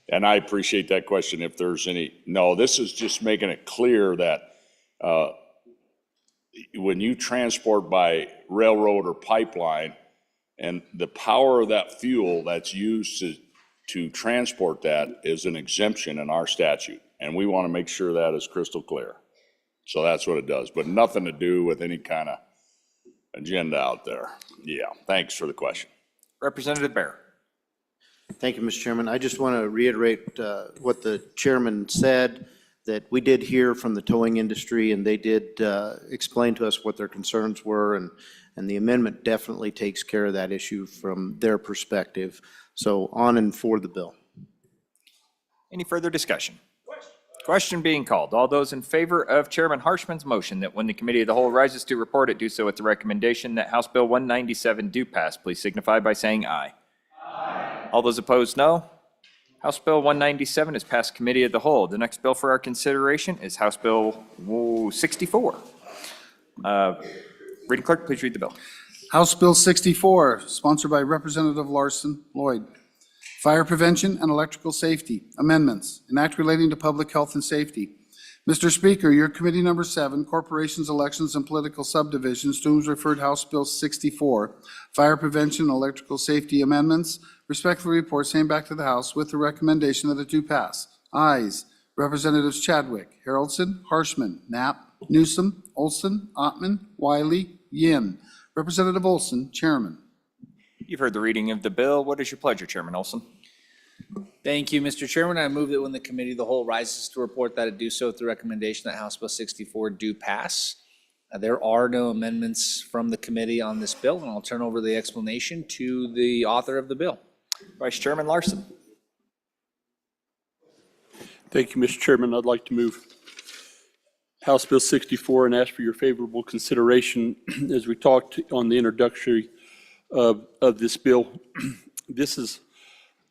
and I appreciate that question if there's any. No, this is just making it clear that when you transport by railroad or pipeline, and the power of that fuel that's used to transport that is an exemption in our statute. And we want to make sure that is crystal clear. So that's what it does, but nothing to do with any kind of agenda out there. Yeah, thanks for the question. Representative Bear. Thank you, Mr. Chairman. I just want to reiterate what the chairman said, that we did hear from the towing industry, and they did explain to us what their concerns were, and the amendment definitely takes care of that issue from their perspective. So on and for the bill. Any further discussion? Question being called. All those in favor of Chairman Harshman's motion that when the committee of the whole rises to report it, do so with the recommendation that House Bill 197 do pass, please signify by saying aye. Aye. All those opposed, no. House Bill 197 is passed committee of the whole. The next bill for our consideration is House Bill 64. Reading clerk, please read the bill. House Bill 64, sponsored by Representative Larson Lloyd. Fire prevention and electrical safety amendments, an act relating to public health and safety. Mr. Speaker, your committee number 7, Corporations, Elections, and Political Subdivisions, to whom is referred House Bill 64, Fire Prevention and Electrical Safety Amendments, respectfully report same back to the House with the recommendation that it do pass. Ayes, Representatives Chadwick, Haroldson, Harshman, Knapp, Newsom, Olson, Ottman, Wiley, Yin. Representative Olson, Chairman. You've heard the reading of the bill. What is your pleasure, Chairman Olson? Thank you, Mr. Chairman. I move that when the committee of the whole rises to report that it do so with the recommendation that House Bill 64 do pass. There are no amendments from the committee on this bill, and I'll turn over the explanation to the author of the bill. Vice Chairman Larson. Thank you, Mr. Chairman. I'd like to move House Bill 64 and ask for your favorable consideration. As we talked on the introductory of this bill, this has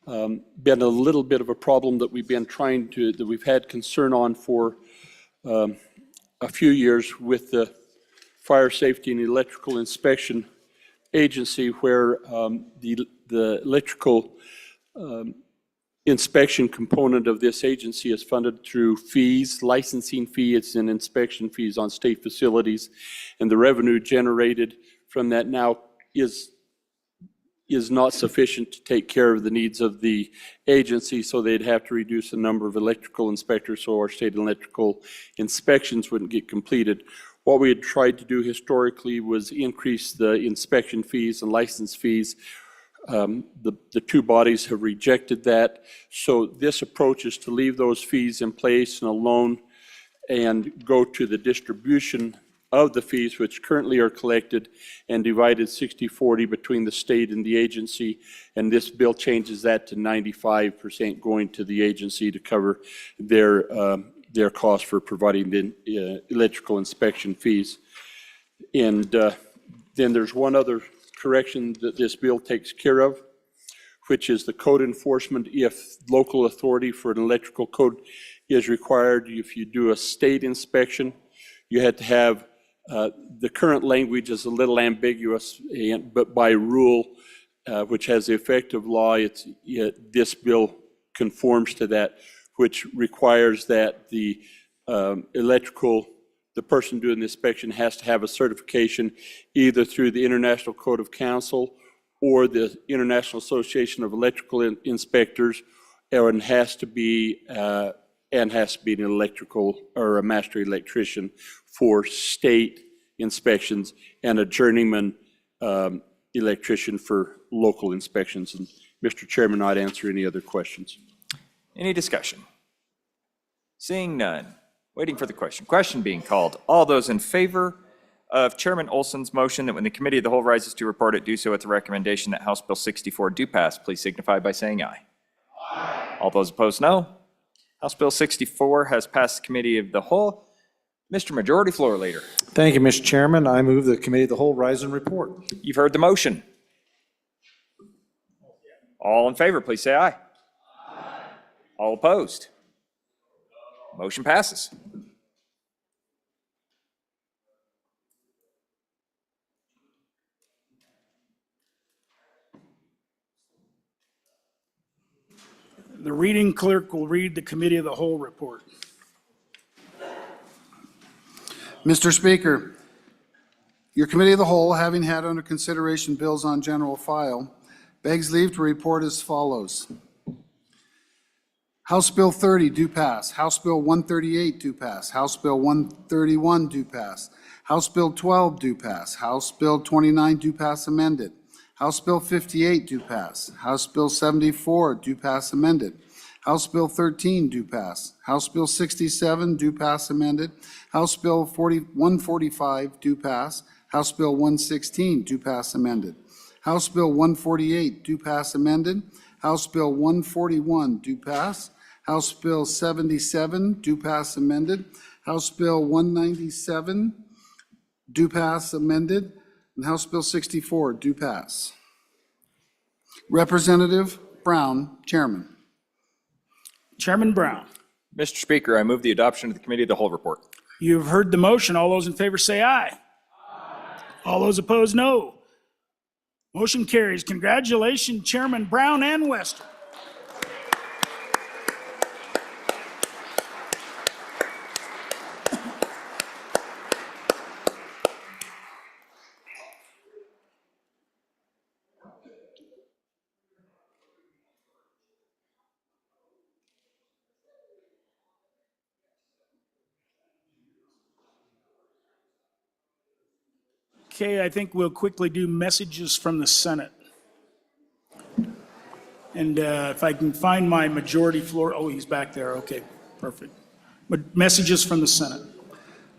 been a little bit of a problem that we've had concern on for a few years with the Fire Safety and Electrical Inspection Agency, where the electrical inspection component of this agency is funded through fees, licensing fees and inspection fees on state facilities, and the revenue generated from that now is not sufficient to take care of the needs of the agency, so they'd have to reduce the number of electrical inspectors so our state electrical inspections wouldn't get completed. What we had tried to do historically was increase the inspection fees and license fees. The two bodies have rejected that, so this approach is to leave those fees in place and alone and go to the distribution of the fees which currently are collected and divided 60-40 between the state and the agency, and this bill changes that to 95% going to the agency to cover their cost for providing the electrical inspection fees. And then there's one other correction that this bill takes care of, which is the code enforcement. If local authority for an electrical code is required, if you do a state inspection, you had to have the current language is a little ambiguous, but by rule, which has the effect of law, this bill conforms to that, which requires that the person doing the inspection has to have a certification either through the International Code of Council or the International Association of Electrical Inspectors, and has to be an electrical or a master electrician for state inspections, and a journeyman electrician for local inspections. And Mr. Chairman, I'd answer any other questions. Any discussion? Seeing none. Waiting for the question. Question being called. All those in favor of Chairman Olson's motion that when the committee of the whole rises to report it, do so at the recommendation that House Bill 64 do pass, please signify by saying aye. Aye. All those opposed, no. House Bill 64 has passed the committee of the whole. Mr. Majority Floor Leader. Thank you, Mr. Chairman. I move the committee of the whole rise and report. You've heard the motion. All in favor, please say aye. Aye. All opposed? Motion passes. The reading clerk will read the committee of the whole report. Mr. Speaker, your committee of the whole, having had under consideration bills on general file, begs leave to report as follows. House Bill 30 do pass. House Bill 138 do pass. House Bill 131 do pass. House Bill 12 do pass. House Bill 29 do pass amended. House Bill 58 do pass. House Bill 74 do pass amended. House Bill 13 do pass. House Bill 67 do pass amended. House Bill 145 do pass. House Bill 116 do pass amended. House Bill 148 do pass amended. House Bill 141 do pass. House Bill 77 do pass amended. House Bill 197 do pass amended. And House Bill 64 do pass. Representative Brown, Chairman. Chairman Brown. Mr. Speaker, I move the adoption of the committee of the whole report. You've heard the motion. All those in favor say aye. Aye. All those opposed, no. Motion carries. Congratulations, Chairman Brown and Wester. Okay, I think we'll quickly do messages from the Senate. And if I can find my majority floor, oh, he's back there, okay, perfect. But messages from the Senate.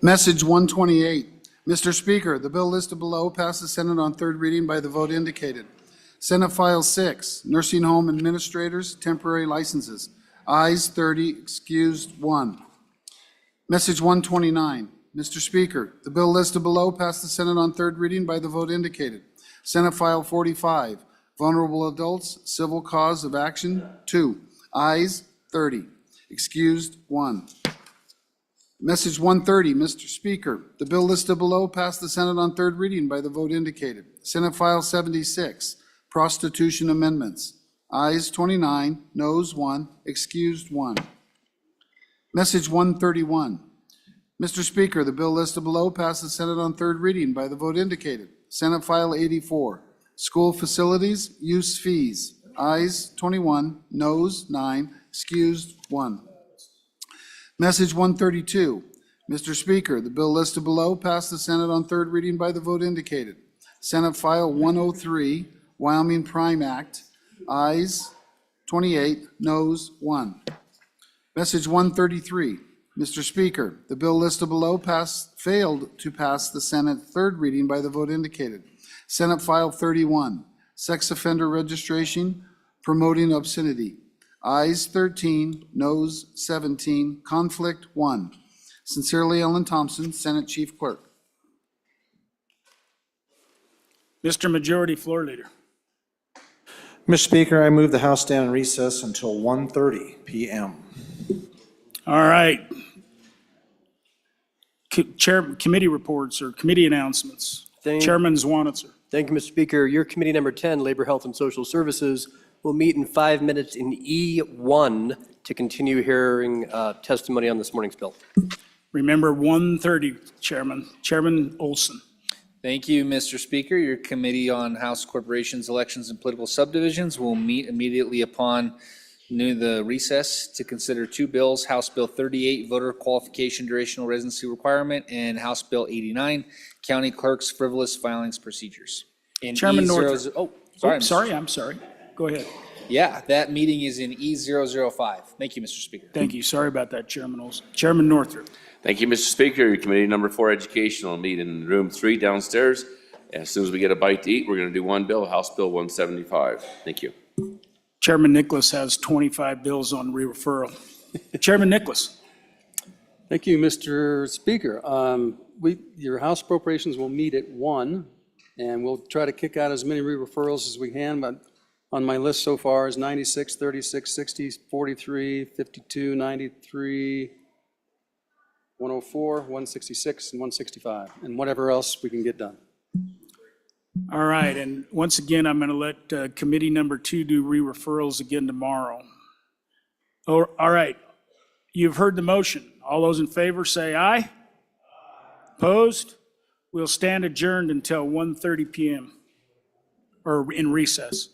Message 128. Mr. Speaker, the bill listed below passed the Senate on third reading by the vote indicated. Senate File 6, Nursing Home Administrators, Temporary Licenses. Ayes 30, excused 1. Message 129. Mr. Speaker, the bill listed below passed the Senate on third reading by the vote indicated. Senate File 45, Vulnerable Adults, Civil Cause of Action 2. Ayes 30, excused 1. Message 130, Mr. Speaker, the bill listed below passed the Senate on third reading by the vote indicated. Senate File 76, Prostitution Amendments. Ayes 29, noes 1, excused 1. Message 131, Mr. Speaker, the bill listed below passed the Senate on third reading by the vote indicated. Senate File 84, School Facilities Use Fees. Ayes 21, noes 9, excused 1. Message 132. Mr. Speaker, the bill listed below passed the Senate on third reading by the vote indicated. Senate File 103, Wyoming Prime Act. Ayes 28, noes 1. Message 133. Mr. Speaker, the bill listed below failed to pass the Senate third reading by the vote indicated. Senate File 31, Sex Offender Registration, Promoting Obscenity. Ayes 13, noes 17, conflict 1. Sincerely, Ellen Thompson, Senate Chief Clerk. Mr. Majority Floor Leader. Mr. Speaker, I move the House stand in recess until 1:30 p.m. All right. Committee reports or committee announcements. Chairman Zwanitzer. Thank you, Mr. Speaker. Your committee number 10, Labor, Health, and Social Services, will meet in 5 minutes in E1 to continue hearing testimony on this morning's bill. Remember 1:30, Chairman. Chairman Olson. Thank you, Mr. Speaker. Your Committee on House Corporations, Elections, and Political Subdivisions will meet immediately upon the recess to consider two bills, House Bill 38, Voter Qualification Durational Residency Requirement, and House Bill 89, County Clerk's Frivolous Filings Procedures. In Chairman E0 Northrup. I'm sorry. Go ahead. Yeah, that meeting is in E005. Thank you, Mr. Speaker. Thank you. Sorry about that, Chairman Olson. Chairman Northrup. Thank you, Mr. Speaker. Your committee number 4, Education, will meet in room 3 downstairs. As soon as we get a bite to eat, we're going to do one bill, House Bill 175. Thank you. Chairman Nicholas has 25 bills on re-referral. Chairman Nicholas. Thank you, Mr. Speaker. Your House appropriations will meet at 1, and we'll try to kick out as many re-referrals as we can, but on my list so far is 96, 36, 60, 43, 52, 93, 104, 166, and 165, and whatever else we can get done. All right, and once again, I'm going to let committee number 2 do re-referrals again tomorrow. Oh, all right, you've heard the motion. All those in favor say aye. Opposed? We'll stand adjourned until 1:30 p.m. or in recess.